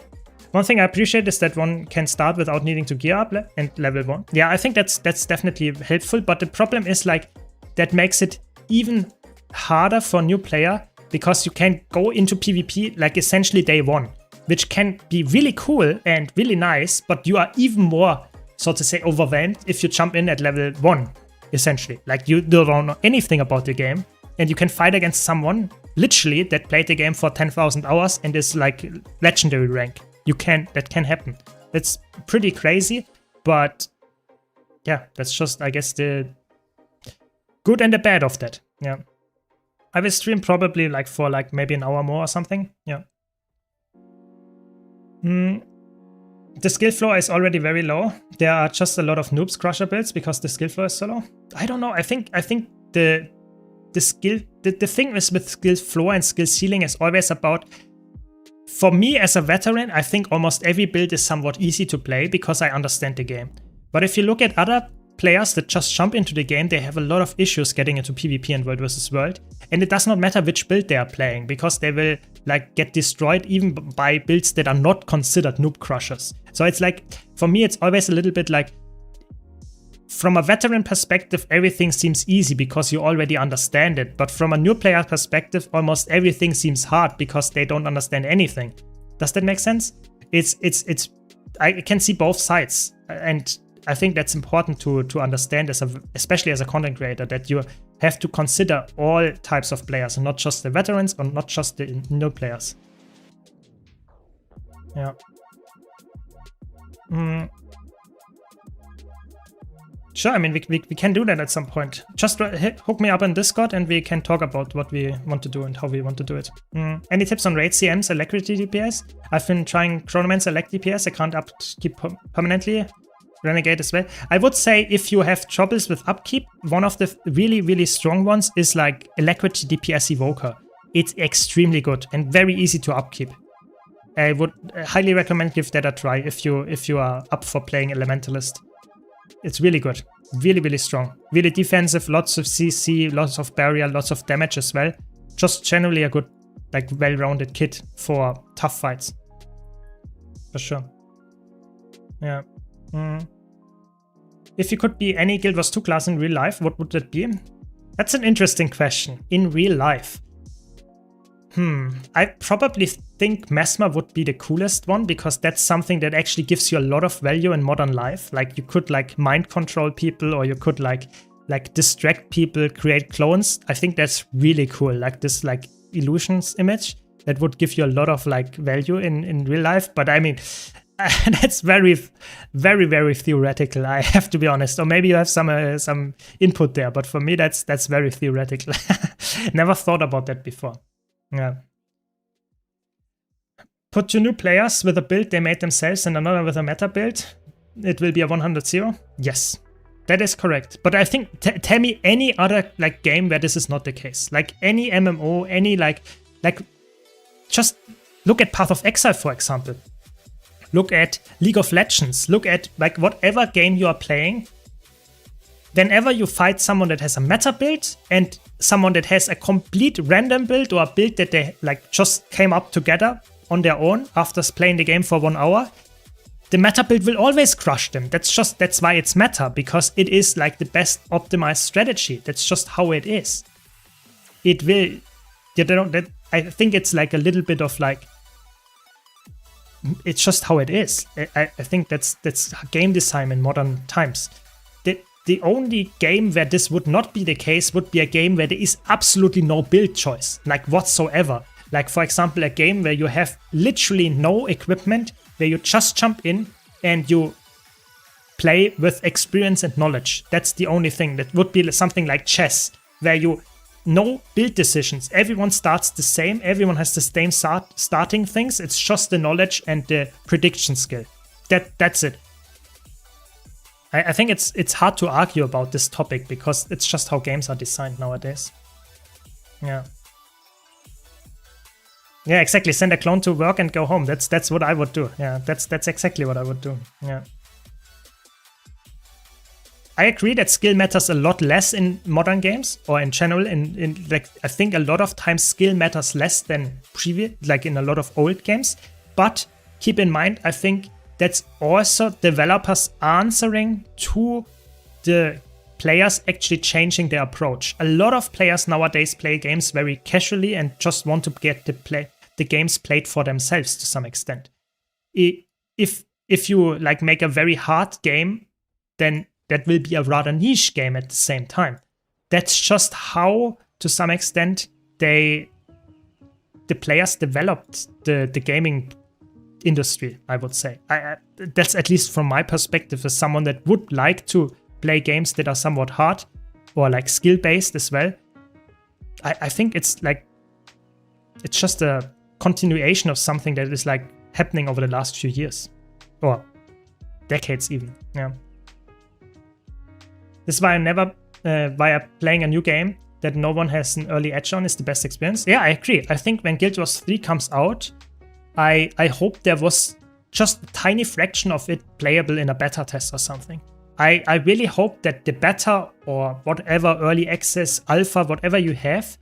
One thing I appreciate is that one can start without needing to gear up and level 1. Yeah, I think that's definitely helpful, but the problem is like that makes it even harder for a new player because you can go into PvP like essentially day 1, which can be really cool and really nice, but you are even more, so to say, overwhelmed if you jump in at level 1, essentially. Like you don't know anything about the game and you can fight against someone literally that played the game for 10,000 hours and is like legendary rank. That can happen. It's pretty crazy, but yeah, that's just, I guess, the good and the bad of that. Yeah. I will stream probably like for like maybe an hour more or something. Yeah. The skill floor is already very low. There are just a lot of noobs crusher builds because the skill floor is so low. I don't know. I think the thing is with skill floor and skill ceiling is always about, for me as a veteran, I think almost every build is somewhat easy to play because I understand the game. But if you look at other players that just jump into the game, they have a lot of issues getting into PvP and World vs. World. And it does not matter which build they are playing because they will like get destroyed even by builds that are not considered noob crushers. So it's like, for me, it's always a little bit like, from a veteran perspective, everything seems easy because you already understand it. But from a new player perspective, almost everything seems hard because they don't understand anything. Does that make sense? I can see both sides. And I think that's important to understand, especially as a content creator, that you have to consider all types of players and not just the veterans or not just the new players. Yeah. Sure, I mean, we can do that at some point. Just hook me up on Discord and we can talk about what we want to do and how we want to do it. Any tips on raid CMs, Alacrity DPS? I've been trying Chronomance, Elect DPS. I can't upkeep permanently. Renegade as well. I would say if you have troubles with upkeep, one of the really, really strong ones is like Alacrity DPS Evoker. It's extremely good and very easy to upkeep. I would highly recommend give that a try if you are up for playing Elementalist. It's really good, really, really strong, really defensive, lots of CC, lots of barrier, lots of damage as well. Just generally a good, like, well-rounded kit for tough fights. For sure. Yeah. If you could be any Guild Wars 2 class in real life, what would that be? That's an interesting question. In real life. I probably think Mesmer would be the coolest one because that's something that actually gives you a lot of value in modern life. Like you could like mind control people, or you could like distract people, create clones. I think that's really cool. Like this like illusions image that would give you a lot of like value in real life. But I mean, that's very, very, very theoretical. I have to be honest. Or maybe you have some input there. But for me, that's very theoretical. Never thought about that before. Yeah. Put 2 new players with a build they made themselves and another with a meta build. It will be a 100-0. Yes, that is correct. But I think tell me any other like game where this is not the case. Like any MMO, any like just look at Path of Exile, for example. Look at League of Legends. Look at like whatever game you are playing. Whenever you fight someone that has a meta build and someone that has a complete random build or a build that they like just came up together on their own after playing the game for 1 hour, the meta build will always crush them. That's why it's meta, because it is like the best optimized strategy. That's just how it is. It will, you know, that I think it's like a little bit of like, it's just how it is. I think that's game design in modern times. The only game where this would not be the case would be a game where there is absolutely no build choice, like whatsoever. Like, for example, a game where you have literally no equipment, where you just jump in and you play with experience and knowledge. That's the only thing. That would be something like chess, where you no build decisions. Everyone starts the same. Everyone has the same starting things. It's just the knowledge and the prediction skill. That's it. I think it's hard to argue about this topic because it's just how games are designed nowadays. Yeah. Yeah, exactly. Send a clone to work and go home. That's what I would do. Yeah, that's exactly what I would do. Yeah. I agree that skill matters a lot less in modern games, or in general. In like, I think a lot of times skill matters less than previous, like in a lot of old games. But keep in mind, I think that's also developers answering to the players actually changing their approach. A lot of players nowadays play games very casually and just want to get the games played for themselves to some extent. If you like make a very hard game, then that will be a rather niche game at the same time. That's just how, to some extent, the players developed the gaming industry, I would say. That's at least from my perspective as someone that would like to play games that are somewhat hard or like skill-based as well. I think it's like, it's just a continuation of something that is like happening over the last few years or decades even. Yeah. This is why I never, via playing a new game that no one has an early edge on is the best experience. Yeah, I agree. I think when Guild Wars 3 comes out, I hope there was just a tiny fraction of it playable in a beta test or something. I really hope that the beta or whatever early access, alpha, whatever you have,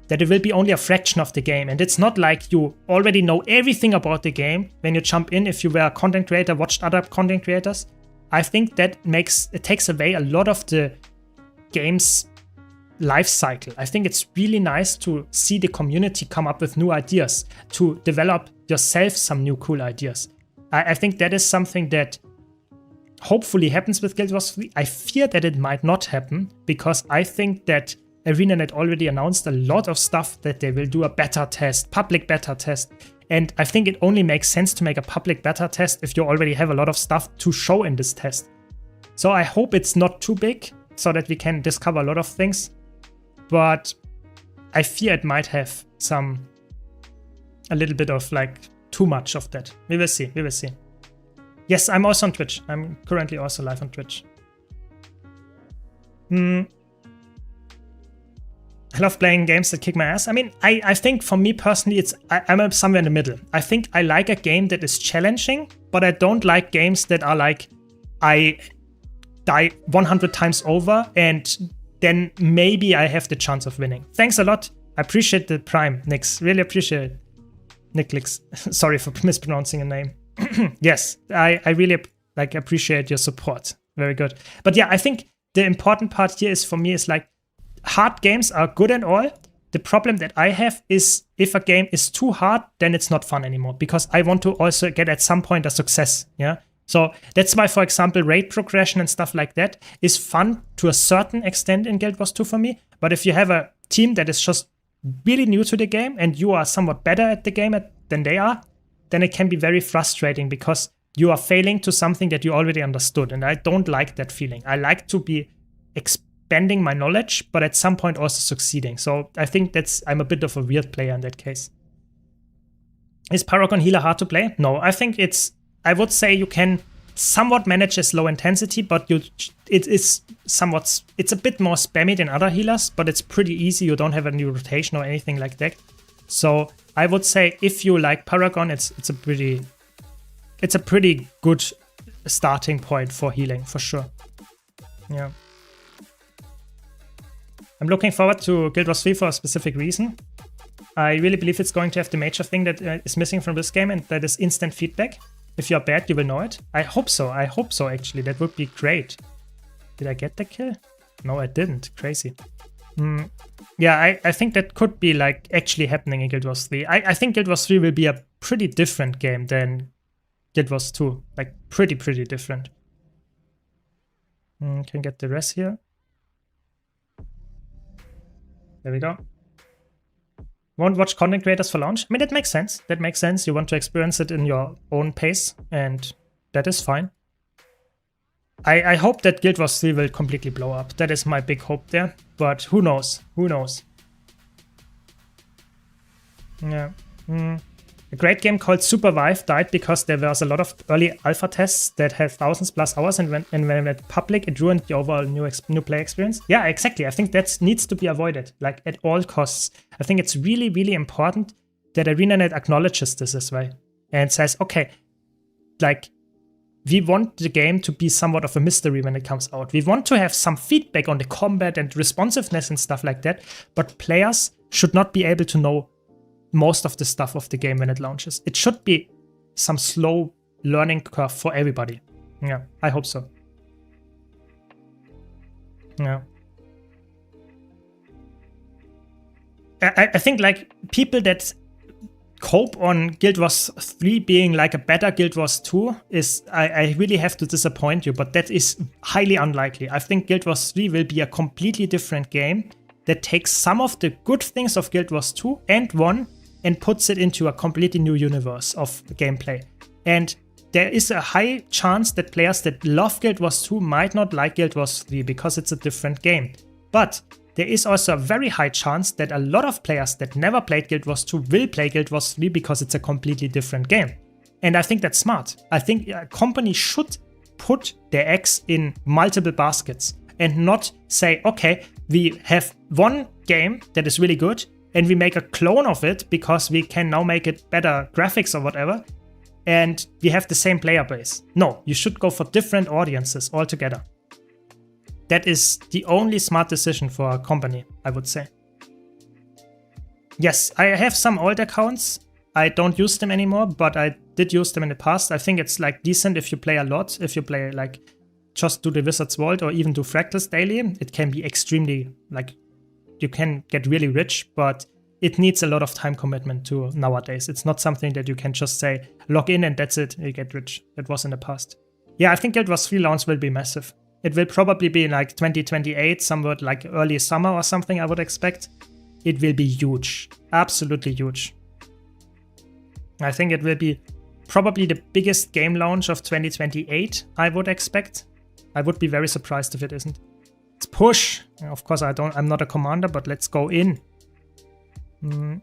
that it will be only a fraction of the game. And it's not like you already know everything about the game when you jump in. If you were a content creator, watched other content creators, I think that takes away a lot of the game's life cycle. I think it's really nice to see the community come up with new ideas, to develop yourself some new cool ideas. I think that is something that hopefully happens with Guild Wars 3. I fear that it might not happen because I think that ArenaNet already announced a lot of stuff that they will do a beta test, public beta test. And I think it only makes sense to make a public beta test if you already have a lot of stuff to show in this test. So I hope it's not too big so that we can discover a lot of things. But I fear it might have a little bit of like too much of that. We will see, we will see. Yes, I'm also on Twitch. I'm currently also live on Twitch. I love playing games that kick my ass. I mean, I think for me personally, I'm somewhere in the middle. I think I like a game that is challenging, but I don't like games that are like, I die 100 times over and then maybe I have the chance of winning. Thanks a lot. I appreciate the Prime, Nix. Really appreciate it. Niklix. Sorry for mispronouncing a name. Yes, I really like appreciate your support. Very good. But yeah, I think the important part here is for me is like hard games are good and all. The problem that I have is if a game is too hard, then it's not fun anymore because I want to also get at some point a success. Yeah. So that's why, for example, raid progression and stuff like that is fun to a certain extent in Guild Wars 2 for me. But if you have a team that is just really new to the game and you are somewhat better at the game than they are, then it can be very frustrating because you are failing to something that you already understood. And I don't like that feeling. I like to be expanding my knowledge, but at some point also succeeding. So I think I'm a bit of a weird player in that case. Is Paragon Healer hard to play? No, I think I would say you can somewhat manage as low intensity, but it's a bit more spammy than other healers, but it's pretty easy. You don't have a new rotation or anything like that. So I would say if you like Paragon, it's a pretty good starting point for healing for sure. Yeah. I'm looking forward to Guild Wars 3 for a specific reason. I really believe it's going to have the major thing that is missing from this game, and that is instant feedback. If you're bad, you will know it. I hope so. I hope so, actually. That would be great. Did I get the kill? No, I didn't. Crazy. Yeah, I think that could be like actually happening in Guild Wars 3. I think Guild Wars 3 will be a pretty different game than Guild Wars 2. Like, pretty different. Can get the rest here. There we go. Won't watch content creators for launch? I mean, that makes sense. That makes sense. You want to experience it in your own pace, and that is fine. I hope that Guild Wars 3 will completely blow up. That is my big hope there. But who knows? Who knows? Yeah. A great game called Supervive died because there was a lot of early alpha tests that had thousands plus hours, and when it went public, it ruined the overall new play experience. Yeah, exactly. I think that needs to be avoided, like at all costs. I think it's really important that ArenaNet acknowledges this as well and says, okay, like, we want the game to be somewhat of a mystery when it comes out. We want to have some feedback on the combat and responsiveness and stuff like that, but players should not be able to know most of the stuff of the game when it launches. It should be some slow learning curve for everybody. Yeah, I hope so. Yeah. I think like people that cope on Guild Wars 3 being like a better Guild Wars 2 is, I really have to disappoint you, but that is highly unlikely. I think Guild Wars 3 will be a completely different game that takes some of the good things of Guild Wars 2 and 1 and puts it into a completely new universe of gameplay. And there is a high chance that players that love Guild Wars 2 might not like Guild Wars 3 because it's a different game. But there is also a very high chance that a lot of players that never played Guild Wars 2 will play Guild Wars 3 because it's a completely different game. And I think that's smart. I think a company should put their eggs in multiple baskets and not say, okay, we have one game that is really good and we make a clone of it because we can now make it better graphics or whatever, and we have the same player base. No, you should go for different audiences altogether. That is the only smart decision for a company, I would say. Yes, I have some old accounts. I don't use them anymore, but I did use them in the past. I think it's like decent if you play a lot. If you play like just do the Wizard's Vault or even do Fractals daily, it can be extremely like you can get really rich, but it needs a lot of time commitment to nowadays. It's not something that you can just say log in and that's it, you get rich. That was in the past. Yeah, I think Guild Wars 3 launch will be massive. It will probably be like 2028, somewhat like early summer or something, I would expect. It will be huge. Absolutely huge. I think it will be probably the biggest game launch of 2028, I would expect. I would be very surprised if it isn't. Let's push. Of course, I'm not a commander, but let's go in. There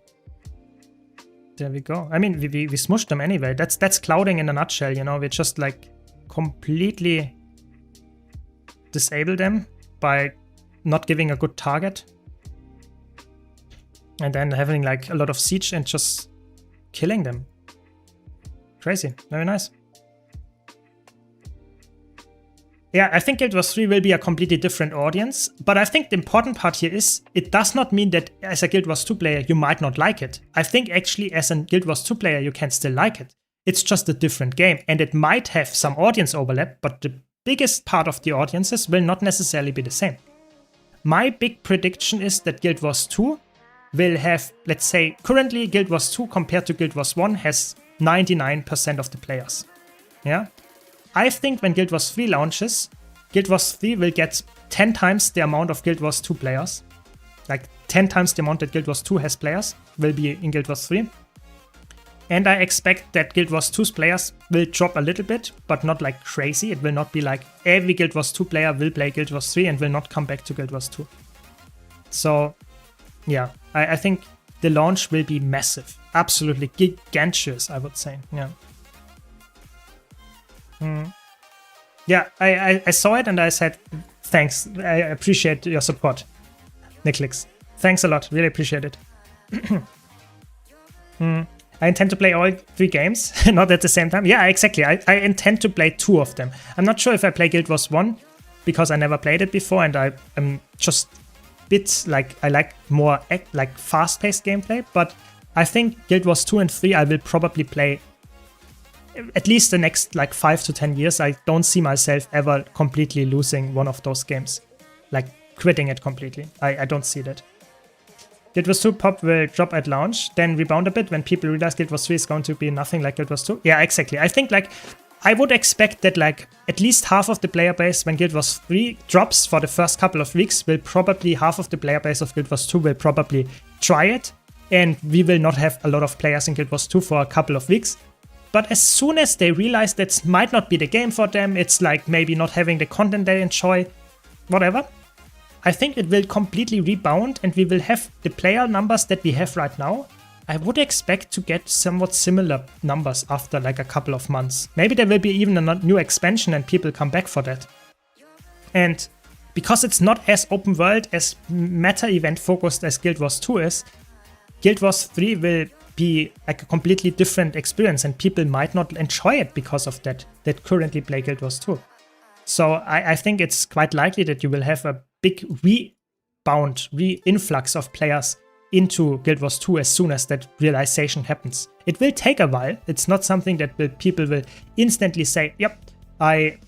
we go. I mean, we smushed them anyway. That's clouding in a nutshell, you know. We just like completely disable them by not giving a good target. And then having like a lot of siege and just killing them. Crazy. Very nice. Yeah, I think Guild Wars 3 will be a completely different audience, but I think the important part here is it does not mean that as a Guild Wars 2 player you might not like it. I think actually as a Guild Wars 2 player you can still like it. It's just a different game, and it might have some audience overlap, but the biggest part of the audiences will not necessarily be the same. My big prediction is that Guild Wars 2 will have, let's say, currently Guild Wars 2 compared to Guild Wars 1 has 99% of the players. Yeah? I think when Guild Wars 3 launches, Guild Wars 3 will get 10 times the amount of Guild Wars 2 players. Like 10 times the amount that Guild Wars 2 has players will be in Guild Wars 3. And I expect that Guild Wars 2's players will drop a little bit, but not like crazy. It will not be like every Guild Wars 2 player will play Guild Wars 3 and will not come back to Guild Wars 2. So, yeah, I think the launch will be massive. Absolutely gigantuous, I would say. Yeah. Yeah, I saw it and I said, thanks. I appreciate your support, Niklix. Thanks a lot. Really appreciate it. I intend to play all 3 games, not at the same time. Yeah, exactly. I intend to play 2 of them. I'm not sure if I play Guild Wars 1 because I never played it before and I am just bit like I like more like fast-paced gameplay. But I think Guild Wars 2 and 3 I will probably play at least the next like 5 to 10 years. I don't see myself ever completely losing one of those games, like quitting it completely. I don't see that. Guild Wars 2 pop will drop at launch, then rebound a bit when people realize Guild Wars 3 is going to be nothing like Guild Wars 2. Yeah, exactly. I think like I would expect that like at least half of the player base when Guild Wars 3 drops for the first couple of weeks will probably half of the player base of Guild Wars 2 will probably try it, and we will not have a lot of players in Guild Wars 2 for a couple of weeks. But as soon as they realize that might not be the game for them, it's like maybe not having the content they enjoy, whatever, I think it will completely rebound and we will have the player numbers that we have right now. I would expect to get somewhat similar numbers after like a couple of months. Maybe there will be even a new expansion and people come back for that. And because it's not as open world, as meta event focused as Guild Wars 2 is, Guild Wars 3 will be like a completely different experience and people might not enjoy it because of that currently play Guild Wars 2. So I think it's quite likely that you will have a big influx of players into Guild Wars 2 as soon as that realization happens. It will take a while. It's not something that people will instantly say, yep, I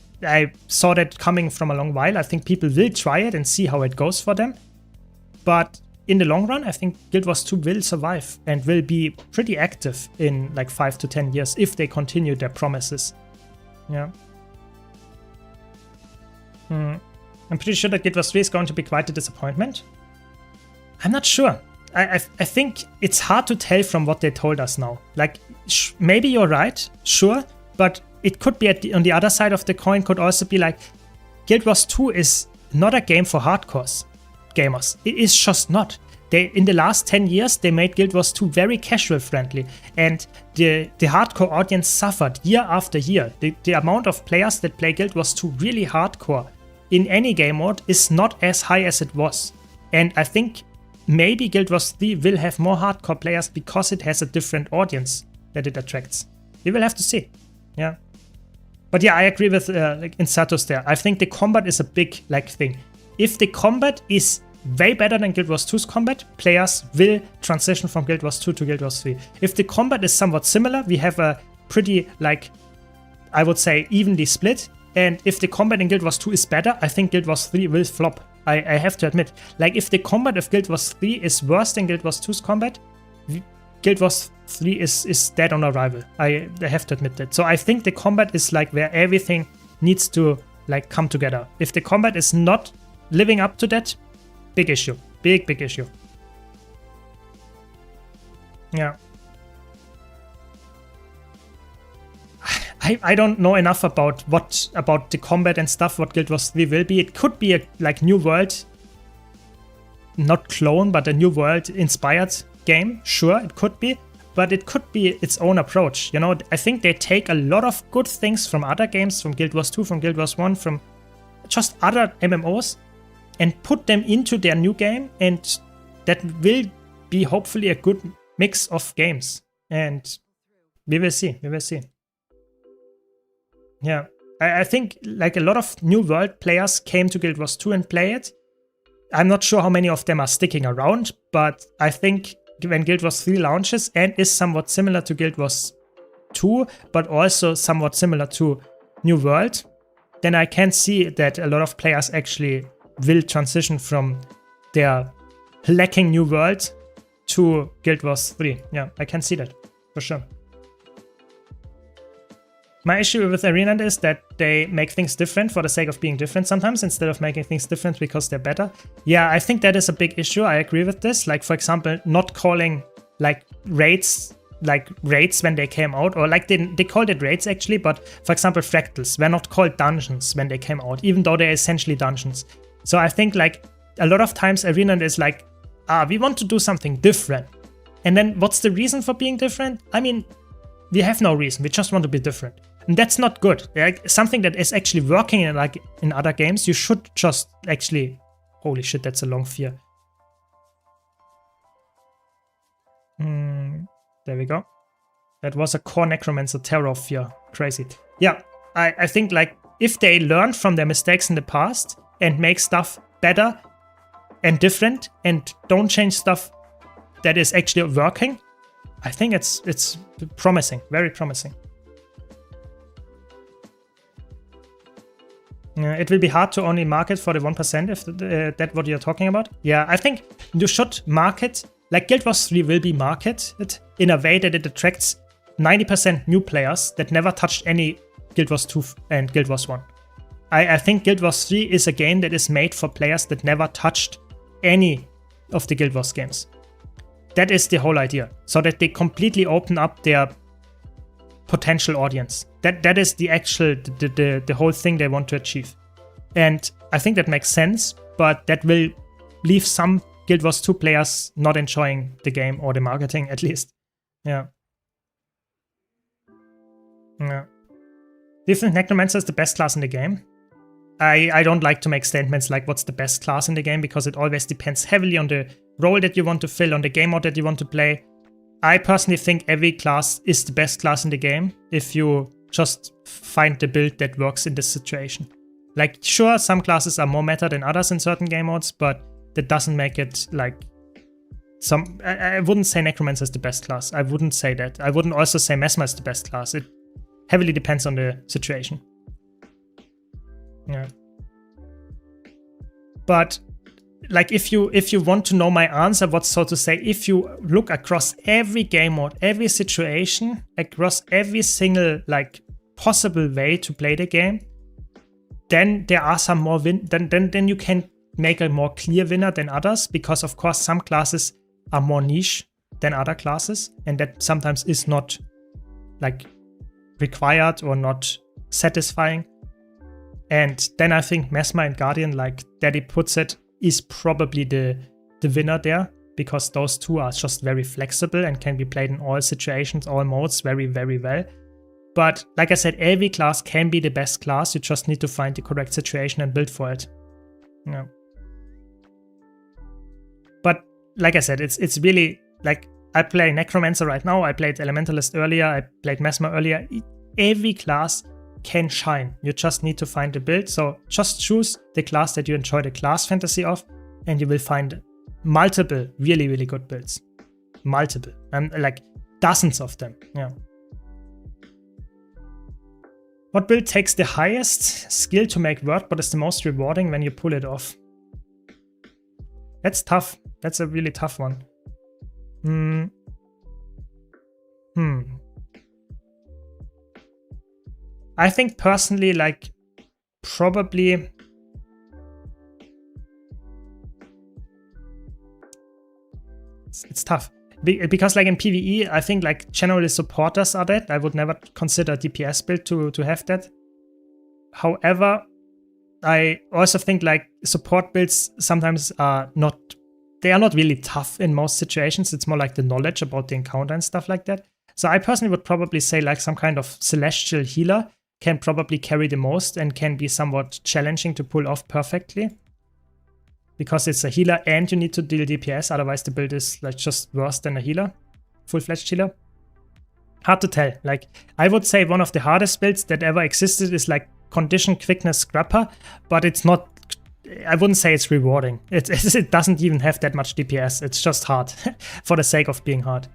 saw that coming from a long while. I think people will try it and see how it goes for them. But in the long run, I think Guild Wars 2 will survive and will be pretty active in like 5 to 10 years if they continue their promises. Yeah. I'm pretty sure that Guild Wars 3 is going to be quite a disappointment. I'm not sure. I think it's hard to tell from what they told us now. Like, maybe you're right, sure, but it could be on the other side of the coin could also be like, Guild Wars 2 is not a game for hardcore gamers. It is just not. In the last 10 years, they made Guild Wars 2 very casual friendly, and the hardcore audience suffered year after year. The amount of players that play Guild Wars 2 really hardcore in any game mode is not as high as it was. And I think maybe Guild Wars 3 will have more hardcore players because it has a different audience that it attracts. We will have to see. Yeah. But yeah, I agree with like Insatos there. I think the combat is a big like thing. If the combat is way better than Guild Wars 2's combat, players will transition from Guild Wars 2 to Guild Wars 3. If the combat is somewhat similar, we have a pretty, like, I would say, evenly split. And if the combat in Guild Wars 2 is better, I think Guild Wars 3 will flop. I have to admit. Like, if the combat of Guild Wars 3 is worse than Guild Wars 2's combat, Guild Wars 3 is dead on arrival. I have to admit that. So I think the combat is like where everything needs to like come together. If the combat is not living up to that, big issue. Big issue. Yeah. I don't know enough about the combat and stuff, what Guild Wars 3 will be. It could be a like new world, not clone, but a new world inspired game. Sure, it could be, but it could be its own approach. You know, I think they take a lot of good things from other games, from Guild Wars 2, from Guild Wars 1, from just other MMOs, and put them into their new game, and that will be hopefully a good mix of games. And we will see. Yeah, I think like a lot of new world players came to Guild Wars 2 and play it. I'm not sure how many of them are sticking around, but I think when Guild Wars 3 launches and is somewhat similar to Guild Wars 2, but also somewhat similar to New World, then I can see that a lot of players actually will transition from their lacking New World to Guild Wars 3. Yeah, I can see that, for sure. My issue with Arena is that they make things different for the sake of being different sometimes, instead of making things different because they're better. Yeah, I think that is a big issue. I agree with this. Like, for example, not calling like raids when they came out, or like they called it raids actually, but for example, fractals were not called dungeons when they came out, even though they're essentially dungeons. So I think like a lot of times Arena is like, we want to do something different. And then what's the reason for being different? I mean, we have no reason. We just want to be different. And that's not good. Like, something that is actually working in other games, you should just actually... Holy shit, that's a long fear. There we go. That was a core necromancer terror of fear. Crazy. Yeah, I think like if they learn from their mistakes in the past and make stuff better and different and don't change stuff that is actually working, I think it's promising, very promising. It will be hard to only market for the 1% if that's what you're talking about. Yeah, I think you should market, like Guild Wars 3 will be marketed in a way that it attracts 90% new players that never touched any Guild Wars 2 and Guild Wars 1. I think Guild Wars 3 is a game that is made for players that never touched any of the Guild Wars games. That is the whole idea, so that they completely open up their potential audience. That is the actual the whole thing they want to achieve. And I think that makes sense, but that will leave some Guild Wars 2 players not enjoying the game or the marketing, at least. Yeah. Yeah. Do you think Necromancer is the best class in the game? I don't like to make statements like what's the best class in the game, because it always depends heavily on the role that you want to fill, on the game mode that you want to play. I personally think every class is the best class in the game if you just find the build that works in this situation. Like, sure, some classes are more meta than others in certain game modes, but that doesn't make it like some... I wouldn't say Necromancer is the best class. I wouldn't say that. I wouldn't also say Mesmer is the best class. It heavily depends on the situation. Yeah. But like, if you want to know my answer, what's so to say, if you look across every game mode, every situation, across every single like possible way to play the game, then there are some more then you can make a more clear winner than others, because of course some classes are more niche than other classes, and that sometimes is not like required or not satisfying. And then I think Mesmer and Guardian, like Daddy puts it, is probably the winner there, because those two are just very flexible and can be played in all situations, all modes very, very well. But like I said, every class can be the best class. You just need to find the correct situation and build for it. Yeah. But like I said, it's really like, I play Necromancer right now. I played Elementalist earlier. I played Mesmer earlier. Every class can shine. You just need to find the build. So just choose the class that you enjoy the class fantasy of, and you will find multiple really, really good builds. Multiple. And like dozens of them. Yeah. What build takes the highest skill to make work but is the most rewarding when you pull it off? That's tough. That's a really tough one. I think personally, like, probably... It's tough. Because like in PvE, I think like generally supporters are that. I would never consider a DPS build to have that. However, I also think like support builds sometimes are not really tough in most situations. It's more like the knowledge about the encounter and stuff like that. So I personally would probably say like some kind of celestial healer can probably carry the most and can be somewhat challenging to pull off perfectly. Because it's a healer and you need to deal DPS, otherwise the build is like just worse than a healer, full-fledged healer. Hard to tell. Like I would say one of the hardest builds that ever existed is like Condition Quickness Scrapper, but it's not. I wouldn't say it's rewarding. It doesn't even have that much DPS. It's just hard for the sake of being hard.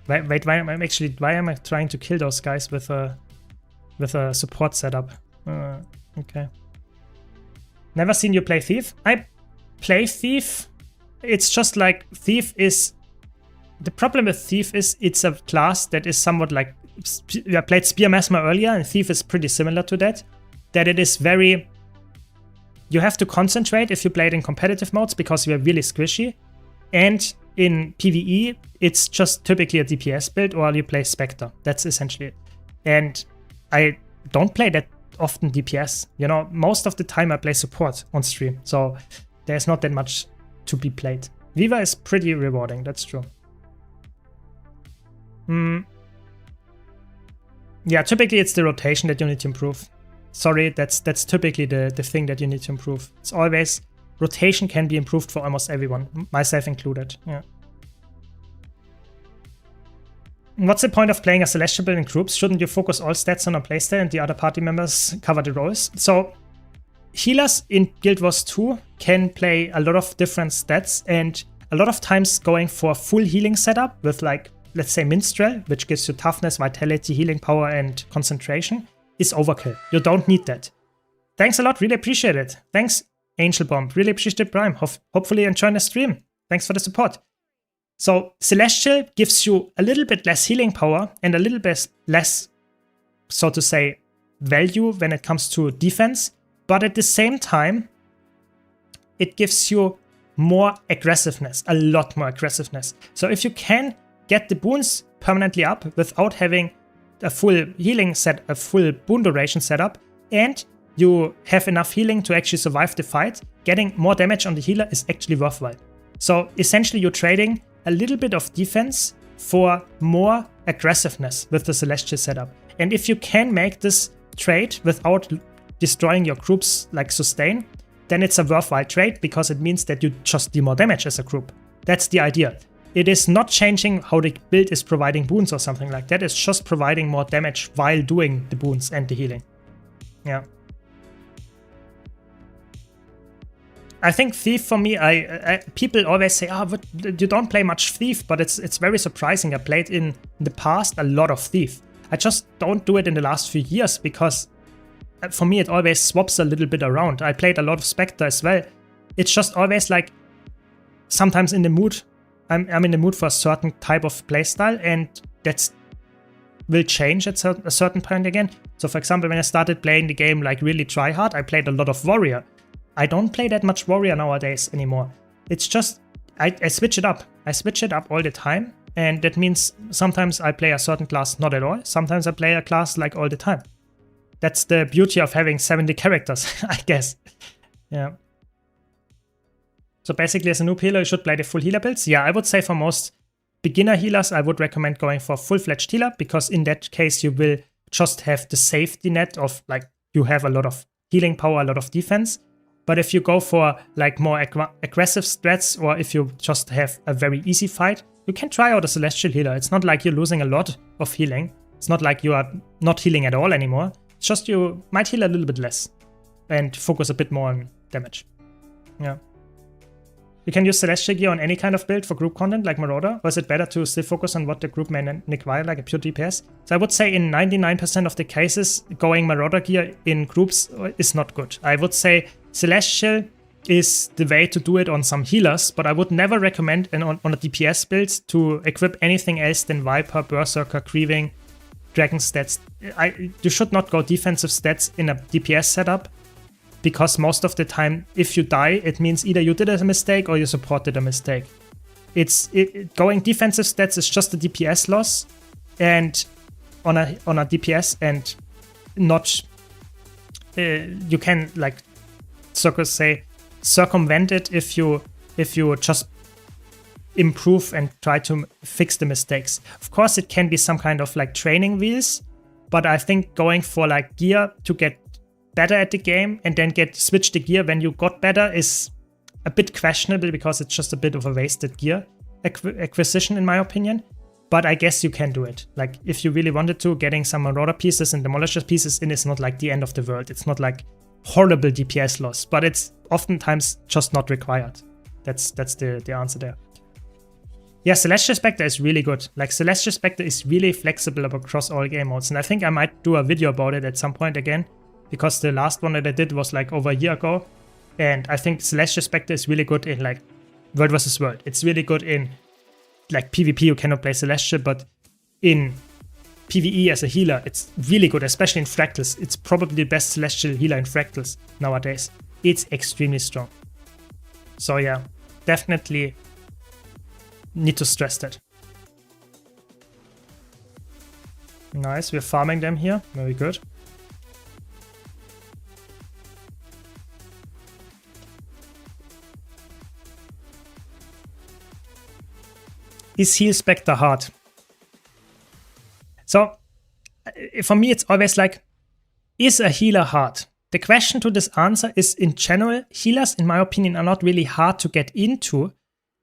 Wait, why am I trying to kill those guys with a support setup? Okay. Never seen you play Thief. I play Thief. It's just like Thief is... The problem with Thief is it's a class that is somewhat like... I played Spear Mesmer earlier and Thief is pretty similar to that. That it is very... You have to concentrate if you play it in competitive modes because you are really squishy. And in PvE, it's just typically a DPS build or you play Spectre. That's essentially it. And I don't play that often DPS. You know, most of the time I play support on stream, so there's not that much to be played. Viva is pretty rewarding, that's true. Yeah, typically it's the rotation that you need to improve. Sorry, that's typically the thing that you need to improve. It's always rotation can be improved for almost everyone, myself included. Yeah. What's the point of playing a Celestial build in groups? Shouldn't you focus all stats on a playstyle and the other party members cover the roles? So healers in Guild Wars 2 can play a lot of different stats, and a lot of times going for a full healing setup with like, let's say Minstrel, which gives you toughness, vitality, healing power, and concentration, is overkill. You don't need that. Thanks a lot, really appreciate it. Thanks, Angel Bomb, really appreciate Prime. Hopefully enjoying the stream. Thanks for the support. So Celestial gives you a little bit less healing power and a little bit less, so to say, value when it comes to defense, but at the same time, it gives you more aggressiveness, a lot more aggressiveness. So if you can get the boons permanently up without having a full healing set, a full boon duration setup, and you have enough healing to actually survive the fight, getting more damage on the healer is actually worthwhile. So essentially you're trading a little bit of defense for more aggressiveness with the Celestial setup. And if you can make this trade without destroying your groups like sustain, then it's a worthwhile trade because it means that you just do more damage as a group. That's the idea. It is not changing how the build is providing boons or something like that. It's just providing more damage while doing the boons and the healing. Yeah. I think Thief for me, people always say, but you don't play much Thief, but it's very surprising. I played in the past a lot of Thief. I just don't do it in the last few years because for me it always swaps a little bit around. I played a lot of Spectre as well. It's just always like sometimes in the mood. I'm in the mood for a certain type of playstyle, and that will change at a certain point again. So for example, when I started playing the game like really try hard, I played a lot of Warrior. I don't play that much Warrior nowadays anymore. It's just, I switch it up. I switch it up all the time. And that means sometimes I play a certain class not at all. Sometimes I play a class like all the time. That's the beauty of having 70 characters, I guess. Yeah. So basically as a noob healer, you should play the full healer builds. Yeah, I would say for most beginner healers, I would recommend going for a full-fledged healer, because in that case you will just have the safety net of like, you have a lot of healing power, a lot of defense. But if you go for like more aggressive strats, or if you just have a very easy fight, you can try out a Celestial healer. It's not like you're losing a lot of healing. It's not like you are not healing at all anymore. It's just you might heal a little bit less and focus a bit more on damage. Yeah. You can use Celestial gear on any kind of build for group content like Marauder, or is it better to still focus on what the group may require, like a pure DPS? So I would say in 99% of the cases, going Marauder gear in groups is not good. I would say Celestial is the way to do it on some healers, but I would never recommend on a DPS build to equip anything else than Viper, Berserker, Grieving, dragon stats. You should not go defensive stats in a DPS setup, because most of the time, if you die, it means either you did a mistake or your support did a mistake. Going defensive stats is just a DPS loss, and on a DPS, and not you can like circumvent it if you just improve and try to fix the mistakes. Of course, it can be some kind of like training wheels, but I think going for like gear to get better at the game and then switch the gear when you got better is a bit questionable, because it's just a bit of a wasted gear acquisition in my opinion. But I guess you can do it. Like if you really wanted to, getting some Marauder pieces and Demolisher pieces in is not like the end of the world. It's not like horrible DPS loss, but it's oftentimes just not required. That's the answer there. Yeah, Celestial Spectre is really good. Like Celestial Spectre is really flexible across all game modes, and I think I might do a video about it at some point again, because the last one that I did was like over a year ago, and I think Celestial Spectre is really good in like World vs. World. It's really good in like PvP, you cannot play Celestial, but in PvE as a healer, it's really good, especially in Fractals. It's probably the best Celestial healer in Fractals nowadays. It's extremely strong. So yeah, definitely need to stress that. Nice, we're farming them here. Very good. Is Heal Spectre hard? So, for me, it's always like, is a healer hard? The question to this answer is, in general, healers, in my opinion, are not really hard to get into.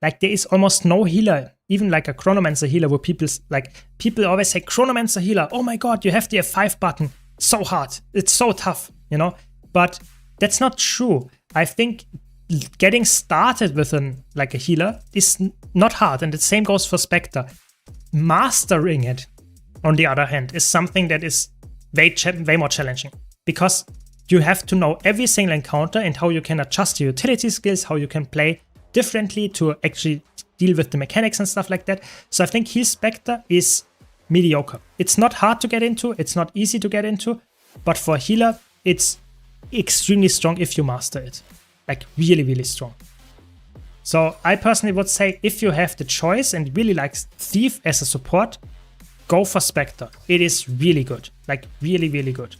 Like, there is almost no healer, even like a Chronomancer healer, where people always say, Chronomancer healer, oh my god, you have the F5 button. So hard. It's so tough, you know? But that's not true. I think getting started with a healer is not hard, and the same goes for Spectre. Mastering it, on the other hand, is something that is way more challenging, because you have to know every single encounter and how you can adjust your utility skills, how you can play differently to actually deal with the mechanics and stuff like that. So I think Heal Spectre is mediocre. It's not hard to get into, it's not easy to get into, but for a healer, it's extremely strong if you master it. Like really, really strong. So I personally would say, if you have the choice and really like Thief as a support, go for Spectre. It is really good. Like really, really good.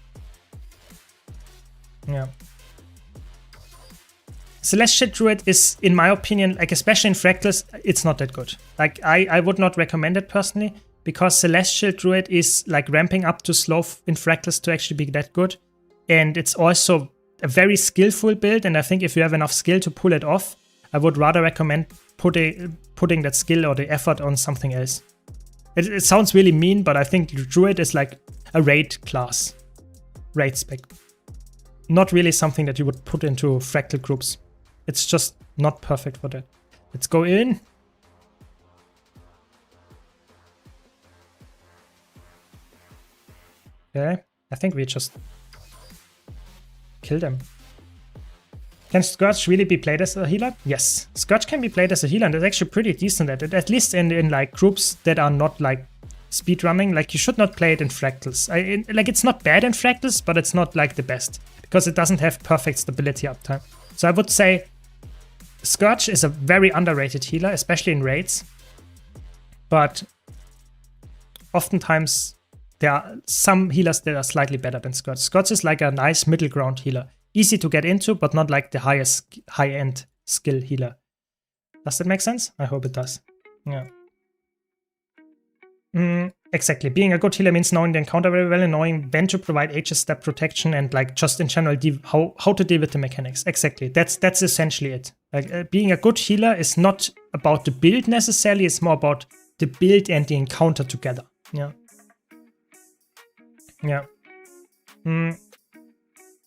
Yeah. Celestial Druid is, in my opinion, like especially in Fractals, it's not that good. Like I would not recommend it personally, because Celestial Druid is like ramping up too slow in Fractals to actually be that good. And it's also a very skillful build, and I think if you have enough skill to pull it off, I would rather recommend putting that skill or the effort on something else. It sounds really mean, but I think Druid is like a raid class. Raid spec. Not really something that you would put into Fractal groups. It's just not perfect for that. Let's go in. Okay, I think we just kill them. Can Scourge really be played as a healer? Yes, Scourge can be played as a healer, and it's actually pretty decent at it, at least in like groups that are not like speedrunning. Like you should not play it in Fractals. Like it's not bad in Fractals, but it's not like the best, because it doesn't have perfect stability uptime. So I would say Scourge is a very underrated healer, especially in raids. But oftentimes there are some healers that are slightly better than Scourge. Scourge is like a nice middle ground healer. Easy to get into, but not like the highest high-end skill healer. Does that make sense? I hope it does. Yeah. Exactly. Being a good healer means knowing the encounter very well and knowing when to provide Aegis step protection and like just in general how to deal with the mechanics. Exactly. That's essentially it. Like being a good healer is not about the build necessarily. It's more about the build and the encounter together. Yeah. Yeah.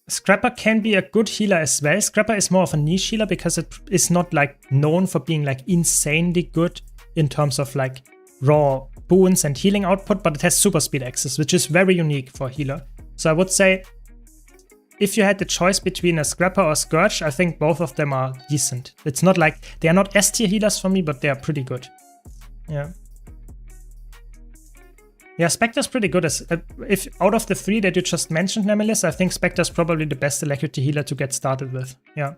Scrapper can be a good healer as well. Scrapper is more of a niche healer because it is not like known for being like insanely good in terms of like raw boons and healing output, but it has super speed access, which is very unique for a healer. So I would say if you had the choice between a Scrapper or a Scourge, I think both of them are decent. It's not like they are not S tier healers for me, but they are pretty good. Yeah. Yeah, Spectre's pretty good. As if out of the three that you just mentioned, Nemilis, I think Spectre's probably the best Alacrity healer to get started with. Yeah.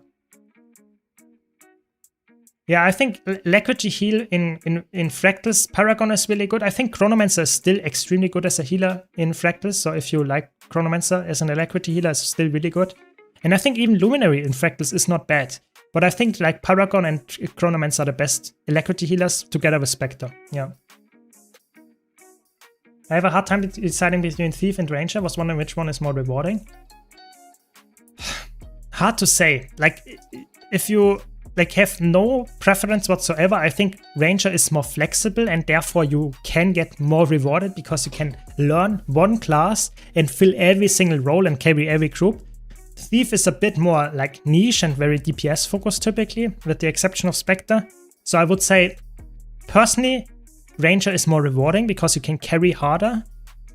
Yeah, I think Alacrity heal in Fractals, Paragon is really good. I think Chronomancer is still extremely good as a healer in Fractals. So if you like Chronomancer as an Alacrity healer, it's still really good. And I think even Luminary in Fractals is not bad. But I think like Paragon and Chronomancer are the best Alacrity healers together with Spectre. Yeah. I have a hard time deciding between Thief and Ranger. I was wondering which one is more rewarding. Hard to say. Like, if you like have no preference whatsoever, I think Ranger is more flexible and therefore you can get more rewarded because you can learn one class and fill every single role and carry every group. Thief is a bit more like niche and very DPS focused typically, with the exception of Spectre. So I would say, personally, Ranger is more rewarding because you can carry harder,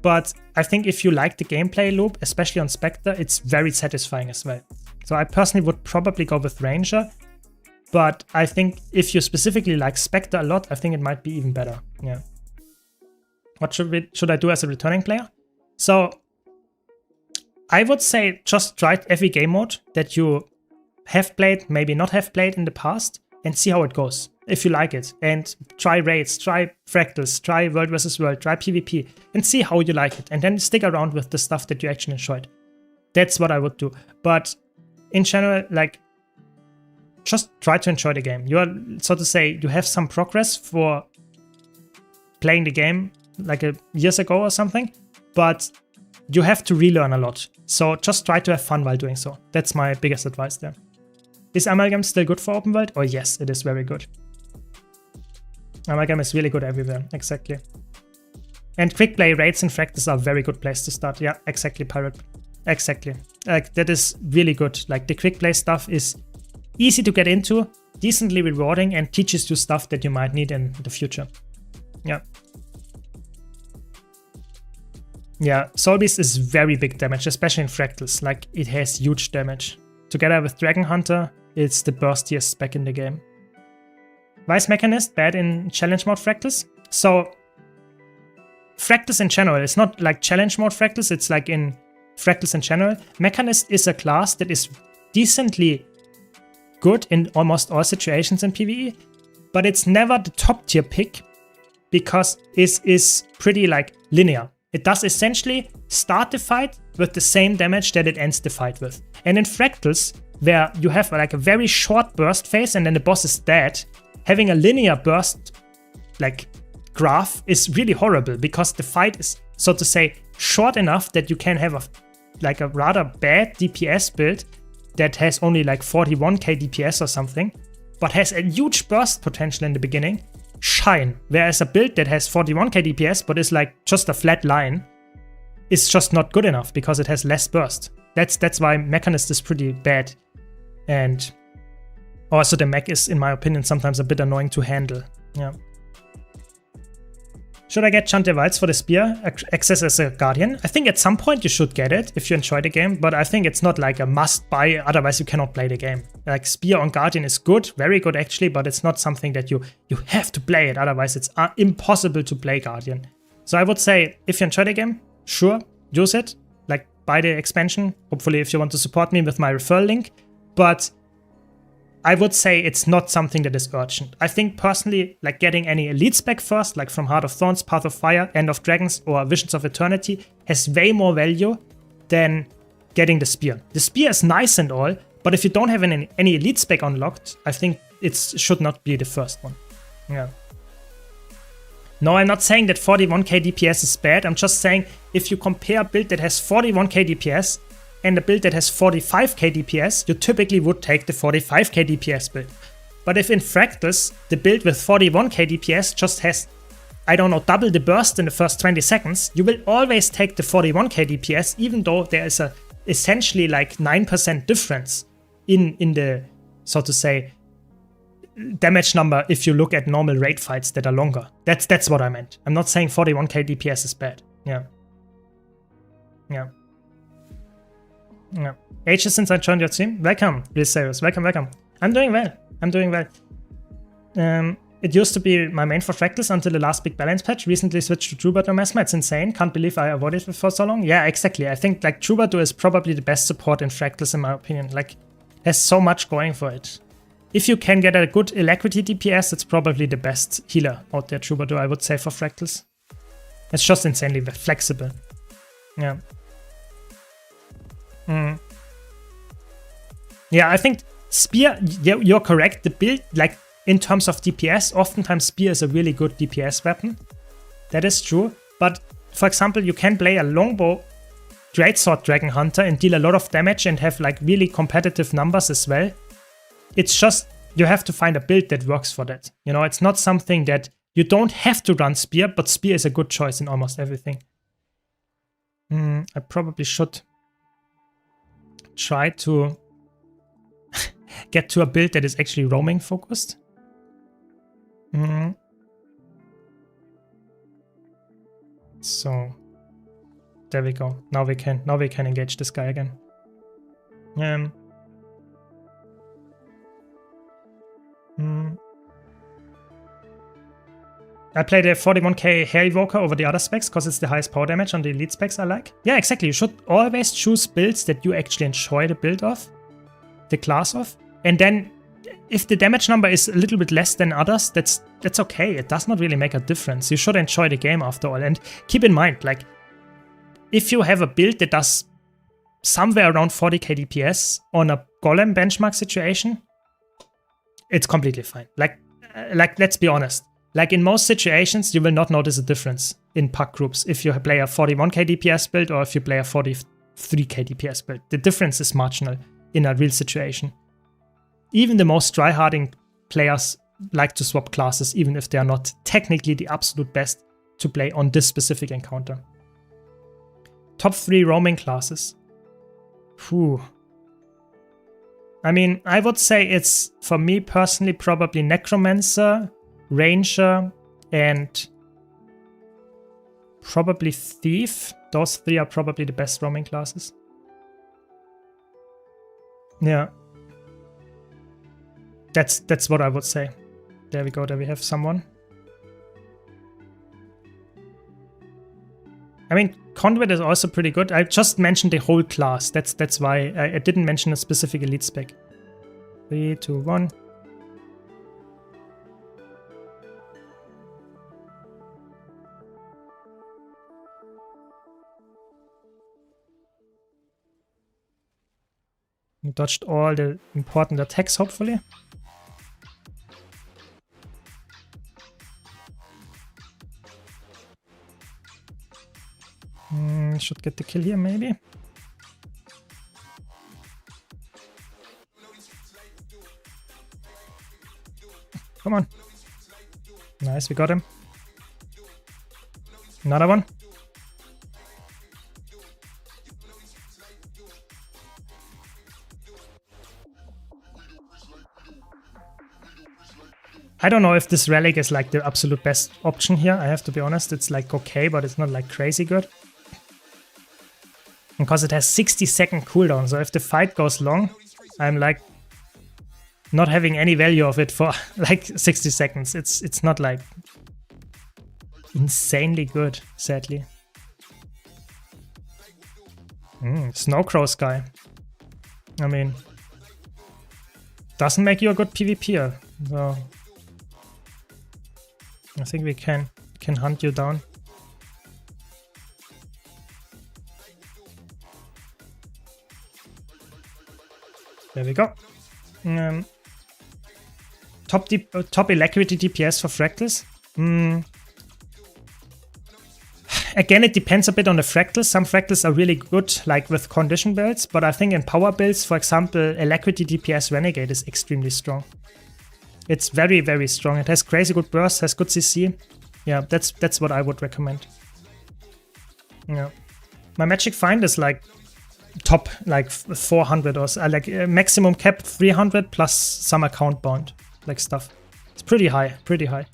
but I think if you like the gameplay loop, especially on Spectre, it's very satisfying as well. So I personally would probably go with Ranger, but I think if you specifically like Spectre a lot, I think it might be even better. Yeah. What should I do as a returning player? So I would say just try every game mode that you have played, maybe not have played in the past, and see how it goes. If you like it, and try raids, try fractals, try world versus world, try PvP, and see how you like it, and then stick around with the stuff that you actually enjoyed. That's what I would do. But in general, like, just try to enjoy the game. You are, so to say, you have some progress for playing the game like years ago or something, but you have to relearn a lot. So just try to have fun while doing so. That's my biggest advice there. Is Amalgam still good for open world? Oh yes, it is very good. Amalgam is really good everywhere, exactly. And quick play raids and fractals are a very good place to start. Yeah, exactly, Pirate. Exactly. Like, that is really good. Like, the quick play stuff is easy to get into, decently rewarding, and teaches you stuff that you might need in the future. Yeah. Yeah, Soul Beast is very big damage, especially in fractals. Like, it has huge damage. Together with Dragon Hunter, it's the burstiest spec in the game. Why is Mechanist bad in challenge mode fractals? So, fractals in general, it's not like challenge mode fractals, it's like in fractals in general. Mechanist is a class that is decently good in almost all situations in PvE, but it's never the top tier pick because it is pretty like linear. It does essentially start the fight with the same damage that it ends the fight with. And in fractals, where you have like a very short burst phase and then the boss is dead, having a linear burst like graph is really horrible because the fight is, so to say, short enough that you can have a rather bad DPS build that has only like 41k DPS or something, but has a huge burst potential in the beginning, shine. Whereas a build that has 41k DPS but is like just a flat line is just not good enough because it has less burst. That's why Mechanist is pretty bad. And also the mech is, in my opinion, sometimes a bit annoying to handle. Yeah. Should I get Chante Waltz for the spear access as a guardian? I think at some point you should get it if you enjoy the game, but I think it's not like a must buy, otherwise you cannot play the game. Like, spear on guardian is good, very good actually, but it's not something that you have to play it, otherwise it's impossible to play guardian. So I would say, if you enjoy the game, sure, use it, like buy the expansion, hopefully if you want to support me with my referral link, but I would say it's not something that is urgent. I think personally, like getting any elite spec first, like from Heart of Thorns, Path of Fire, End of Dragons, or Visions of Eternity, has way more value than getting the spear. The spear is nice and all, but if you don't have any elite spec unlocked, I think it should not be the first one. Yeah. No, I'm not saying that 41k DPS is bad. I'm just saying if you compare a build that has 41k DPS and a build that has 45k DPS, you typically would take the 45k DPS build. But if in Fractals, the build with 41k DPS just has, I don't know, double the burst in the first 20 seconds, you will always take the 41k DPS, even though there is a essentially like 9% difference in the, so to say, damage number if you look at normal raid fights that are longer. That's what I meant. I'm not saying 41k DPS is bad. Yeah. Yeah. Yeah. Ages since I joined your team. Welcome, Real Serious. Welcome, welcome. I'm doing well. I'm doing well. It used to be my main for Fractals until the last big balance patch. Recently switched to Troubadour Mesmer. It's insane. Can't believe I avoided it for so long. Yeah, exactly. I think like Troubadour is probably the best support in Fractals in my opinion. Like, has so much going for it. If you can get a good Alacrity DPS, it's probably the best healer out there, Troubadour, I would say, for Fractals. It's just insanely flexible. Yeah. Yeah, I think Spear, yeah, you're correct. The build, like, in terms of DPS, oftentimes Spear is a really good DPS weapon. That is true. But, for example, you can play a Longbow Greatsword Dragon Hunter and deal a lot of damage and have, like, really competitive numbers as well. It's just, you have to find a build that works for that. You know, it's not something that you don't have to run Spear, but Spear is a good choice in almost everything. I probably should try to get to a build that is actually roaming focused. So there we go. Now we can engage this guy again. I play the 41k Hair Evoker over the other specs because it's the highest power damage on the elite specs I like. Yeah, exactly. You should always choose builds that you actually enjoy the build of, the class of. And then if the damage number is a little bit less than others, that's okay. It does not really make a difference. You should enjoy the game after all. And keep in mind, like, if you have a build that does somewhere around 40k DPS on a Golem benchmark situation, it's completely fine. Like let's be honest. Like, in most situations, you will not notice a difference in pack groups if you play a 41k DPS build or if you play a 43k DPS build. The difference is marginal in a real situation. Even the most tryharding players like to swap classes, even if they are not technically the absolute best to play on this specific encounter. Top 3 roaming classes. Whew. I mean, I would say it's, for me personally, probably Necromancer, Ranger, and probably Thief. Those 3 are probably the best roaming classes. Yeah. That's what I would say. There we go, there we have someone. I mean, Conduit is also pretty good. I just mentioned the whole class. That's why I didn't mention a specific elite spec. 3, 2, 1. We dodged all the important attacks, hopefully. Should get the kill here, maybe. Come on. Nice, we got him. Another one. I don't know if this relic is like the absolute best option here. I have to be honest. It's like okay, but it's not like crazy good. Because it has 60-second cooldown. So if the fight goes long, I'm like not having any value of it for like 60 seconds. It's not like insanely good, sadly. Snowcrow Sky. I mean, doesn't make you a good PvPer. So I think we can hunt you down. There we go. Top Alacrity DPS for Fractals. Again, it depends a bit on the Fractals. Some Fractals are really good, like with condition builds, but I think in power builds, for example, Alacrity DPS Renegade is extremely strong. It's very, very strong. It has crazy good burst, has good CC. Yeah, that's what I would recommend. Yeah. My Magic Find is like top like 400 or so, like maximum cap 300 plus some account bound like stuff. It's pretty high, pretty high.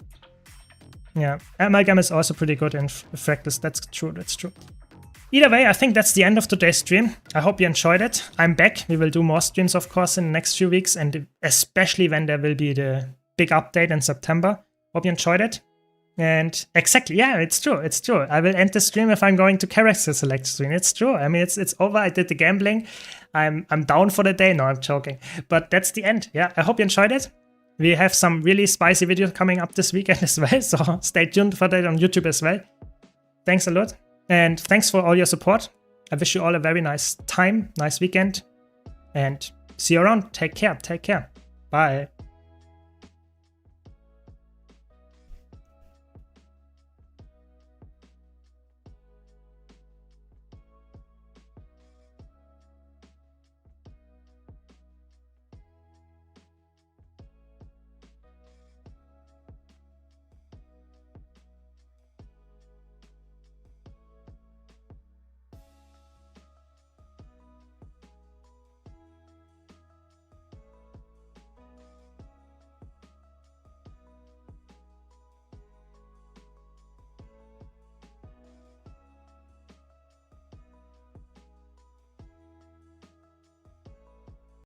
Yeah, Amalgam is also pretty good in Fractals. That's true, that's true. Either way, I think that's the end of today's stream. I hope you enjoyed it. I'm back. We will do more streams, of course, in the next few weeks, and especially when there will be the big update in September. Hope you enjoyed it. And exactly, yeah, it's true. It's true. I will end the stream if I'm going to character select screen. It's true. I mean, it's over. I did the gambling. I'm down for the day. No, I'm joking. But that's the end. Yeah, I hope you enjoyed it. We have some really spicy videos coming up this weekend as well. So stay tuned for that on YouTube as well. Thanks a lot. And thanks for all your support. I wish you all a very nice time, nice weekend. And see you around. Take care. Take care. Bye.